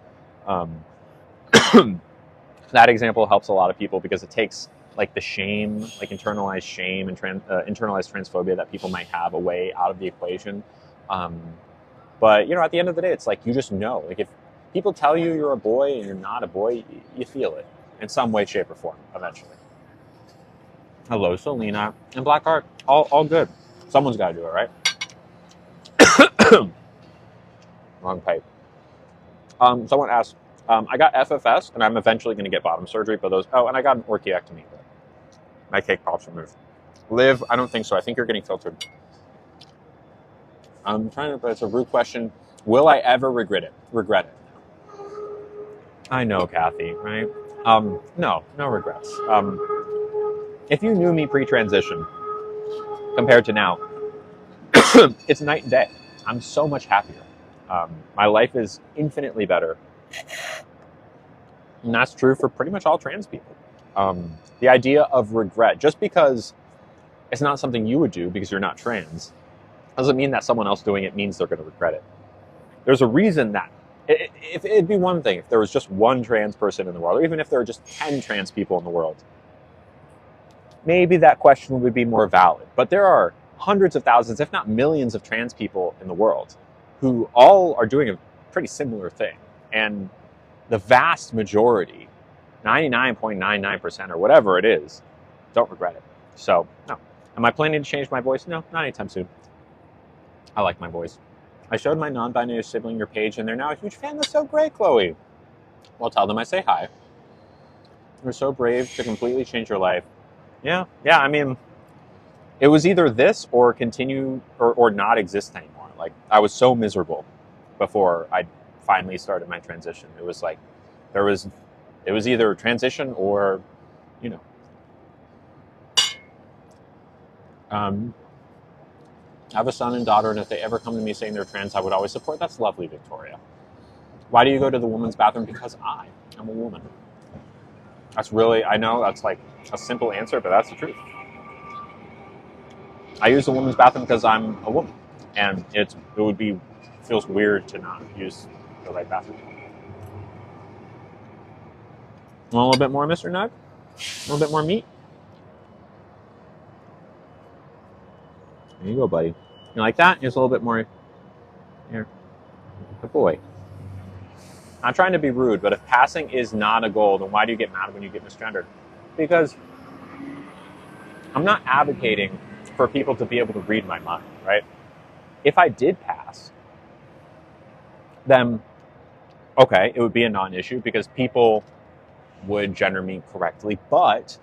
That example helps a lot of people because it takes like the shame, like internalized shame and internalized transphobia that people might have away out of the equation. But at the end of the day, it's like you just know. Like if people tell you you're a boy and you're not a boy, you feel it in some way, shape, or form eventually. Hello, Selena and Blackheart. All good. Someone's got to do it, right? Wrong pipe. Someone asked, I got FFS, and I'm eventually going to get bottom surgery, but those... Oh, and I got an orchiectomy, but my cake pops removed. Liv, I don't think so. I think you're getting filtered. I'm trying to... But it's a rude question. Will I ever regret it? I know, Kathy, right? No regrets. If you knew me pre-transition compared to now, it's night and day. I'm so much happier. My life is infinitely better. And that's true for pretty much all trans people. The idea of regret, just because it's not something you would do because you're not trans, doesn't mean that someone else doing it means they're going to regret it. There's a reason that. If it'd be one thing if there was just one trans person in the world, or even if there were just 10 trans people in the world, maybe that question would be more valid. But there are hundreds of thousands, if not millions, of trans people in the world who all are doing a pretty similar thing. And the vast majority, 99.99% or whatever it is, don't regret it. So, no. Am I planning to change my voice? No, not anytime soon. I like my voice. I showed my non-binary sibling your page, and they're now a huge fan. That's so great, Chloe. Well, tell them I say hi. You're so brave to completely change your life. Yeah, I mean, it was either this or continue or not exist anymore. Like, I was so miserable before I finally started my transition. It was like, it was either transition or, I have a son and daughter, and if they ever come to me saying they're trans, I would always support. That's lovely, Victoria. Why do you go to the women's bathroom? Because I am a woman. That's really, I know that's like a simple answer, but that's the truth. I use the women's bathroom because I'm a woman, and feels weird to not use the right bathroom. Want a little bit more, Mr. Nug? A little bit more meat? There you go, buddy. You like that? Just a little bit more. Here. Good boy. Not trying to be rude, but if passing is not a goal, then why do you get mad when you get misgendered? Because I'm not advocating for people to be able to read my mind, right? If I did pass, then, okay, it would be a non-issue because people would gender me correctly, but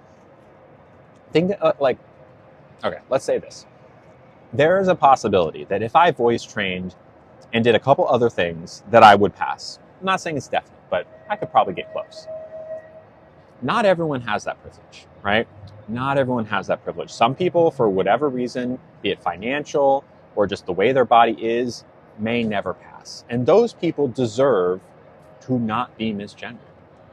think okay, let's say this. There is a possibility that if I voice trained and did a couple other things that I would pass. I'm not saying it's definite, but I could probably get close. Not everyone has that privilege, right? Not everyone has that privilege. Some people, for whatever reason, be it financial or just the way their body is, may never pass. And those people deserve to not be misgendered,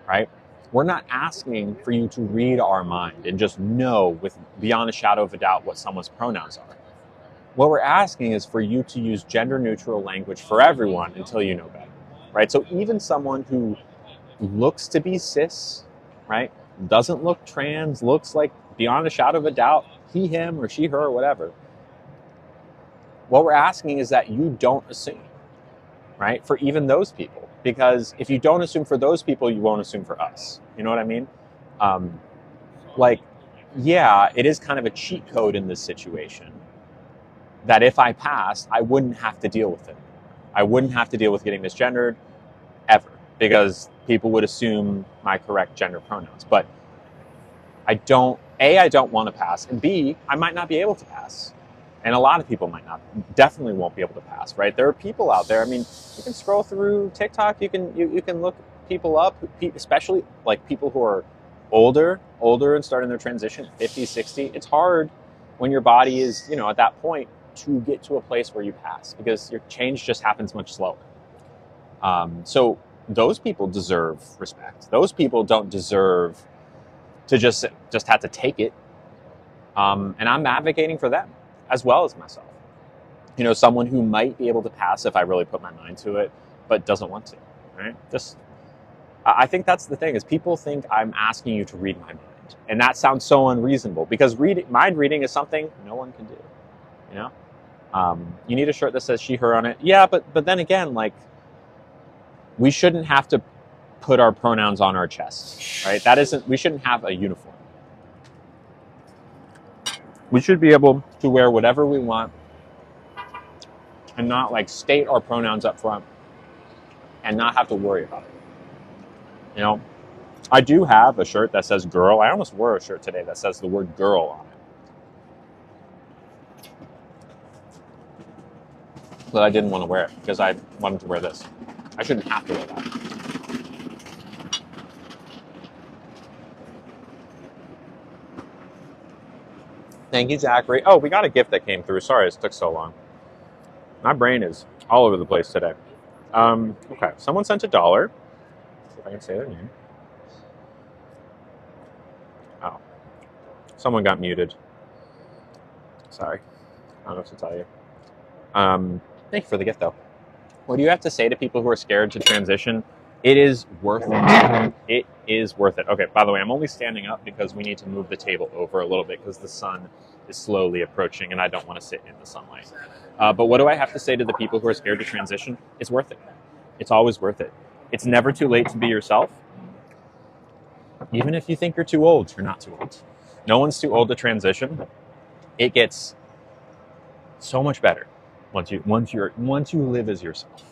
right? We're not asking for you to read our mind and just know with beyond a shadow of a doubt what someone's pronouns are. What we're asking is for you to use gender-neutral language for everyone until you know better, right? So even someone who looks to be cis, right, doesn't look trans, looks like beyond a shadow of a doubt, he, him, or she, her, or whatever, what we're asking is that you don't assume, right, for even those people. Because if you don't assume for those people, you won't assume for us. You know what I mean? Yeah, it is kind of a cheat code in this situation that if I passed, I wouldn't have to deal with it. I wouldn't have to deal with getting misgendered ever because people would assume my correct gender pronouns. But I don't want to pass, and B, I might not be able to pass. And a lot of people definitely won't be able to pass, right? There are people out there. I mean, you can scroll through TikTok, you can look people up, especially like people who are older and starting their transition, 50, 60. It's hard when your body is, at that point to get to a place where you pass because your change just happens much slower. So those people deserve respect. Those people don't deserve to just have to take it. And I'm advocating for them as well as myself. Someone who might be able to pass if I really put my mind to it, but doesn't want to, right? I think that's the thing is people think I'm asking you to read my mind. And that sounds so unreasonable because mind reading is something no one can do. You know, you need a shirt that says she, her on it. Yeah, but then again, like, we shouldn't have to put our pronouns on our chest, right? We shouldn't have a uniform. We should be able to wear whatever we want and not like state our pronouns up front and not have to worry about it. You know, I do have a shirt that says girl. I almost wore a shirt today that says the word girl on it. But I didn't want to wear it because I wanted to wear this. I shouldn't have to wear that. Thank you, Zachary. Oh, we got a gift that came through. Sorry it took so long. My brain is all over the place today. Okay, someone sent $1. See if I can say their name. Oh, someone got muted. Sorry, I don't know what to tell you. Thank you for the gift, though. What do you have to say to people who are scared to transition? It is worth it. It is worth it. Okay, by the way, I'm only standing up because we need to move the table over a little bit because the sun is slowly approaching and I don't want to sit in the sunlight. But what do I have to say to the people who are scared to transition? It's worth it. It's always worth it. It's never too late to be yourself. Even if you think you're too old, you're not too old. No one's too old to transition. It gets so much better once you live as yourself.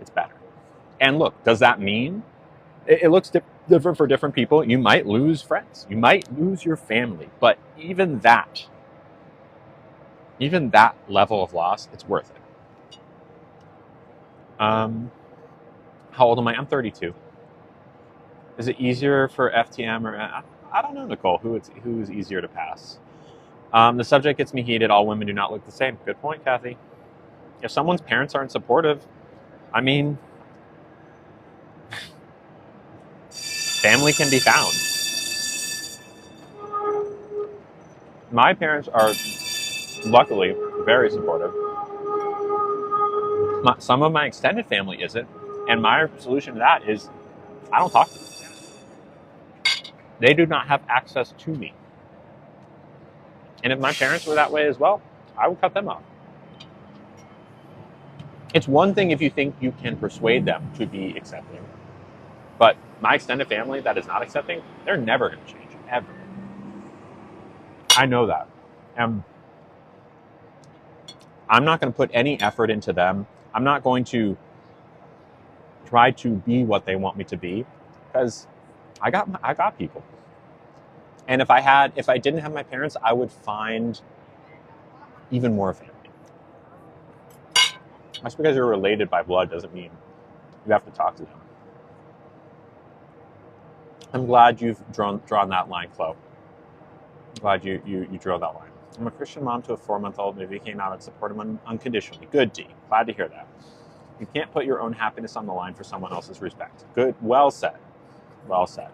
It's better. And look, does that mean it looks different for different people? You might lose friends. You might lose your family. But even that level of loss, it's worth it. How old am I? I'm 32. Is it easier for FTM or I don't know, Nicole, who's easier to pass? The subject gets me heated. All women do not look the same. Good point, Kathy. If someone's parents aren't supportive, I mean, family can be found. My parents are luckily very supportive. Some of my extended family isn't, and my solution to that is I don't talk to them. They do not have access to me. And if my parents were that way as well, I would cut them off. It's one thing if you think you can persuade them to be accepting, but my extended family that is not accepting, they're never going to change, ever. I know that. I'm not going to put any effort into them. I'm not going to try to be what they want me to be because I got people. And if I didn't have my parents, I would find even more family. Just because you're related by blood doesn't mean you have to talk to them. I'm glad you've drawn that line, Chloe. I'm glad you drew that line. I'm a Christian mom to a 4-month-old. Maybe came out and supported him unconditionally. Good, D. Glad to hear that. You can't put your own happiness on the line for someone else's respect. Good. Well said. Well said.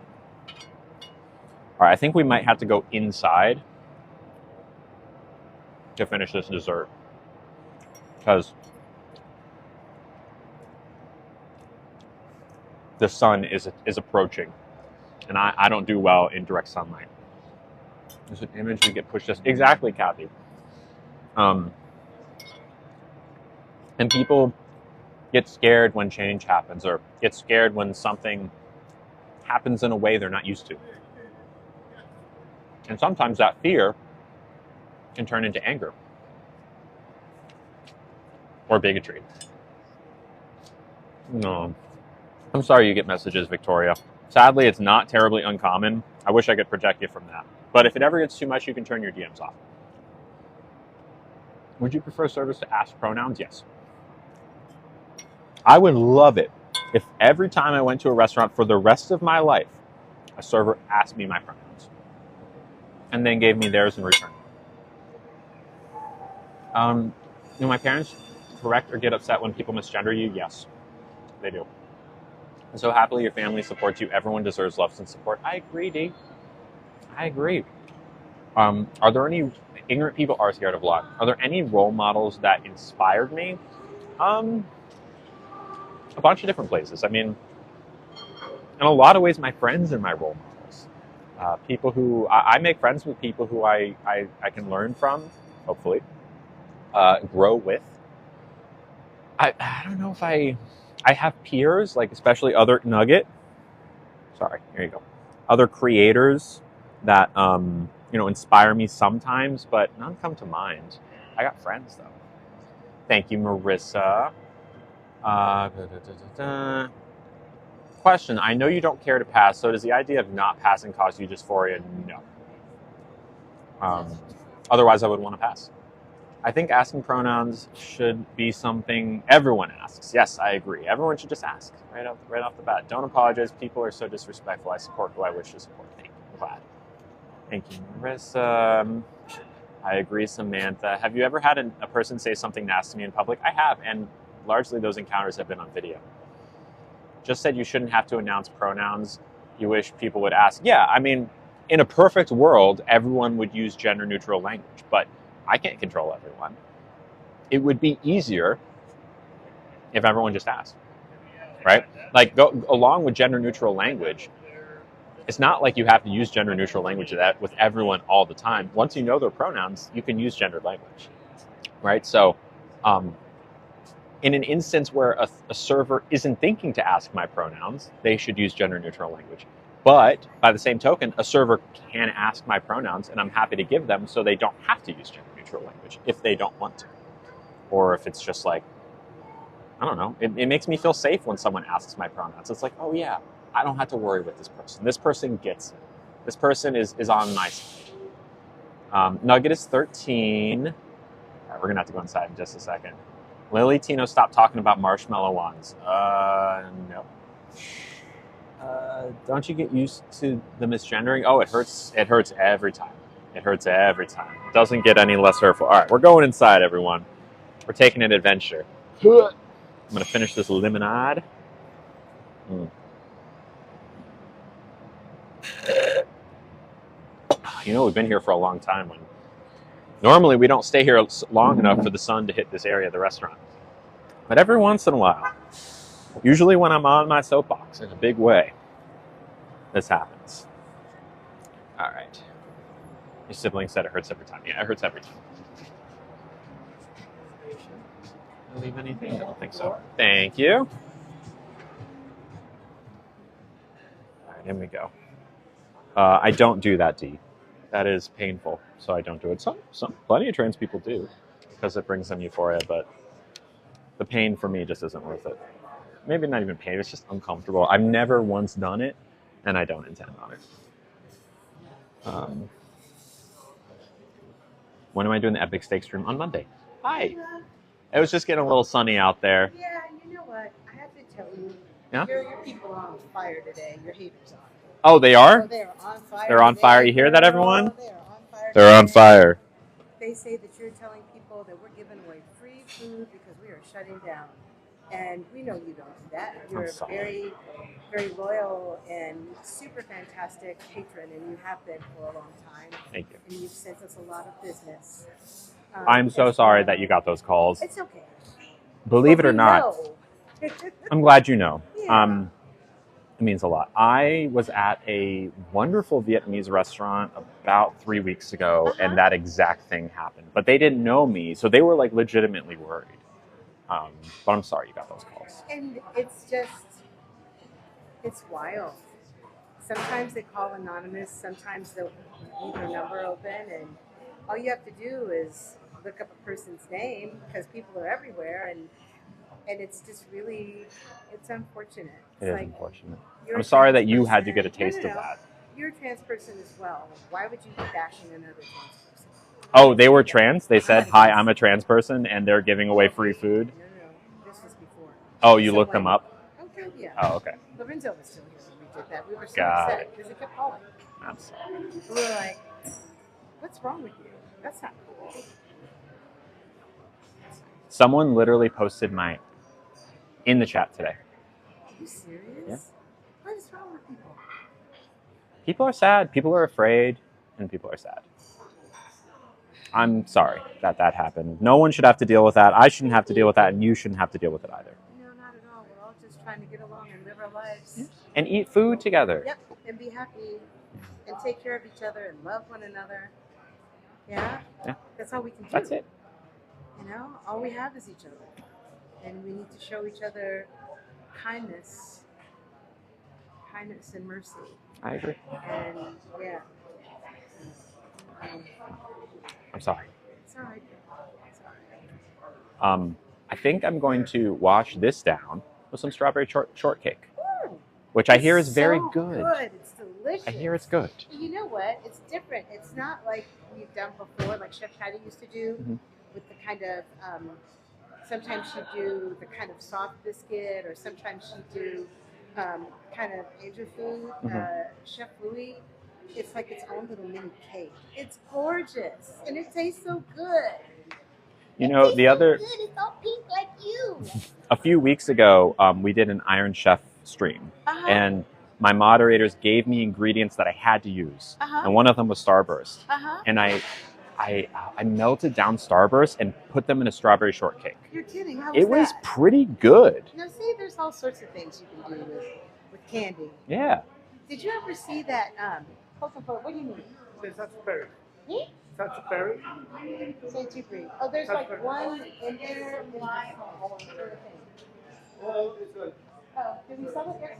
All right, I think we might have to go inside to finish this dessert because the sun is approaching, and I don't do well in direct sunlight. There's an image we get pushed us exactly, Kathy. And people get scared when change happens, or get scared when something happens in a way they're not used to. And sometimes that fear can turn into anger or bigotry. No. I'm sorry you get messages, Victoria. Sadly, it's not terribly uncommon. I wish I could protect you from that. But if it ever gets too much, you can turn your DMs off. Would you prefer service to ask pronouns? Yes. I would love it if every time I went to a restaurant for the rest of my life, a server asked me my pronouns and then gave me theirs in return. My parents correct or get upset when people misgender you? Yes, they do. And so happily your family supports you. Everyone deserves love and support. I agree, D. I agree. Are there any ignorant people are scared of a lot? Are there any role models that inspired me? A bunch of different places. I mean, in a lot of ways, my friends are my role models. People who I make friends with, people who I can learn from, hopefully, grow with. I don't know if I have peers, like especially other Nugget. Sorry, here you go. Other creators that inspire me sometimes, but none come to mind. I got friends though. Thank you, Marissa. Da, da, da, da. Question: I know you don't care to pass, so does the idea of not passing cause you dysphoria? No. Otherwise, I would want to pass. I think asking pronouns should be something everyone asks. Yes, I agree. Everyone should just ask right off the bat. Don't apologize. People are so disrespectful. I support who I wish to support. Thank you. I'm glad. Thank you, Marissa. I agree, Samantha. Have you ever had a person say something nasty to me in public? I have, and largely those encounters have been on video. Just said you shouldn't have to announce pronouns. You wish people would ask. Yeah, I mean, in a perfect world, everyone would use gender-neutral language, but I can't control everyone. It would be easier if everyone just asked, right? Like, go along with gender-neutral language. It's not like you have to use gender-neutral language with everyone all the time. Once you know their pronouns, you can use gendered language, right? So, in an instance where a server isn't thinking to ask my pronouns, they should use gender-neutral language. But by the same token, a server can ask my pronouns, and I'm happy to give them so they don't have to use gender-neutral language if they don't want to. Or if it's just like, I don't know, it makes me feel safe when someone asks my pronouns. It's like, oh yeah, I don't have to worry with this person. This person gets it. This person is on my side. Nugget is 13. All right, we're going to have to go inside in just a second. Lily Tino, stop talking about marshmallow ones. No. Don't you get used to the misgendering? Oh, it hurts. It hurts every time. It hurts every time. It doesn't get any less hurtful. All right, we're going inside, everyone. We're taking an adventure. I'm going to finish this lemonade. You know, we've been here for a long time. Normally, we don't stay here long enough for the sun to hit this area of the restaurant. But every once in a while, usually when I'm on my soapbox in a big way, this happens. All right. Your sibling said it hurts every time. Yeah, it hurts every time. Did I leave anything? I don't think so. Thank you. All right, here we go. I don't do that, D. That is painful, so I don't do it. Plenty of trans people do, because it brings them euphoria, but the pain for me just isn't worth it. Maybe not even pain, it's just uncomfortable. I've never once done it, and I don't intend on it. When am I doing the Epic Steak stream? On Monday. Hi. It was just getting a little sunny out there. Yeah, you know what? I have to tell you, Yeah? your people are on fire today. Your haters are. Oh, they are? So they are on fire. They're on today, fire. You hear that, girl. everyone? They are on fire. They're on today. fire. They say that you're telling people that we're giving away free food because we are shutting down. And we know you don't do that. You're a very, very loyal and super fantastic patron, and you have been for a long time. Thank you. And you've sent us a lot of business. I'm so sorry that you got those calls. It's okay. Believe But it or we not, know. I'm glad you know. Yeah. It means a lot. I was at a wonderful Vietnamese restaurant about 3 weeks ago, and that exact thing happened. But they didn't know me, so they were like legitimately worried. But I'm sorry you got those calls. And it's just, it's wild. Sometimes they call anonymous, sometimes they'll leave their number open, and all you have to do is look up a person's name, because people are everywhere, and it's just really, it's unfortunate. It is unfortunate. You're I'm a sorry trans that you had to person. get a taste No. of that. You're a trans person as well. Why would you be bashing another trans person? Oh, they were trans? They said, hi, I'm a trans person, and they're giving away free food? No. This was before. Oh, you looked them up? Okay, yeah. Oh, okay. Lorenzo was still here when we did that. We were so Got upset it. because he kept calling. I'm sorry. We were like, what's wrong with you? That's not cool. Someone literally posted in the chat today. Are you serious? Yeah. What is wrong with people? People are sad, people are afraid, and people are sad. I'm sorry that happened. No one should have to deal with that. I shouldn't have to deal with that, and you shouldn't have to deal with it either. No, not at all. We're all just trying to get along and live our lives. And eat food together. Yep, and be happy. and take care of each other and love one another. Yeah? Yeah. That's all we can do. That's it. You know, all we have is each other. And we need to show each other kindness and mercy. I agree. And yeah. I'm sorry. It's all right. It's all right. I think I'm going to wash this down with some strawberry shortcake, Ooh, which I hear is it's very so good. It's delicious. I hear it's good. You know what? It's different. It's not like we've done before, like Chef Patty used to do, with the kind of. Sometimes she'd do the kind of soft biscuit, or sometimes she'd do kind of Asian food. Chef Louis, it's like its own little mini cake. It's gorgeous, and it tastes so good. You know, the other. Good. It's all pink like you. A few weeks ago, we did an Iron Chef stream, and my moderators gave me ingredients that I had to use, and one of them was Starburst, and I melted down Starburst and put them in a strawberry shortcake. You're kidding? How was It was that? pretty good. Now, see, there's all sorts of things you can do with candy. Yeah. Did you ever see that? What do you mean? There's satsupari. Me? Satsupari. Say two breed. Oh, there's like one in there. Well, it's a. Oh, did we sell it?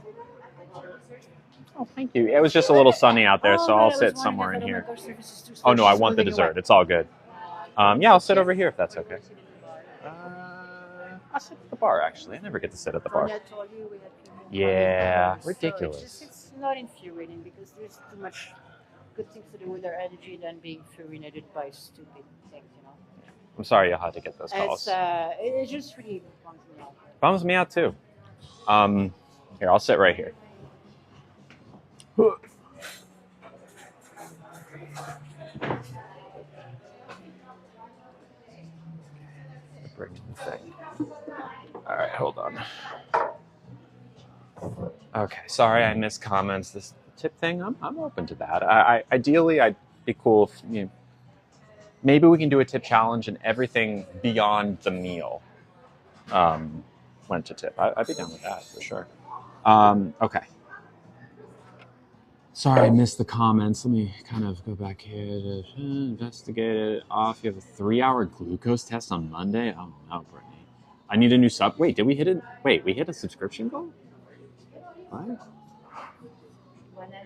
Oh, thank you. It was just a little sunny out there, so I'll sit somewhere in here. Oh no, I want the dessert. It's all good. Yeah, I'll sit over here if that's okay. I'll sit at the bar, actually. I never get to sit at the bar. Yeah, ridiculous. It's not infuriating because there's too much good things to do with our energy than being infuriated by stupid things, you know. I'm sorry you had to get those calls. It just really bums me out. Bums me out too. Here, I'll sit right here. Bring the thing. All right, hold on. Okay, sorry I missed comments. This tip thing, I'm open to that. Ideally, I'd be cool if maybe we can do a tip challenge and everything beyond the meal went to tip. I'd be down with that for sure. Okay. Sorry, I missed the comments. Let me kind of go back here to investigate it off. You have a 3-hour glucose test on Monday? Oh no, Brittany. I need a new sub. Wait, did we hit it? Wait, we hit a subscription goal? What?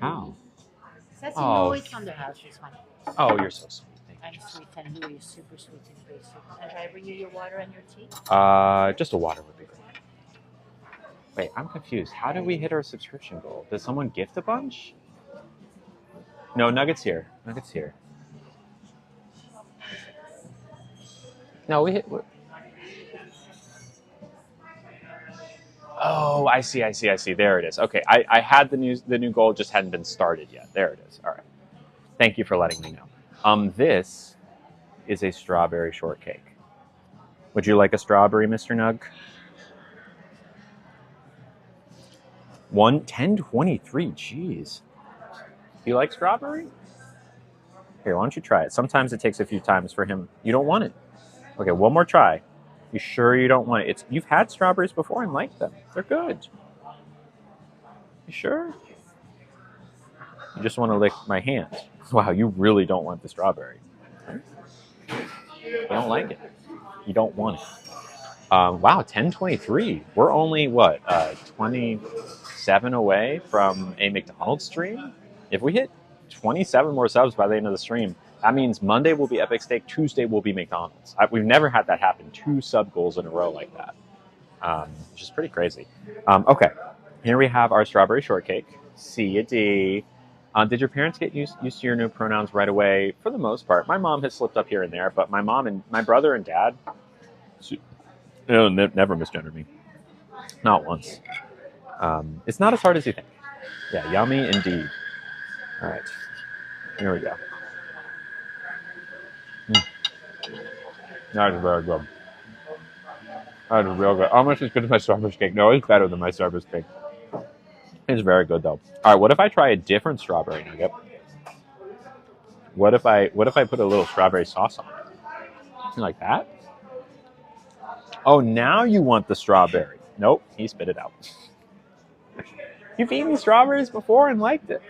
How? That's no, it's on the house. It's fine. Oh, you're so sweet. I'm sweet and Louis is super sweet and basic. And should I bring you your water and your tea? Just a water would be great. Wait, I'm confused. How did we hit our subscription goal? Did someone gift a bunch? No, Nuggets here. Nuggets here. No, we hit. Oh, I see. There it is. Okay, I had the new goal, just hadn't been started yet. There it is. All right. Thank you for letting me know. This is a strawberry shortcake. Would you like a strawberry, Mr. Nug? 1023. Jeez. Do you like strawberry? Here, why don't you try it? Sometimes it takes a few times for him. You don't want it. Okay, one more try. You sure you don't want it? You've had strawberries before and liked them. They're good. You sure? You just want to lick my hand. Wow, you really don't want the strawberry. You don't like it. You don't want it. Wow, 1023. We're only, 27 away from a McDonald's stream? If we hit 27 more subs by the end of the stream, that means Monday will be Epic Steak, Tuesday will be McDonald's. We've never had that happen. 2 sub goals in a row like that, which is pretty crazy. Okay, here we have our strawberry shortcake. See ya, D. Did your parents get used to your new pronouns right away? For the most part. My mom has slipped up here and there, but my mom and my brother and dad never misgendered me. Not once. It's not as hard as you think. Yeah, yummy indeed. All right, here we go. That is very good. That is real good. Almost as good as my Starburst cake. No, it's better than my Starburst cake. It's very good though. All right, what if I try a different strawberry nugget? What if I put a little strawberry sauce on it? Something like that? Oh, now you want the strawberry. Nope, he spit it out. You've eaten strawberries before and liked it.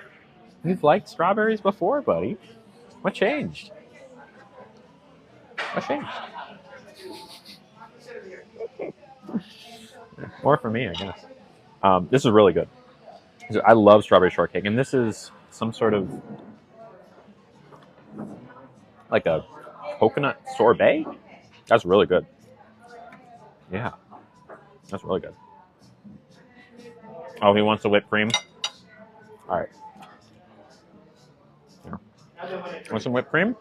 You've liked strawberries before, buddy. What changed? What changed? More for me, I guess. This is really good. I love strawberry shortcake, and this is some sort of like a coconut sorbet. That's really good. Yeah, that's really good. Oh, he wants the whipped cream? All right. Here. Want some whipped cream?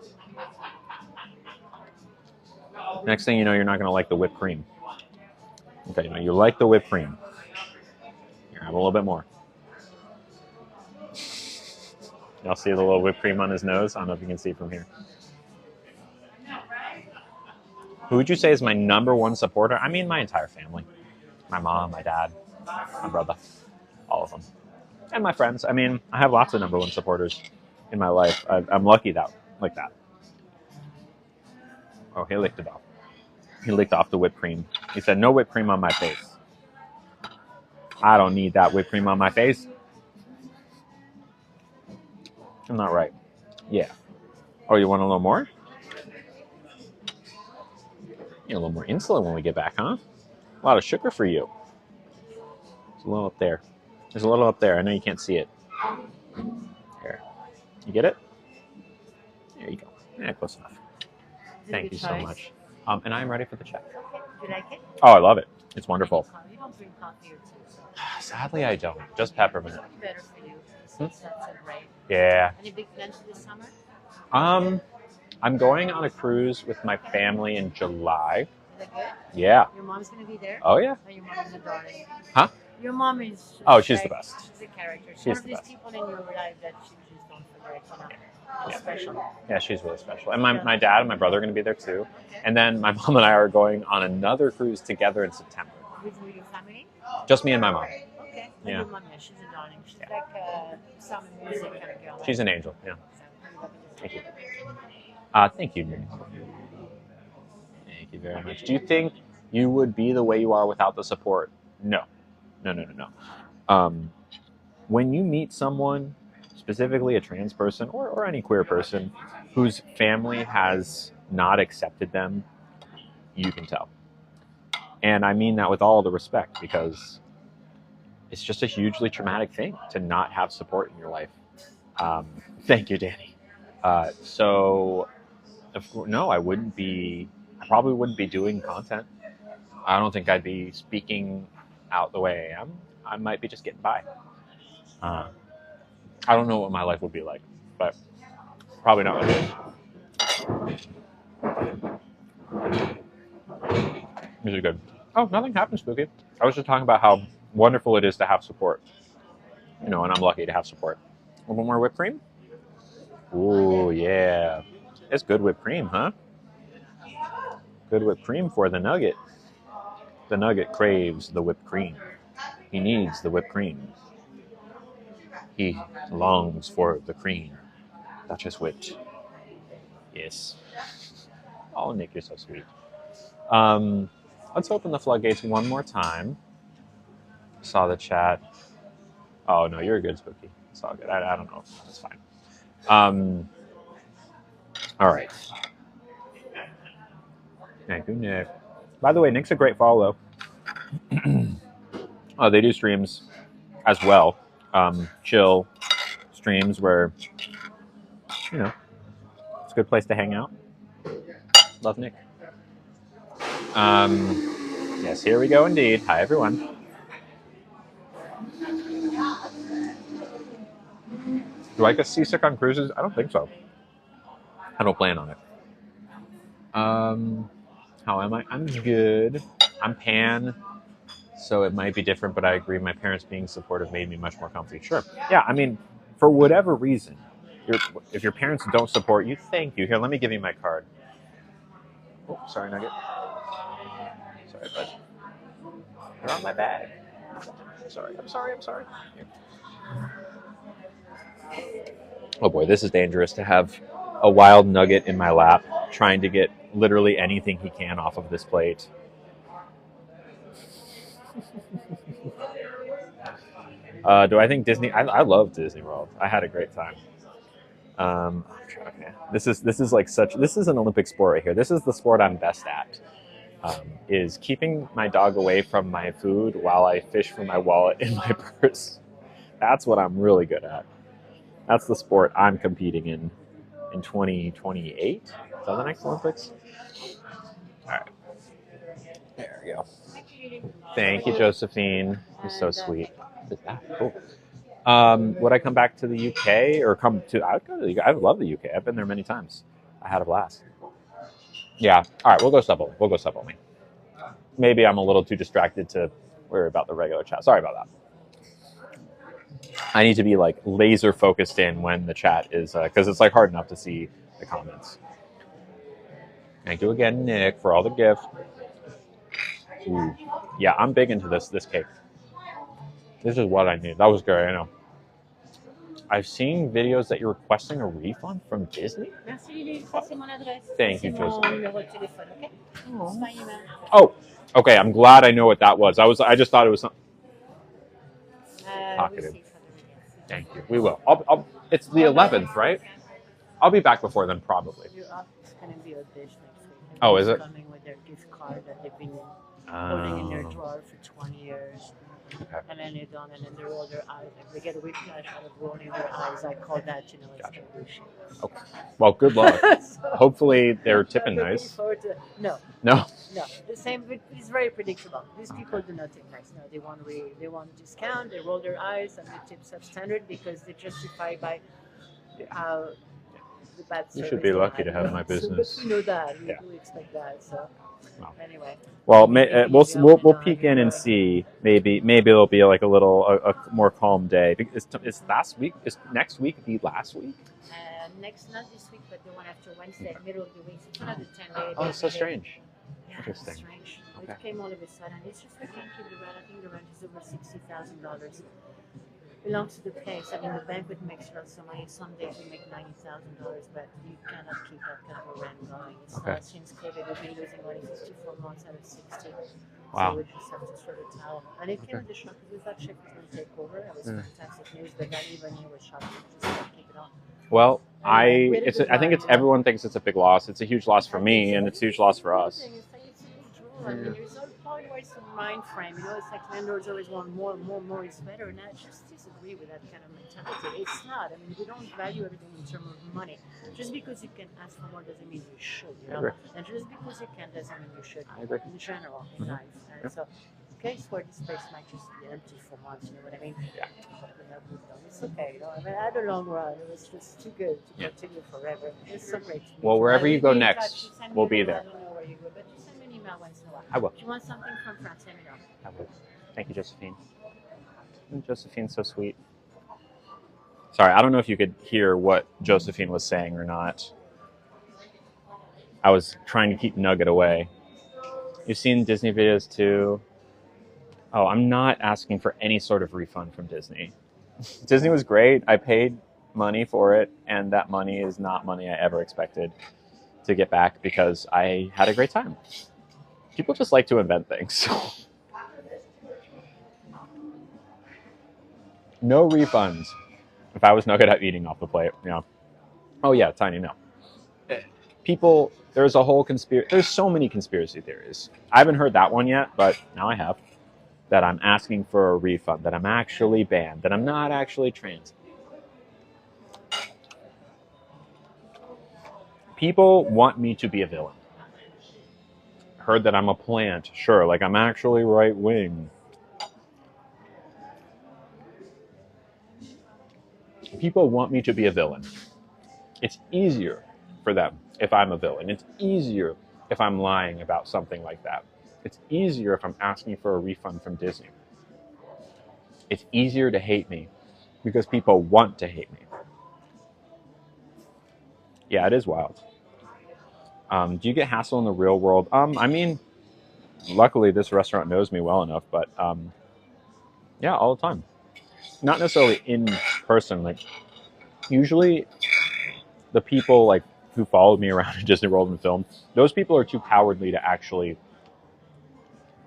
Next thing you know, you're not going to like the whipped cream. Okay, now you like the whipped cream. Here, have a little bit more. Y'all see the little whipped cream on his nose? I don't know if you can see from here. Who would you say is my number one supporter? I mean, my entire family. My mom, my dad, my brother, all of them. And my friends. I mean, I have lots of number one supporters in my life. I'm lucky like that. Oh, he licked it off. He licked off the whipped cream. He said, no whipped cream on my face. I don't need that whipped cream on my face. I'm not right. Yeah. Oh, you want a little more? You know, a little more insulin when we get back, huh? A lot of sugar for you. There's a little up there. There's a little up there. I know you can't see it. Here. You get it? There you go. Yeah, close enough. Thank you so much. And I'm ready for the check. Okay. Do you like it? Oh, I love it. It's wonderful. You don't drink coffee or tea, so Sadly, I don't. Just peppermint. it's better for you. Since that's it, right? Yeah. Any big plans this summer? I'm going on a cruise with my family in July. Is that good? Yeah. Your mom's gonna be there? Oh, yeah. Oh, your mom is a darling. Huh? Your mom is. Oh, she's the best. She's a character. She's She's one of the these best. people in your life that you just don't forget. You know, it's Yeah. special. Yeah, she's really special. And my dad and my brother are going to be there too. And then my mom and I are going on another cruise together in September. With your family? Just me and my mom. Okay. Yeah. Your mom, yeah, she's a darling. She's like some music kind of girl. She's an angel. Yeah. Thank you. Thank you. Thank you very much. Do you think you would be the way you are without the support? No. No. When you meet someone, specifically a trans person or any queer person, whose family has not accepted them, you can tell. And I mean that with all the respect, because it's just a hugely traumatic thing to not have support in your life. Thank you, Danny. No, I probably wouldn't be doing content. I don't think I'd be speaking out the way I am. I might be just getting by. I don't know what my life would be like, but probably not like this. This is good. Oh, nothing happened, Spooky. I was just talking about how wonderful it is to have support. You know, and I'm lucky to have support. A little more whipped cream? Ooh, yeah. It's good whipped cream, huh? Good whipped cream for the nugget. The nugget craves the whipped cream. He needs the whipped cream. He longs for the cream that is whipped. Yes. Oh, Nick, you're so sweet. Let's open the floodgates one more time. Saw the chat. Oh, no, you're good, Spooky. It's all good. I don't know. It's fine. All right. Thank you, Nick. By the way, Nick's a great follow. They do streams as well. Chill streams where, you know, it's a good place to hang out. Love Nick. Yes, here we go indeed. Hi, everyone. Do I get seasick on cruises? I don't think so. I don't plan on it. How am I? I'm good. I'm pan, so it might be different, but I agree. My parents being supportive made me much more comfy. Sure. Yeah, I mean, for whatever reason, if your parents don't support you, thank you. Here, let me give you my card. Oh, sorry, Nugget. Sorry, bud. You're on my bag. I'm sorry. Here. Oh boy, this is dangerous to have a wild nugget in my lap, trying to get literally anything he can off of this plate. Do I think Disney? I love Disney World. I had a great time. Okay. This is like such. This is an Olympic sport right here. This is the sport I'm best at. Is keeping my dog away from my food while I fish for my wallet in my purse. That's what I'm really good at. That's the sport I'm competing in 2028. Is that the next Olympics? All right. There we go. Thank you, Josephine. You're so sweet. What is that? Cool. Would I come back to the UK or come to? I would go to the UK. I love the UK. I've been there many times. I had a blast. Yeah. All right. We'll go sub only. We'll go sub only. Maybe I'm a little too distracted to worry about the regular chat. Sorry about that. I need to be like laser focused in when the chat is because it's like hard enough to see the comments. Thank you again, Nick, for all the gifts. Ooh. Yeah, I'm big into this cake. This is what I need. That was good. I know. I've seen videos that you're requesting a refund from Disney. Thank you, Joseph. Oh, okay. I'm glad I know what that was. I just thought it was something. Pocketed. Thank you. We will. It's the 11th, right? I'll be back before then, probably. It's going to be a dish next week. Oh, is it? Coming with their gift card that they've been holding in their drawer for 20 years. Okay. And then they're done, and then they roll their eyes. Like they get a whiplash out of rolling their eyes. I call that, it's Gotcha. bullshit. Okay. Well, good luck. So, Hopefully they're tipping nice. No. No. The same. It's very predictable. These people do not tip nice. No, they want a discount. They roll their eyes, and the tips substandard because they justify by how the bad service. You should be lucky to have my business. But we know that. We Yeah. do expect that. So anyway. Well, we'll peek in and see. Maybe there'll be like a more calm day. Is next week the last week? Not this week, but the one after Wednesday, middle of the week. It's another 10 days. Oh, it's so strange. Yeah, Interesting. it's strange. Okay. It came all of a sudden. It's just we can't keep the rent. I think the rent is over $60,000. Belongs to the place. I mean, the banquet makes lots of money. Some days we make $90,000, but you cannot keep that kind of a rent going. It's not since COVID. We've been losing money 54 months out of 60. Wow. So we just have to throw the towel. And it came with the shock because we thought Czech was going to take over. It was fantastic news, but not even he was shocked. We just can't keep it on. Well, I think everyone thinks it's a big loss. It's a huge loss for me, and it's a huge loss for us. It's I mean, there's no point where it's a mind frame. It's like landlords always want more is better, and I just disagree with that kind of mentality. It's not. I mean, we don't value everything in terms of money. Just because you can ask for more doesn't mean you should, And just because you can doesn't mean you should. I agree. In general, in life. And so, case where this place might just be empty for months, you know what I mean? Yeah. It's okay, I mean, at the long run, it was just too good to continue forever. It's so great. Well, wherever you go next, we'll be there. I don't know where you go, but you send me an email once in a while. I will. If you want something from France, let me know. I will. Thank you, Josephine. Josephine's so sweet. Sorry, I don't know if you could hear what Josephine was saying or not. I was trying to keep Nugget away. You've seen Disney videos too. Oh, I'm not asking for any sort of refund from Disney. Disney was great. I paid money for it, and that money is not money I ever expected to get back because I had a great time. People just like to invent things. No refunds. If I was not good at eating off the plate, Oh yeah, Tiny, no. People, there's a whole there's so many conspiracy theories. I haven't heard that one yet, but now I have. That I'm asking for a refund, that I'm actually banned, that I'm not actually trans. People want me to be a villain. Heard that I'm a plant, sure, like I'm actually right wing. People want me to be a villain. It's easier for them if I'm a villain. It's easier if I'm lying about something like that. It's easier if I'm asking for a refund from Disney. It's easier to hate me because people want to hate me. Yeah, it is wild. Do you get hassle in the real world? I mean, luckily this restaurant knows me well enough, but yeah, all the time. Not necessarily in person. Like, usually the people like who followed me around in Disney World and film, those people are too cowardly to actually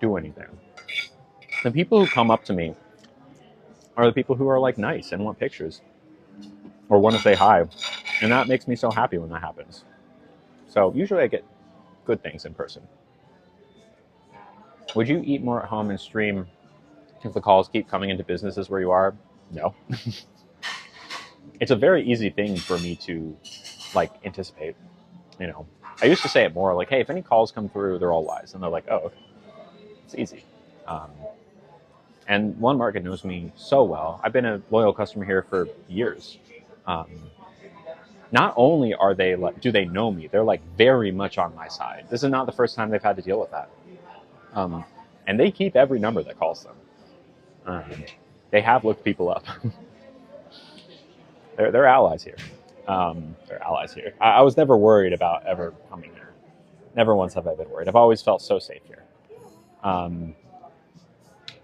do anything. The people who come up to me are the people who are like nice and want pictures or want to say hi. And that makes me so happy when that happens. So usually I get good things in person. Would you eat more at home and stream if the calls keep coming into businesses where you are? No. It's a very easy thing for me to like anticipate. You know, I used to say it more like, hey, if any calls come through, they're all lies. And they're like, oh, okay. It's easy. And One Market knows me so well. I've been a loyal customer here for years. Not only are they like, do they know me, they're like very much on my side. This is not the first time they've had to deal with that. And they keep every number that calls them. They have looked people up. They're allies here. They're allies here. I was never worried about ever coming here. Never once have I been worried. I've always felt so safe here. All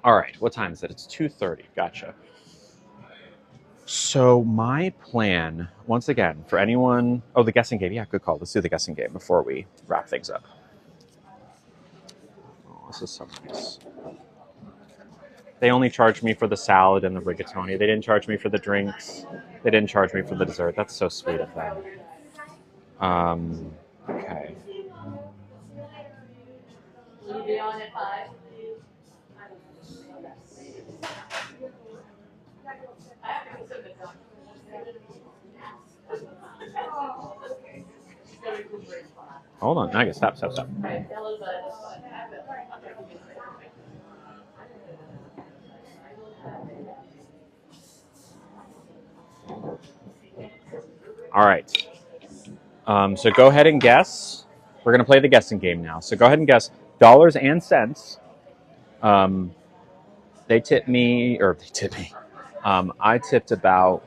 right, what time is it? It's 2:30. Gotcha. So my plan, once again, for anyone... Oh, the guessing game. Yeah, good call. Let's do the guessing game before we wrap things up. Oh, this is so nice. They only charged me for the salad and the rigatoni. They didn't charge me for the drinks. They didn't charge me for the dessert. That's so sweet of them. Okay. Will you be on at 5? Hold on. Okay, stop. All right. So go ahead and guess. We're going to play the guessing game now. So go ahead and guess dollars and cents. They tipped me. I tipped about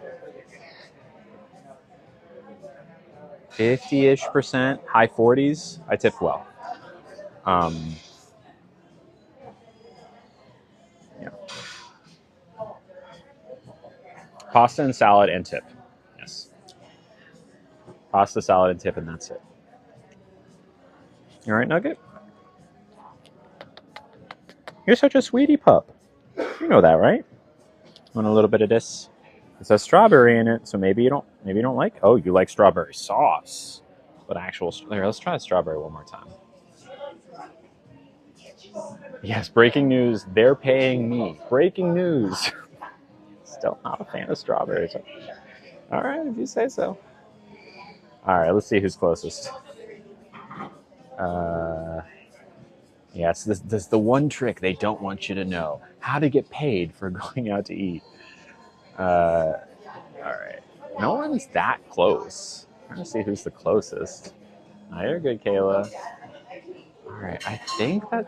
50-ish%, high 40s. I tipped well. Yeah. Pasta and salad and tip. Yes. Pasta, salad, and tip, and that's it. You all right, Nugget? You're such a sweetie pup. You know that, right? Want a little bit of this? It says strawberry in it, so maybe you don't like. Oh, you like strawberry sauce, but actual. Here, let's try strawberry one more time. Yes, breaking news. They're paying me. Breaking news. Still not a fan of strawberries. All right, if you say so. All right, let's see who's closest. Yes, this is the one trick they don't want you to know: how to get paid for going out to eat. All right, no one's that close. I'm trying to see who's the closest. Oh, you're good, Kayla. All right, I think that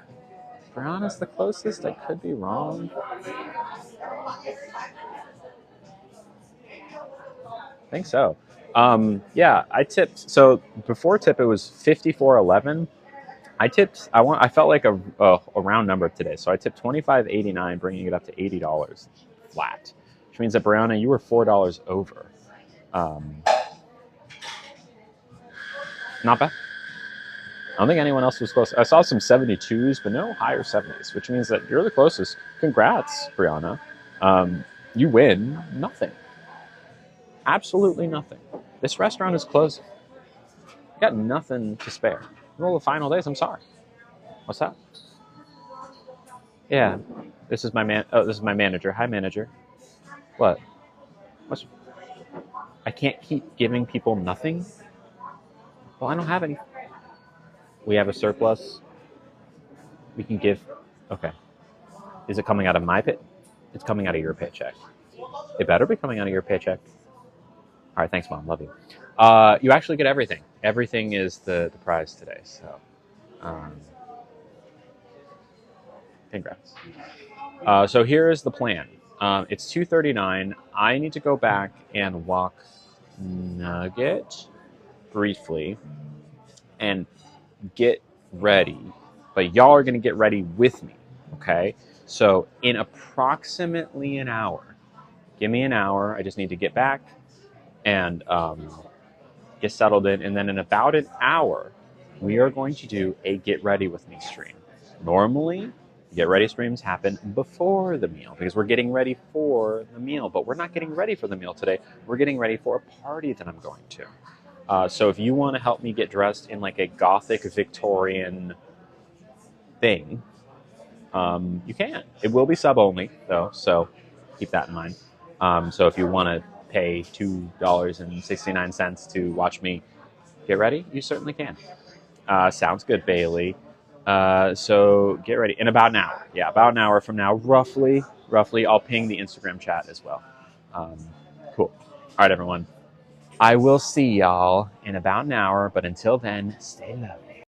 Brianna's the closest. I could be wrong. I think so. Yeah, I tipped. So before tip, it was 54.11. I felt like a round number today, so I tipped $25.89, bringing it up to $80 flat, which means that Brianna, you were $4 over. Not bad. I don't think anyone else was close. I saw some 72s, but no higher 70s, which means that you're the closest. Congrats, Brianna. You win nothing. Absolutely nothing. This restaurant is closing. You got nothing to spare. Well, the final days, I'm sorry. What's that? Yeah. This is my manager. Hi, manager. What? I can't keep giving people nothing? Well, I don't have any. We have a surplus. We can give. Okay. Is it coming out of my pay? It's coming out of your paycheck. It better be coming out of your paycheck. All right, thanks, Mom. Love you. You actually get everything. Everything is the prize today. So, congrats. So here is the plan. It's 2:39. I need to go back and walk Nugget briefly and get ready. But y'all are going to get ready with me, okay? So in approximately an hour, give me an hour. I just need to get back and get settled in. And then in about an hour, we are going to do a Get Ready With Me stream. Normally, Get ready streams happen before the meal because we're getting ready for the meal, but we're not getting ready for the meal today. We're getting ready for a party that I'm going to. So if you want to help me get dressed in like a gothic Victorian thing, you can. It will be sub only though, so keep that in mind. So if you want to pay $2.69 to watch me get ready, you certainly can. Sounds good, Bailey. So get ready in about an hour. Yeah, about an hour from now, roughly. I'll ping the Instagram chat as well. Cool. All right, everyone. I will see y'all in about an hour, but until then, stay lovely.